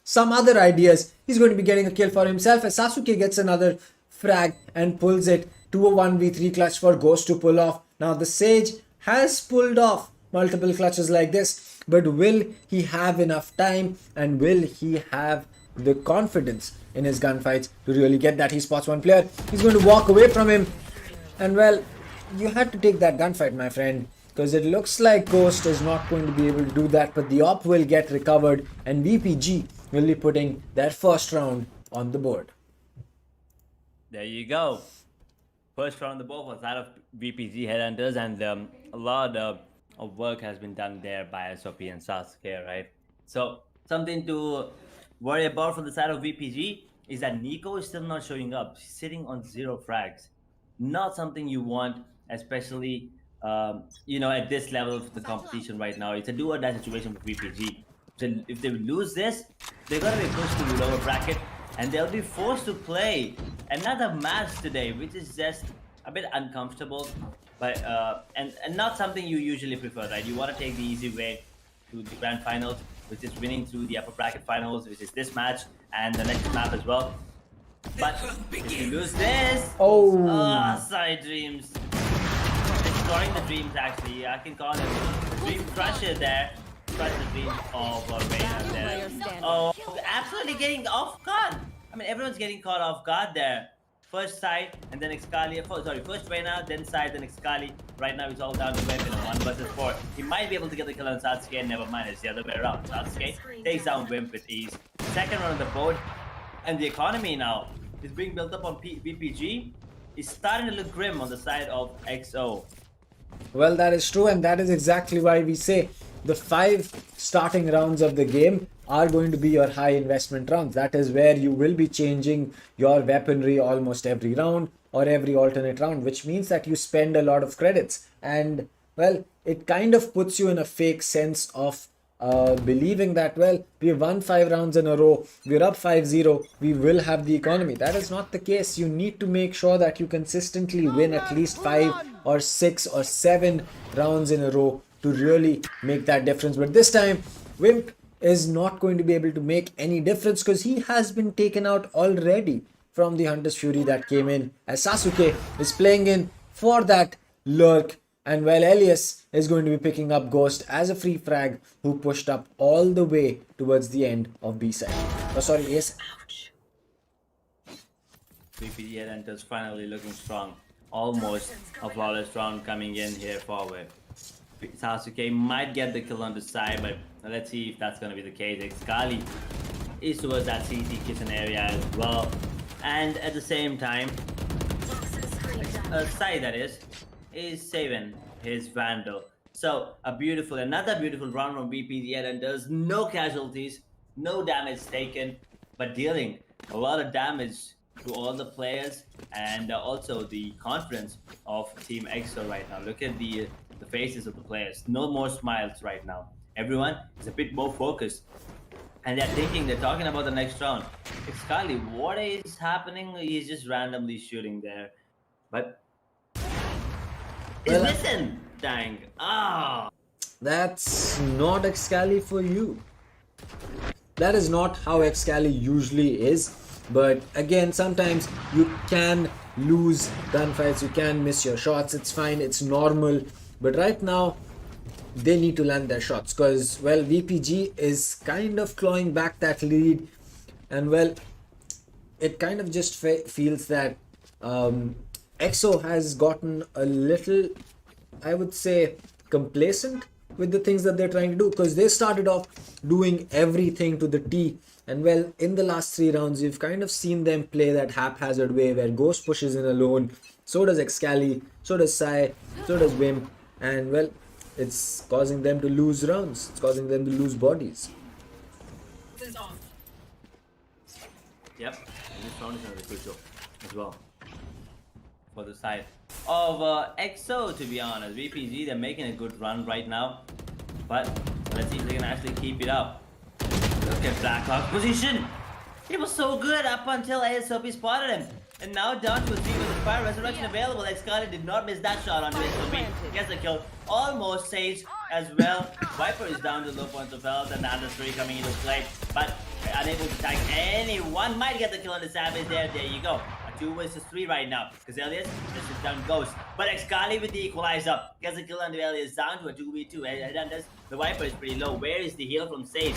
Speaker 3: some other ideas. He's going to be getting a kill for himself as Sasuke gets another frag and pulls it to a 1v3 clutch for Ghost to pull off. Now the Sage has pulled off multiple clutches like this, but will he have enough time and will he have the confidence in his gunfights to really get that? He spots one player. He's going to walk away from him, and well, you had to take that gunfight, my friend, because it looks like Ghost is not going to be able to do that, but the op will get recovered and VPG will be putting their first round on the board.
Speaker 5: There you go. First round on the board was that of VPG Headhunters, and a lot of work has been done there by SOP and Sasuke, right? So something to worry about from the side of VPG is that Nico is still not showing up. She's sitting on 0 frags. Not something you want, especially at this level of the competition right now. It's a do or die situation for VPG. So if they lose this, they're gonna be pushed to the lower bracket, and they'll be forced to play another match today, which is just a bit uncomfortable, but and not something you usually prefer, right? You want to take the easy way to the grand finals, which is winning through the upper bracket finals, which is this match and the next map as well. But if you lose this, side dreams. Destroying the dreams, actually. I can call it the dream crusher there. Crush the dreams of Reina there. Oh, absolutely getting off guard. I mean, everyone's getting caught off guard there. First side, and then Excali. First Reina, then side, then Excali. Right now, it's all down to Wimp in a 1 versus 4. He might be able to get the kill on Sasuke, and never mind, it's the other way around. Sasuke takes down Wimp with ease. Second round on the board, and the economy now is being built up on VPG. Is starting to look grim on the side of XO.
Speaker 3: Well, that is true, and that is exactly why we say the 5 starting rounds of the game are going to be your high investment rounds. That is where you will be changing your weaponry almost every round or every alternate round, which means that you spend a lot of credits. And well, it kind of puts you in a fake sense of believing that, well, we won 5 rounds in a row, we're up 5-0, we will have the economy. That is not the case. You need to make sure that you consistently win at least 5 or 6 or 7 rounds in a row to really make that difference. But this time, Wimp is not going to be able to make any difference because he has been taken out already from the Hunter's Fury that came in, as Sasuke is playing in for that lurk. And well, Elias is going to be picking up Ghost as a free frag who pushed up all the way towards the end of B side. Oh, sorry, yes. Ouch.
Speaker 5: VPG Headhunters finally looking strong. Almost a flawless round coming in here forward. Sasuke might get the kill on the side, but let's see if that's going to be the case. Excali is towards that CT kitchen area as well. And at the same time, Sai that is saving his Vandal. So another beautiful round from VPG Headhunters. No casualties, no damage taken, but dealing a lot of damage to all the players and also the confidence of Team EXO right now. Look at the faces of the players. No more smiles right now. Everyone is a bit more focused. And they're talking about the next round. Xkali, what is happening? He's just randomly shooting there. But he's missing. Dang. Ah.
Speaker 3: That's not Xkali for you. That is not how Xkali usually is. But again, sometimes you can lose gunfights, you can miss your shots, it's fine, it's normal. But right now, they need to land their shots because, well, VPG is kind of clawing back that lead. And, well, it kind of just feels that EXO has gotten a little, I would say, complacent with the things that they're trying to do, because they started off doing everything to the T, and well, in the last 3 rounds you've kind of seen them play that haphazard way where Ghost pushes in alone, so does Xkali, so does Sai, so does Vim, and well, it's causing them to lose rounds, it's causing them to lose bodies.
Speaker 5: Yep, and this round is going to be crucial as well for the side of EXO, to be honest. VPG, they're making a good run right now, but let's see if they can actually keep it up. Look at Blackhawk's position. It was so good up until ASOP spotted him. And now down to a 3 with the Fire Resurrection available. Xkali did not miss that shot onto ASOP. Gets the kill. Almost Sage as well. Viper is down to low points of health, and the under 3 coming into play. But unable to tag anyone. Might get the kill on the Savage there. There you go. 2 versus 3 right now, because Elias just down Ghost. But Xkali with the equalizer gets a kill on the Elias, down to a 2v2. Headhunters, the Viper is pretty low. Where is the heal from Sage?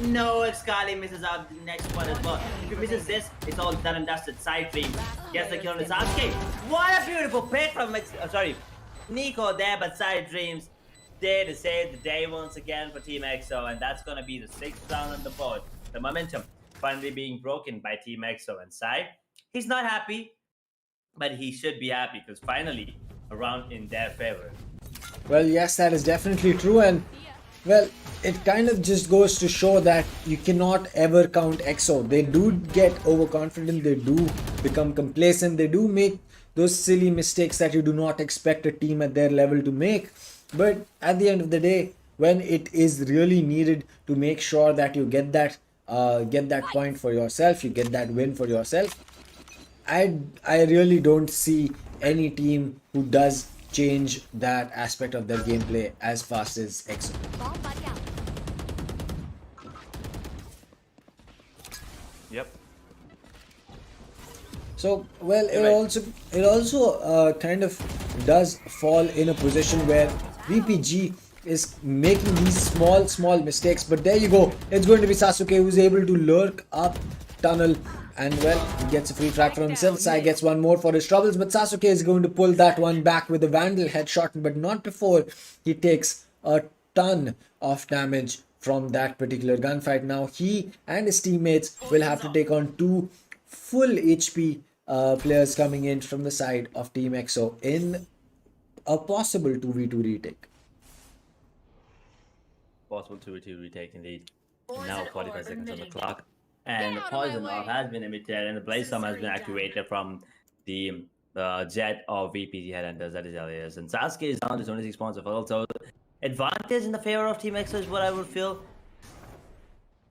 Speaker 5: No, Xkali misses out the next one as well. If he misses this, it's all done and dusted. Side dream gets the kill on the Sasuke. What a beautiful pick from Nico there, but Side Dreams there to save the day once again for Team EXO, and that's gonna be the 6th round on the board. The momentum finally being broken by Team EXO, and Sai, he's not happy, but he should be happy because finally a round in their favor.
Speaker 3: Well, yes, that is definitely true, and well, it kind of just goes to show that you cannot ever count EXO. They do get overconfident, they do become complacent, they do make those silly mistakes that you do not expect a team at their level to make. But at the end of the day, when it is really needed to make sure that you get that point for yourself, you get that win for yourself, I really don't see any team who does change that aspect of their gameplay as fast as EXO.
Speaker 5: Yep.
Speaker 3: So, well, it also kind of does fall in a position where VPG is making these small mistakes, but there you go, it's going to be Sasuke who's able to lurk up tunnel, and well, he gets a free frag for himself. Sai gets one more for his troubles, but Sasuke is going to pull that one back with a Vandal headshot, but not before he takes a ton of damage from that particular gunfight. Now he and his teammates will have to take on 2 full HP players coming in from the side of Team EXO in a possible 2v2 retake.
Speaker 5: Possible 2v2 retake indeed. And now 45 seconds on the clock. And the poison orb has been emitted, and the blaze storm has been activated from the jet of VPG Headhunters, that is Elias. And Sasuke is down to 26 points of health, so advantage in the favor of Team EXO is what I would feel.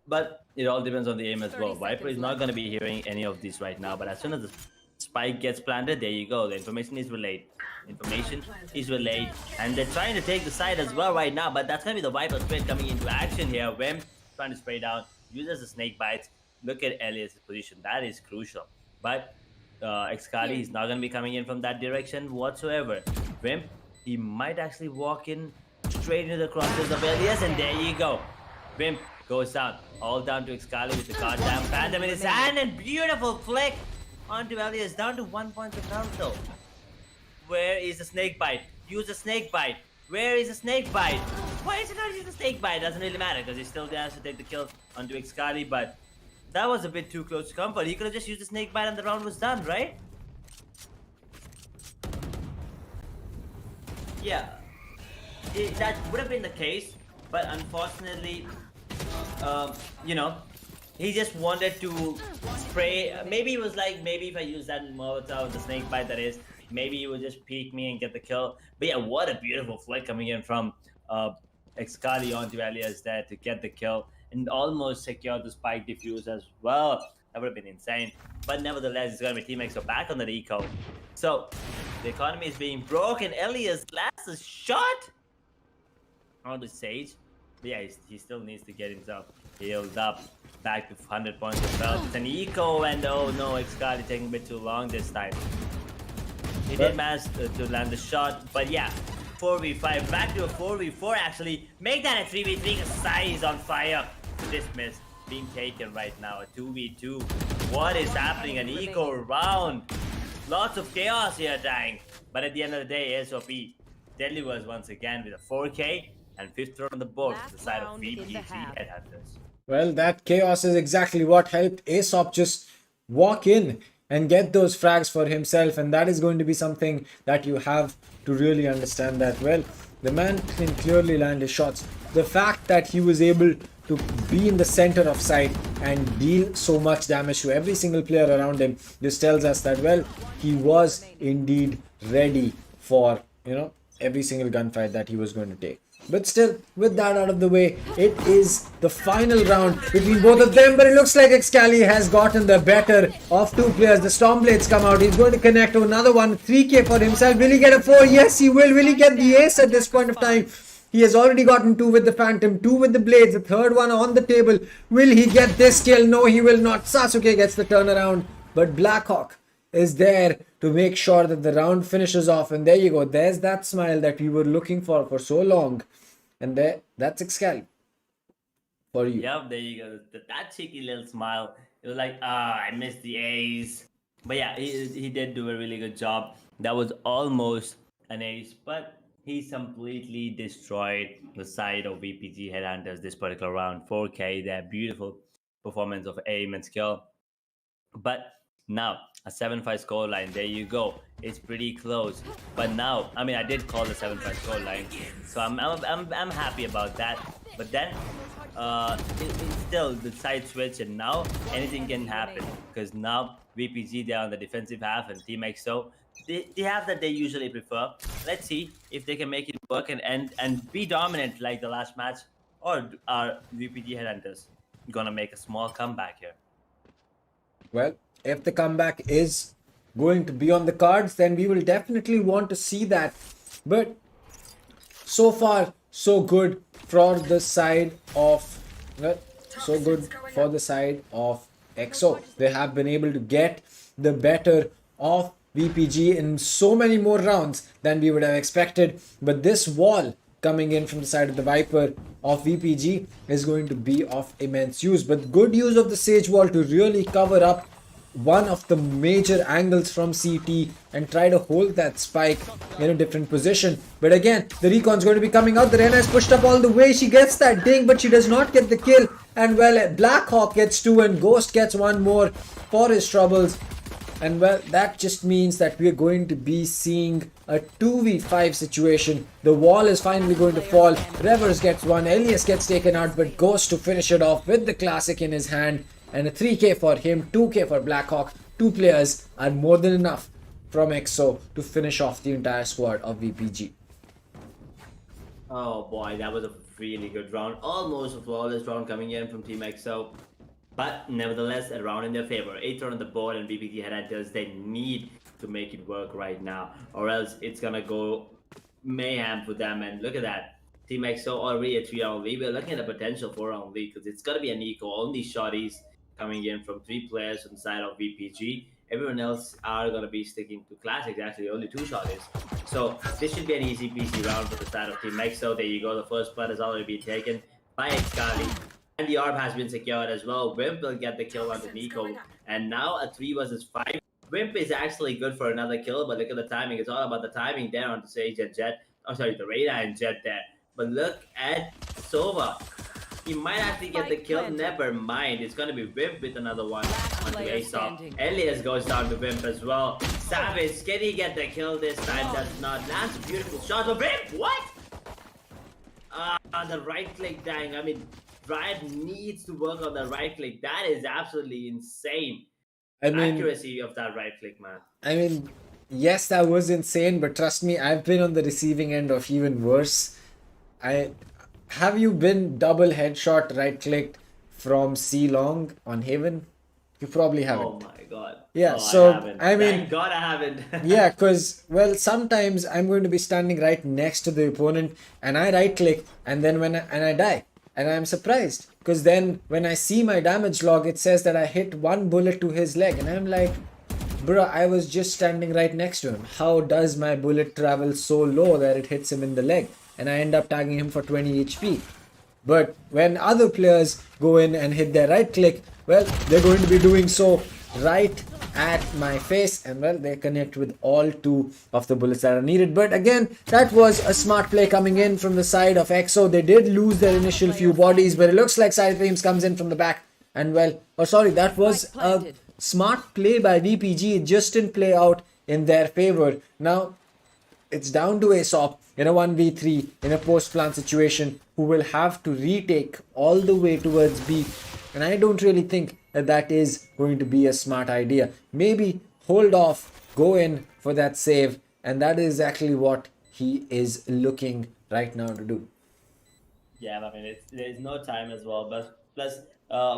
Speaker 5: But it all depends on the aim as well. Viper is not going to be hearing any of this right now, but as soon as the spike gets planted, there you go. The information is relayed. And they're trying to take the side as well right now, but that's going to be the Viper spread coming into action here. Vim trying to spray down, uses the snake bites. Look at Elias' position. That is crucial. But Xkali is not going to be coming in from that direction whatsoever. Vim, he might actually walk in straight into the crosses of Elias, and there you go. Vim goes down. All down to Xkali with the goddamn phantom in his hand, and beautiful flick onto Elias. Down to 1 point of health though. Where is the snake bite? Use the snake bite. Where is the snake bite? Why is it not using the snake bite? Doesn't really matter because he still has to take the kill onto Xkali, but that was a bit too close to comfort. He could have just used the snake bite and the round was done, right? Yeah, that would have been the case, but unfortunately, you know, he just wanted to spray. Maybe he was like, maybe if I use that Molotov, the snake bite that is, maybe he would just peek me and get the kill. But yeah, what a beautiful flick coming in from Excali onto Elias there to get the kill and almost secure the spike defuse as well. That would have been insane. But nevertheless, it's going to be Team X back on the eco. So the economy is being broken. Elias last shot on the stage. But yeah, he still needs to get himself healed up back to 100 points of health. It's an eco, and oh no, Excali taking a bit too long this time. He did manage to land the shot, but yeah, 4v5 back to a 4v4 actually. Make that a 3v3 because Sai is on fire. Dismiss being taken right now, a 2v2. What is happening? An eco round. Lots of chaos here, dying. But at the end of the day, SOP delivers once again with a 4K and 5th throw on the board to the side of VPG Headhunters.
Speaker 3: Well, that chaos is exactly what helped Aesop just walk in and get those frags for himself, and that is going to be something that you have to really understand that, well, the man can clearly land his shots. The fact that he was able to be in the center of sight and deal so much damage to every single player around him, this tells us that, well, he was indeed ready for, you know, every single gunfight that he was going to take. But still, with that out of the way, it is the final round between both of them. But it looks like Excali has gotten the better of two players. The Stormblades come out. He's going to connect to another one. 3K for himself. Will he get a 4? Yes, he will. Will he get the ace at this point of time? He has already gotten 2 with the Phantom, 2 with the Blades. The third one on the table. Will he get this kill? No, he will not. Sasuke gets the turnaround. But Blackhawk is there to make sure that the round finishes off, and there you go, there's that smile that we were looking for so long, and there, that's Excali for you.
Speaker 5: Yep, there you go, that cheeky little smile. It was like, I missed the ace. But yeah, he did do a really good job. That was almost an ace, but he completely destroyed the side of VPG Headhunters this particular round. 4K, their beautiful performance of aim and skill. But now, a 7-5 scoreline, there you go. It's pretty close. But now, I mean, I did call the 7-5 scoreline, so I'm happy about that. But then, it's still the side switch, and now anything can happen. Because now, VPG, they're on the defensive half, and Team XO, they have that they usually prefer. Let's see if they can make it work and be dominant like the last match, or are VPG Headhunters gonna make a small comeback here?
Speaker 3: Well, if the comeback is going to be on the cards, then we will definitely want to see that. But so far, so good for the side of, well, so good for the side of XO. They have been able to get the better of VPG in so many more rounds than we would have expected. But this wall coming in from the side of the Viper of VPG is going to be of immense use. But good use of the Sage Wall to really cover up one of the major angles from CT and try to hold that spike in a different position. But again, the recon's going to be coming out. The Rena is pushed up all the way. She gets that ding, but she does not get the kill. And well, Blackhawk gets 2 and Ghost gets 1 more for his troubles. And well, that just means that we are going to be seeing a 2v5 situation. The wall is finally going to fall. Revers gets 1, Elias gets taken out, but Ghost to finish it off with the classic in his hand. And a 3K for him, 2K for Blackhawk. 2 players are more than enough from XO to finish off the entire squad of VPG.
Speaker 5: Oh boy, that was a really good round. Almost a flawless round coming in from Team XO. But nevertheless, a round in their favor. 8th round on the board, and VPG Headhunters, they need to make it work right now, or else it's gonna go mayhem for them. And look at that. Team XO already a 3-round lead. We're looking at a potential 4-round lead because it's gonna be an eco. Only shotties coming in from 3 players on the side of VPG. Everyone else are going to be sticking to classics, actually only 2 shotties. So this should be an easy peasy round for the side of Team XO. There you go, the first blood has already been taken by Excali. And the ARB has been secured as well. Wimp will get the kill on the Nico. And now a 3 versus 5. Wimp is actually good for another kill, but look at the timing. It's all about the timing there on the Sage and Jet. Oh, sorry, the Reyna and Jet there. But look at Sova. He might actually get the kill. Never mind. It's gonna be Wimp with another one onto Aesop. Elias goes down to Wimp as well. Savage, can he get the kill this time? Does not. Lands a beautiful shot of Wimp. What? The right click, dang. I mean, Riot needs to work on the right click. That is absolutely insane.
Speaker 3: I mean,
Speaker 5: Accuracy of that right click, man.
Speaker 3: I mean, yes, that was insane, but trust me, I've been on the receiving end of even worse. Have you been double headshot right clicked from C long on Haven? You probably haven't.
Speaker 5: Oh my god.
Speaker 3: Yeah,
Speaker 5: Oh,
Speaker 3: so
Speaker 5: I mean,
Speaker 3: mean,
Speaker 5: thank God I haven't.
Speaker 3: yeah, because well, sometimes I'm going to be standing right next to the opponent and I right click and then I die and I'm surprised because then when I see my damage log, it says that I hit one bullet to his leg and I'm like, bruh, I was just standing right next to him. How does my bullet travel so low that it hits him in the leg? And I end up tagging him for 20 HP. But when other players go in and hit their right click, well, they're going to be doing so right at my face, and well, they connect with all two of the bullets that are needed. But again, that was a smart play coming in from the side of EXO. They did lose their initial few bodies, but it looks like Side Frames comes in from the back, and well, oh sorry, that was a smart play by VPG. It just didn't play out in their favor. Now it's down to Aesop in a 1v3 in a post-plant situation, who will have to retake all the way towards B. And I don't really think that that is going to be a smart idea. Maybe hold off, go in for that save, and that is actually what he is looking right now to do.
Speaker 5: Yeah, I mean, there's no time as well. But plus,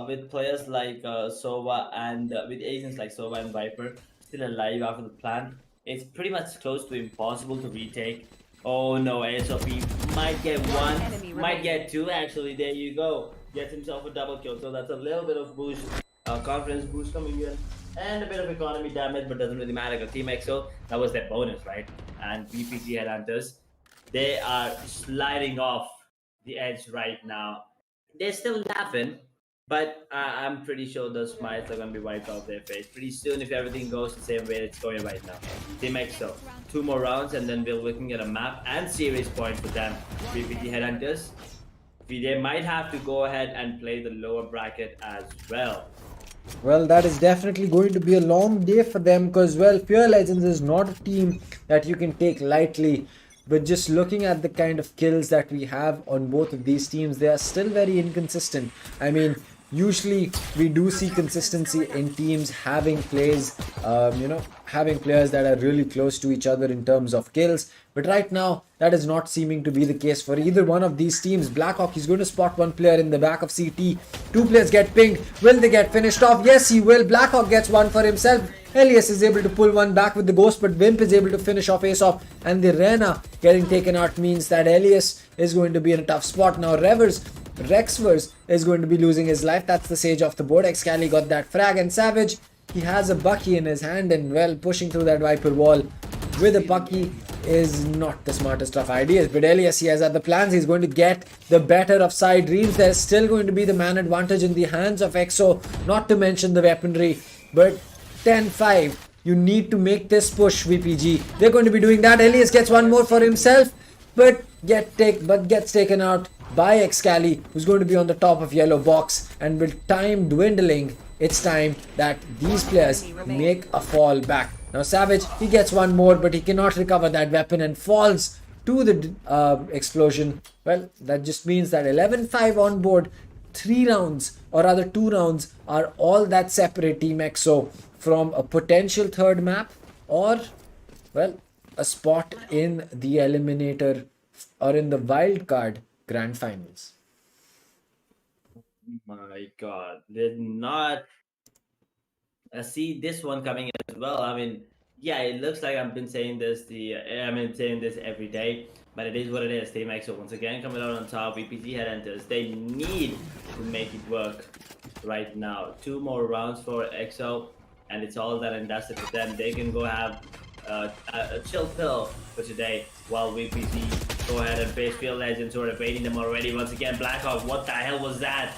Speaker 5: with players like Sova and with agents like Sova and Viper still alive after the plant, it's pretty much close to impossible to retake. Oh no, ASOP might get one, might get two actually. There you go. Gets himself a double kill. So that's a little bit of boost, confidence boost coming in, and a bit of economy damage, but doesn't really matter because Team EXO, that was their bonus, right? And VPG Headhunters, they are sliding off the edge right now. They're still laughing, but I'm pretty sure those smiles are going to be wiped off their face pretty soon if everything goes the same way it's going right now. Team EXO, 2 more rounds and then we're looking at a map and series point for them. VPG Headhunters, they might have to go ahead and play the lower bracket as well.
Speaker 3: Well, that is definitely going to be a long day for them because, well, Pure Legends is not a team that you can take lightly. But just looking at the kind of kills that we have on both of these teams, they are still very inconsistent. I mean, usually we do see consistency in teams having plays, having players that are really close to each other in terms of kills. But right now, that is not seeming to be the case for either one of these teams. Blackhawk is going to spot one player in the back of CT. 2 players get pinged. Will they get finished off? Yes, he will. Blackhawk gets one for himself. Elias is able to pull one back with the Ghost, but Wimp is able to finish off Aesop. And the Rena getting taken out means that Elias is going to be in a tough spot. Now Rexverse is going to be losing his life. That's the Sage off the board. Excali got that frag, and Savage, he has a Bucky in his hand, and well, pushing through that Viper wall with a Bucky is not the smartest of ideas. But Elias, he has other plans. He's going to get the better of side dreams. There's still going to be the man advantage in the hands of EXO, not to mention the weaponry. But 10-5, you need to make this push, VPG. They're going to be doing that. Elias gets one more for himself, but gets taken out by Excali, who's going to be on the top of yellow box. And with time dwindling, it's time that these players make a fall back. Now Savage, he gets one more, but he cannot recover that weapon and falls to the explosion. Well, that just means that 11-5 on board. 3 rounds, or rather 2 rounds, are all that separate Team EXO from a potential third map or, well, a spot in the eliminator or in the wildcard grand finals.
Speaker 5: My god, did not see this one coming as well. I mean, yeah, it looks like I've been saying this saying this every day, but it is what it is. Team EXO once again coming out on top. VPG Headhunters, they need to make it work right now. 2 more rounds for EXO, and it's all that and dusted for them. They can go have a chill pill for today while VPG go ahead and face Field Legends who are evading them already. Once again, Blackhawk, what the hell was that?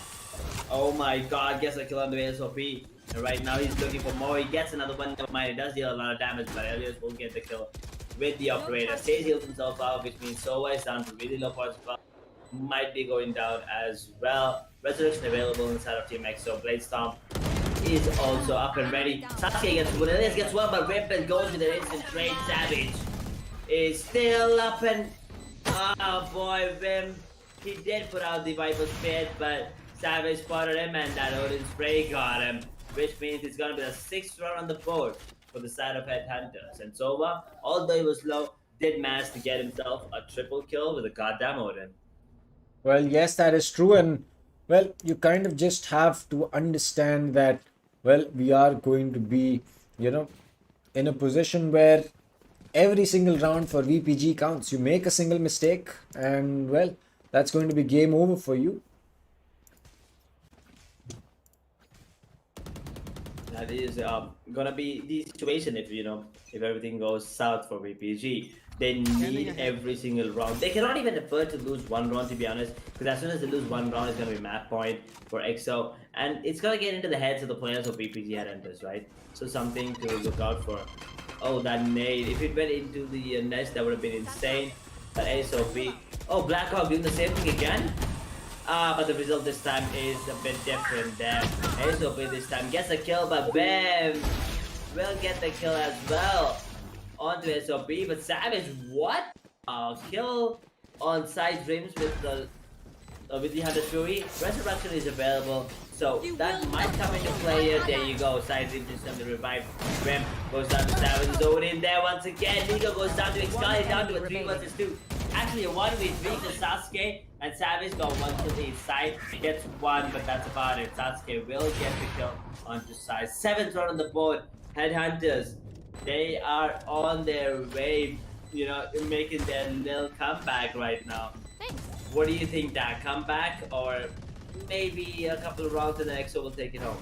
Speaker 5: Oh my god, gets a kill on the ASOP. And right now he's looking for more. He gets another one. Never mind, it does deal a lot of damage, but Elias will get the kill with the operator. Sage heals himself out, which means Sova is down to really low points as well. might be going down as well. Resurrection available inside of Team X, so Blade Stomp is also up and ready. Sasuke gets one, but Rippin goes with an instant trade. Savage is still up and... Oh boy, Vim. He did put out the Viper's Pit, but Savage spotted him and that Odin Spray got him, which means it's gonna be the 6th round on the board for the side of Headhunters. And Sova, although he was low, did manage to get himself a triple kill with a goddamn Odin.
Speaker 3: Well, yes, that is true. And, well, you kind of just have to understand that, well, we are going to be, in a position where every single round for VPG counts. You make a single mistake and, well, that's going to be game over for you.
Speaker 5: That is gonna be the situation if everything goes south for VPG. They need every single round. They cannot even afford to lose one round, to be honest, because as soon as they lose one round, it's gonna be map point for EXO, and it's gonna get into the heads of the players of VPG Headhunters, right? So something to look out for. Oh, that nade! If it went into the nest, that would have been insane. But ASOP. Oh, Blackhawk doing the same thing again. But the result this time is a bit different there. ASOP this time gets a kill, but Bam will get the kill as well onto SOP. But Savage, what? Kill on side dreams with the Hunter Fury. Resurrection is available, so that might come into play here. There you go. Side dreams is going to revive. Rim goes down to Savage. Zone in there once again. Nico goes down to Excalibur, down to a 3 versus 2. Actually, a 1v3 to Sasuke, and Savage got one to the side. Gets one, but that's about it. Sasuke will get the kill onto side. 7th round on the board. Headhunters, they are on their way, making their little comeback right now. What do you think, that comeback, or maybe a couple of rounds and then EXO will take it home?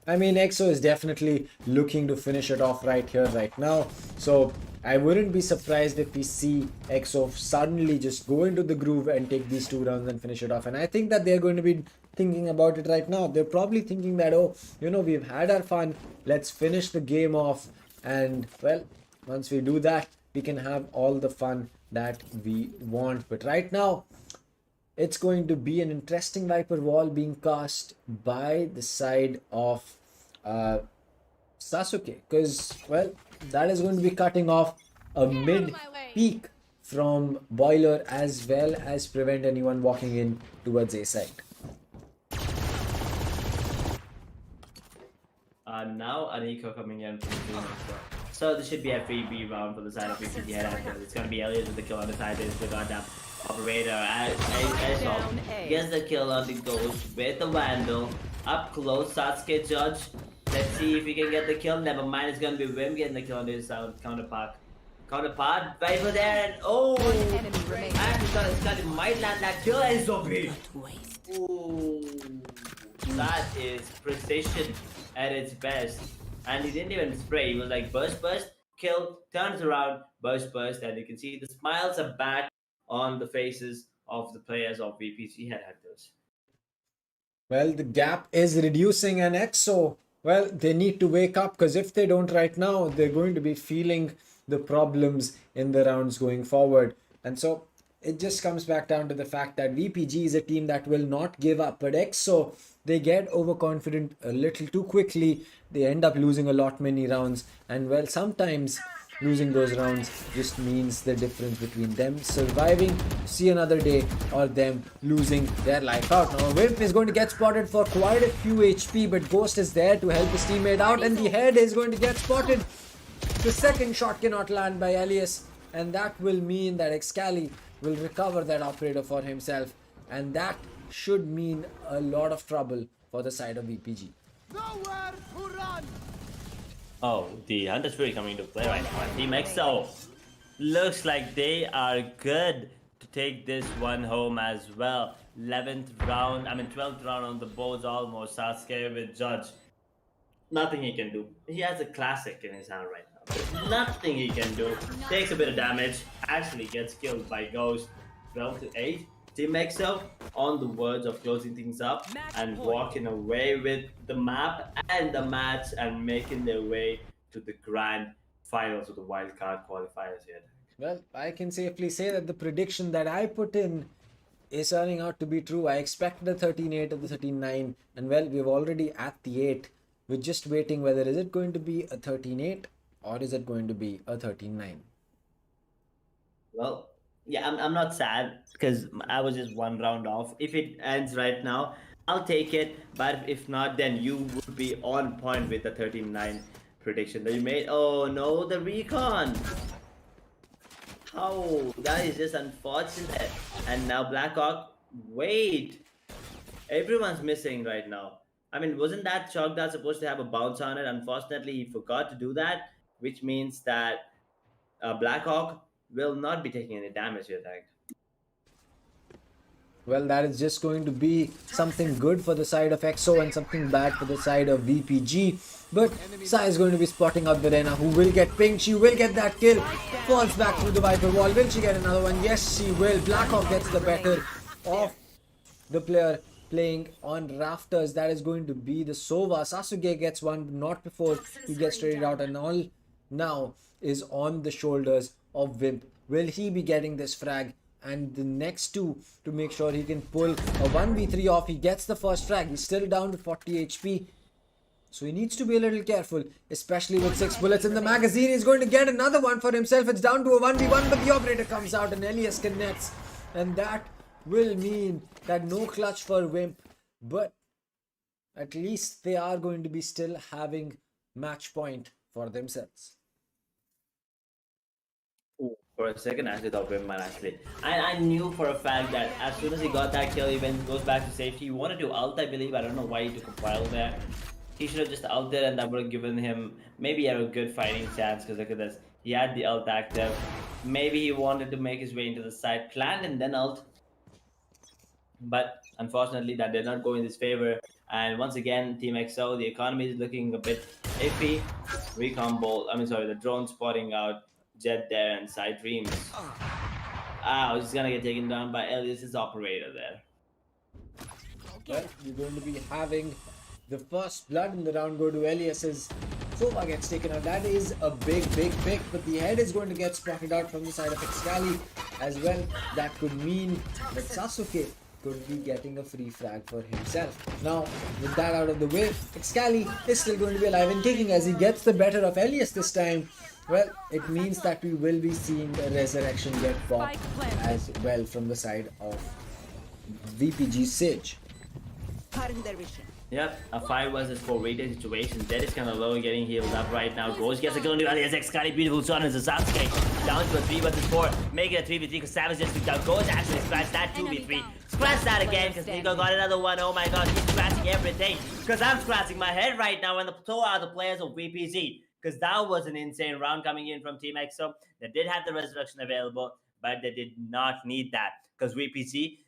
Speaker 3: I mean, EXO is definitely looking to finish it off right here, right now. So I wouldn't be surprised if we see EXO suddenly just go into the groove and take these 2 rounds and finish it off. And I think that they're going to be thinking about it right now. They're probably thinking that, oh, we've had our fun. Let's finish the game off. And, well, once we do that, we can have all the fun that we want. But right now, it's going to be an interesting Viper wall being cast by the side of Sasuke, because, well, that is going to be cutting off a mid peak from Boiler as well as prevent anyone walking in towards A side.
Speaker 5: Now Aniko coming in from the team. So this should be a 3B round for the side of VPG Headhunters. It's gonna be Elliot with the kill on the side. There's the goddamn operator as gets the kill on the ghost with the Vandal. Up close, Sasuke judge. Let's see if he can get the kill. Never mind, it's gonna be Wim getting the kill on his counterpart. Viper there, and oh! Actually, Scotty might land that kill, and SOP! Ooh, that is precision at its best. And he didn't even spray, he was like burst, kill, turns around, burst, and you can see the smiles are back on the faces of the players of VPG Headhunters.
Speaker 3: Well, the gap is reducing, and EXO, well, they need to wake up, because if they don't right now, they're going to be feeling the problems in the rounds going forward. And so it just comes back down to the fact that VPG is a team that will not give up. But EXO, they get overconfident a little too quickly. They end up losing a lot many rounds. And, well, sometimes losing those rounds just means the difference between them surviving to see another day or them losing their life out. Now, Wimp is going to get spotted for quite a few HP, but Ghost is there to help his teammate out, and the head is going to get spotted. The second shot cannot land by Elias, and that will mean that Excali will recover that operator for himself, and that should mean a lot of trouble for the side of VPG.
Speaker 6: Nowhere to run!
Speaker 5: Oh, the Hunter's Fury coming into play right now. Team EXO looks like they are good to take this one home as well. 12th round on the boards almost. Sasuke with Judge. Nothing he can do. He has a classic in his hand right now. There's nothing he can do. Takes a bit of damage. Actually gets killed by Ghost. 12 to 8. Team EXO on the verge of closing things up and walking away with the map and the match and making their way to the grand finals of the wildcard qualifiers here.
Speaker 3: Well, I can safely say that the prediction that I put in is turning out to be true. I expected a 13-8 at the 13-9, and well, we're already at the 8. We're just waiting whether is it going to be a 13-8 or is it going to be a 13-9.
Speaker 5: Well, yeah, I'm not sad because I was just one round off. If it ends right now, I'll take it. But if not, then you would be on point with the 13-9 prediction that you made. Oh no, the recon. Oh, that is just unfortunate. And now Blackhawk, wait. Everyone's missing right now. I mean, wasn't that chalk that supposed to have a bounce on it? Unfortunately, he forgot to do that, which means that Blackhawk will not be taking any damage here, thank.
Speaker 3: Well, that is just going to be something good for the side of EXO and something bad for the side of VPG. But Sai is going to be spotting out Verena, who will get pinged. She will get that kill. Falls back through the Viper wall. Will she get another one? Yes, she will. Blackhawk gets the better of the player playing on rafters. That is going to be the Sova. Sasuke gets one, but not before he gets traded out. And all now is on the shoulders of Wimp. Will he be getting this frag? And the next two to make sure he can pull a 1v3 off. He gets the first frag. He's still down to 40 HP. So he needs to be a little careful, especially with 6 bullets in the magazine. He's going to get another one for himself. It's down to a 1v1, but the operator comes out and Elias connects. And that will mean that no clutch for Wimp. But at least they are going to be still having match point for themselves.
Speaker 5: For a second, I actually thought Wimman actually. I knew for a fact that as soon as he got that kill, he goes back to safety. He wanted to ult, I believe. I don't know why he took a pile there. He should have just ulted, and that would have given him maybe a good fighting chance. Because look at this, he had the ult active. Maybe he wanted to make his way into the side, planned and then ult. But unfortunately, that did not go in his favor. And once again, Team EXO, the economy is looking a bit iffy. Recon bolt. I mean, sorry, the drone spotting out Jet there and Side Dreams. I was just gonna get taken down by Elias's operator there.
Speaker 3: Well, you're going to be having the first blood in the round go to Elias's. Sova gets taken out. That is a big pick, but the head is going to get spotted out from the side of Excali as well. That could mean that Sasuke could be getting a free frag for himself. Now, with that out of the way, Excali is still going to be alive and kicking as he gets the better of Elias this time. Well, it means that we will be seeing a resurrection get popped as well from the side of VPG Sage.
Speaker 5: Yep, a 5 versus 4 weighted situation. Dead is kind of low, getting healed up right now. Ghost gets a kill into Elias. Excali, beautiful shot as a Sasuke. Down to a 3 versus 4. Make it a 3v3 because Savage just picked out. Ghost actually scratched that 2v3. Scratch that again because Nico got another one. Oh my god, he's scratching everything. Because I'm scratching my head right now and so are the players of VPG. Because that was an insane round coming in from Team EXO. They did have the resurrection available, but they did not need that. Because VPG,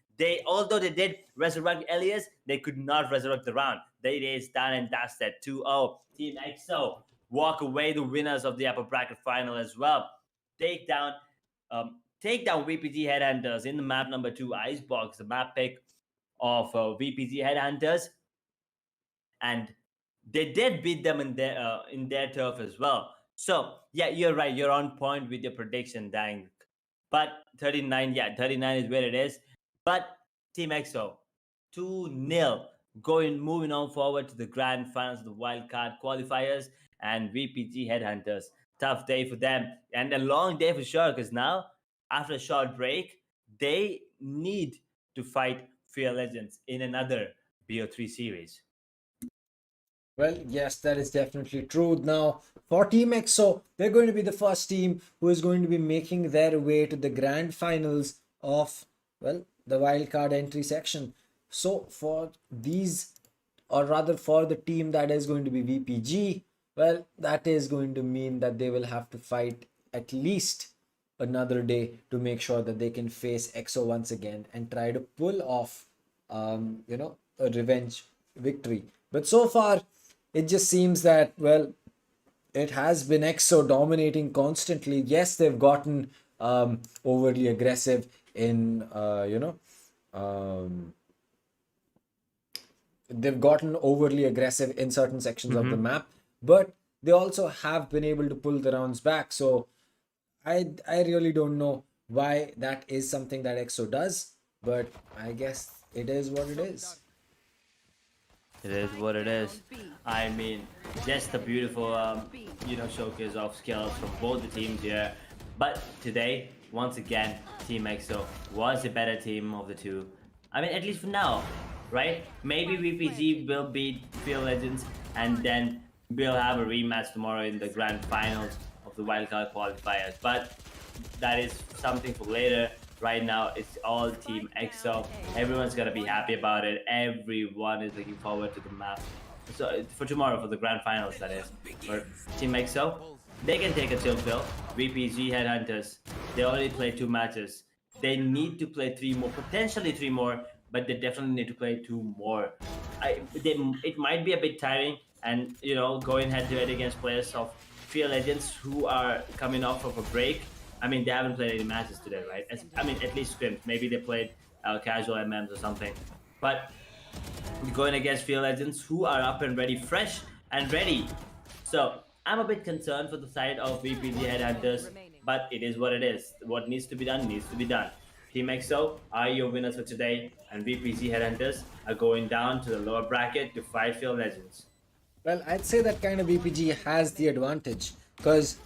Speaker 5: although they did resurrect Elias, they could not resurrect the round. They is done and dusted. 2-0. Team EXO walk away the winners of the upper bracket final as well. Take down VPG Headhunters in the map number 2 Icebox, the map pick of VPG Headhunters. And they did beat them in their turf as well. So, yeah, you're right. You're on point with your prediction, Dang. But 39 is where it is. But Team EXO, 2-0. Moving on forward to the grand finals of the Wildcard qualifiers and VPG Headhunters. Tough day for them. And a long day for sure, because now, after a short break, they need to fight Fear Legends in another BO3 series.
Speaker 3: Well, yes, that is definitely true. Now, for Team EXO, they're going to be the first team who is going to be making their way to the grand finals of, well, the wildcard entry section. So, for these, or rather for the team that is going to be VPG, well, that is going to mean that they will have to fight at least another day to make sure that they can face EXO once again and try to pull off, a revenge victory. But so far, it just seems that, well, it has been EXO dominating constantly. Yes, they've gotten overly aggressive in, they've gotten overly aggressive in certain sections of the map, but they also have been able to pull the rounds back. So I really don't know why that is something that EXO does, but I guess it is what it is.
Speaker 5: It is what it is. I mean, just a beautiful, showcase of skills from both the teams here. But today, once again, Team EXO was the better team of the two. I mean, at least for now, right? Maybe VPG will beat Field Legends, and then we'll have a rematch tomorrow in the grand finals of the wildcard qualifiers. But that is something for later. Right now, it's all Team EXO. Everyone's gonna be happy about it. Everyone is looking forward to the map. So for tomorrow, for the grand finals, that is. For Team EXO, they can take a chill pill. VPG Headhunters, they already played 2 matches. They need to play 3 more, potentially 3 more, but they definitely need to play 2 more. It might be a bit tiring, and going head to head against players of Field Legends who are coming off of a break. I mean, they haven't played any matches today, right? I mean, at least scrims. Maybe they played casual MMs or something. But going against Field Legends who are up and ready, fresh and ready. So I'm a bit concerned for the side of VPG Headhunters, but it is what it is. What needs to be done needs to be done. Team EXO are your winners for today, and VPG Headhunters are going down to the lower bracket to fight Field Legends.
Speaker 3: Well, I'd say that kind of VPG has the advantage because,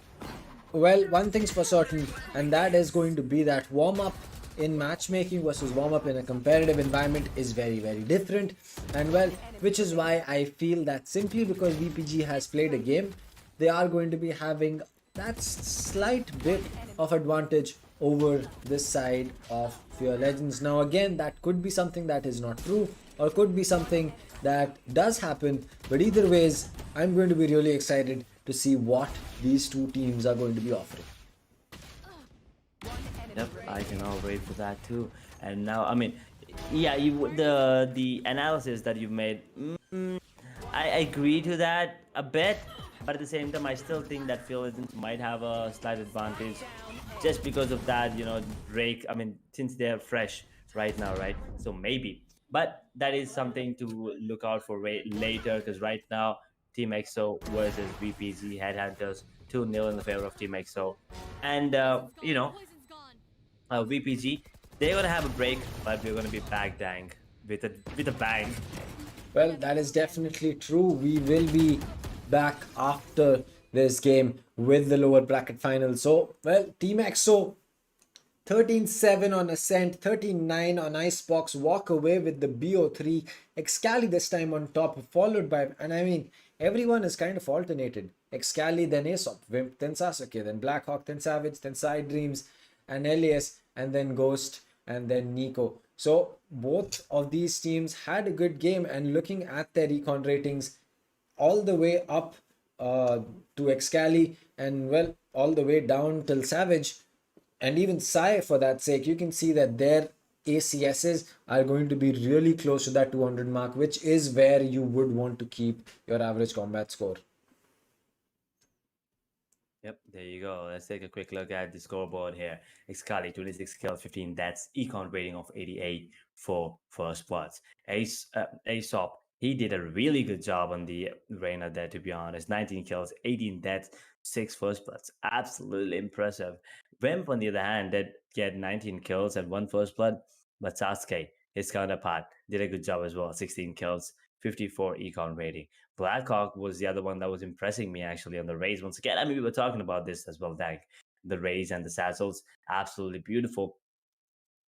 Speaker 3: well, one thing's for certain, and that is going to be that warm up in matchmaking versus warm up in a competitive environment is very, very different. And well, which is why I feel that simply because VPG has played a game, they are going to be having that slight bit of advantage over this side of Fear Legends. Now, again, that could be something that is not true, or could be something that does happen, but either ways, I'm going to be really excited to see what these two teams are going to be offering.
Speaker 5: Yep, I cannot wait for that too. And now, I mean, yeah, the analysis that you've made, I agree to that a bit, but at the same time, I still think that Field Legends might have a slight advantage, just because of that, break. I mean, since they're fresh right now, right? So maybe, but that is something to look out for later, because right now, Team EXO versus VPG Headhunters, 2-0 in the favor of Team EXO, and VPG, they're gonna have a break, but we're gonna be back dang with a bang.
Speaker 3: Well, that is definitely true. We will be back after this game with the lower bracket final. So, well, Team EXO 13-7 on Ascent, 13-9 on Icebox, walk away with the BO3. Excali this time on top, followed by, and I mean, everyone is kind of alternated. Excali, then Aesop, Wimp, then Sasuke, then Blackhawk, then Savage, then Side Dreams, and Elias, and then Ghost, and then Nico. So both of these teams had a good game, and looking at their recon ratings all the way up to Excali, and well, all the way down till Savage, and even Sai for that sake, you can see that their ACSs are going to be really close to that 200 mark, which is where you would want to keep your average combat score.
Speaker 5: Yep, there you go. Let's take a quick look at the scoreboard here. Excali, 26 kills, 15 deaths, econ rating of 88 for first bloods. Aesop, he did a really good job on the Reina there, to be honest. 19 kills, 18 deaths, 6 first bloods. Absolutely impressive. Wimp, on the other hand, did get 19 kills and 1 first blood, but Sasuke, his counterpart, did a good job as well. 16 kills, 54 econ rating. Blackhawk was the other one that was impressing me actually on the Rays. Once again, I mean, we were talking about this as well, Dag. The Rays and the Sazzles, absolutely beautiful.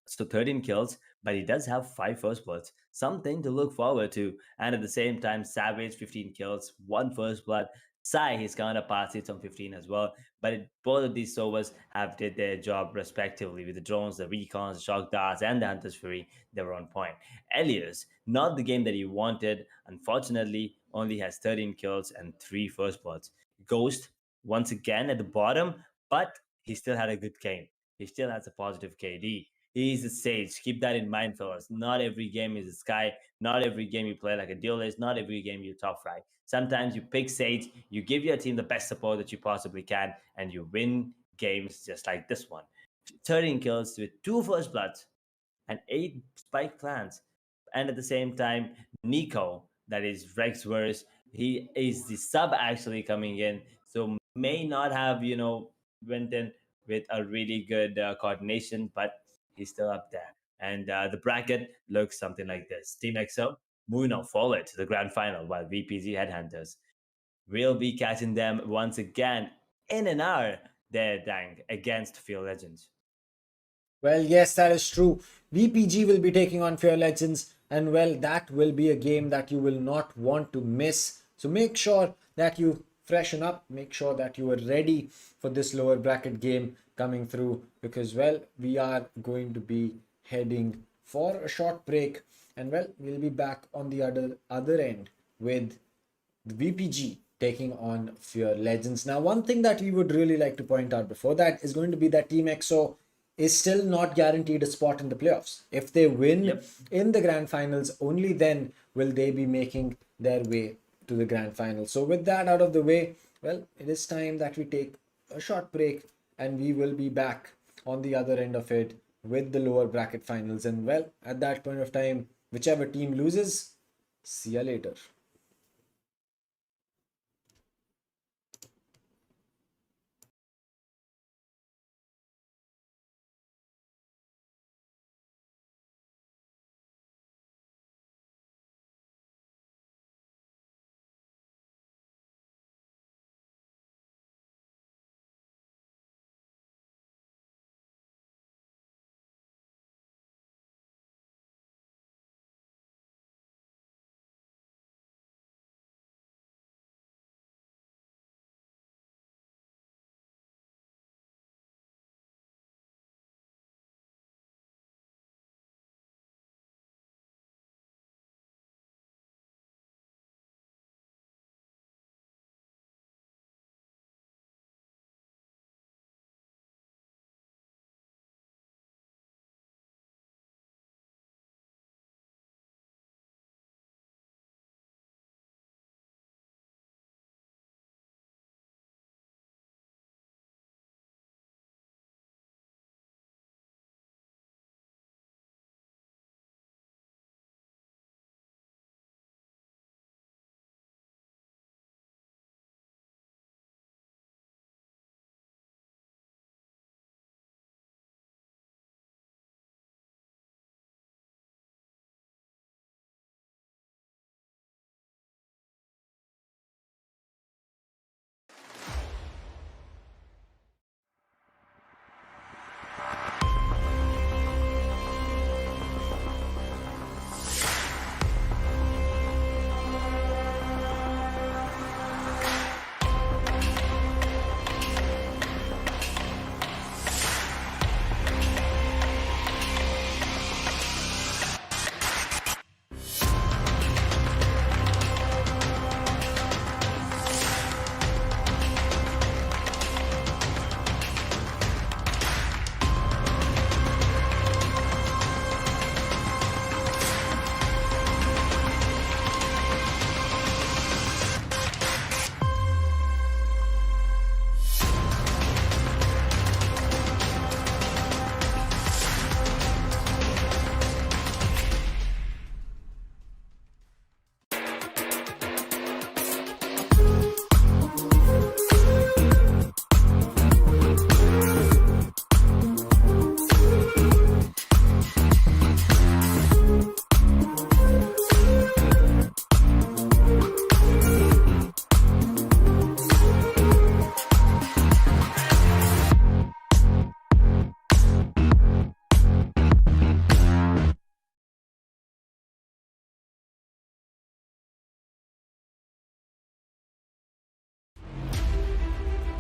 Speaker 5: So 13 kills, but he does have 5 first bloods. Something to look forward to. And at the same time, Savage, 15 kills, 1 first blood. Sai, his counterpart, sits on 15 as well. But both of these Sovas have did their job respectively with the drones, the recons, the shock darts, and the Hunter's Fury. They were on point. Elias, not the game that he wanted, unfortunately, only has 13 kills and 3 first bloods. Ghost, once again at the bottom, but he still had a good game. He still has a positive KD. He's a sage. Keep that in mind, fellas. Not every game is a Sky. Not every game you play like a duelist. Not every game you top fry. Sometimes you pick Sage, you give your team the best support that you possibly can, and you win games just like this one. 13 kills with 2 first bloods and 8 spike plants. And at the same time, Nico, that is Rex verse, he is the sub actually coming in. So may not have, went in with a really good coordination, but he's still up there. And the bracket looks something like this. Team EXO moving on forward to the grand final, while VPG Headhunters will be catching them once again in an hour there, Dang, against Field Legends.
Speaker 3: Well, yes, that is true. VPG will be taking on Fear Legends, and well, that will be a game that you will not want to miss. So make sure that you freshen up, make sure that you are ready for this lower bracket game coming through, because well, we are going to be heading for a short break, and well, we'll be back on the other end with the VPG taking on Fear Legends. Now, one thing that we would really like to point out before that is going to be that Team EXO is still not guaranteed a spot in the playoffs. If they win in the grand finals, only then will they be making their way to the grand final. So with that out of the way, well, it is time that we take a short break, and we will be back on the other end of it with the lower bracket finals. And well, at that point of time, whichever team loses, see ya later.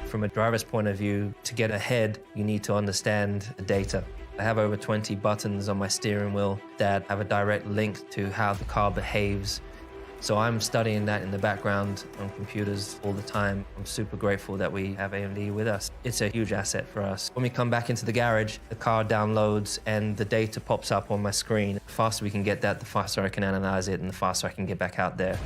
Speaker 2: From a driver's point of view, to get ahead, you need to understand the data. I have over 20 buttons on my steering wheel that have a direct link to how the car behaves. So I'm studying that in the background on computers all the time. I'm super grateful that we have AMD with us. It's a huge asset for us. When we come back into the garage, the car downloads and the data pops up on my screen. The faster we can get that, the faster I can analyze it and the faster I can get back out there.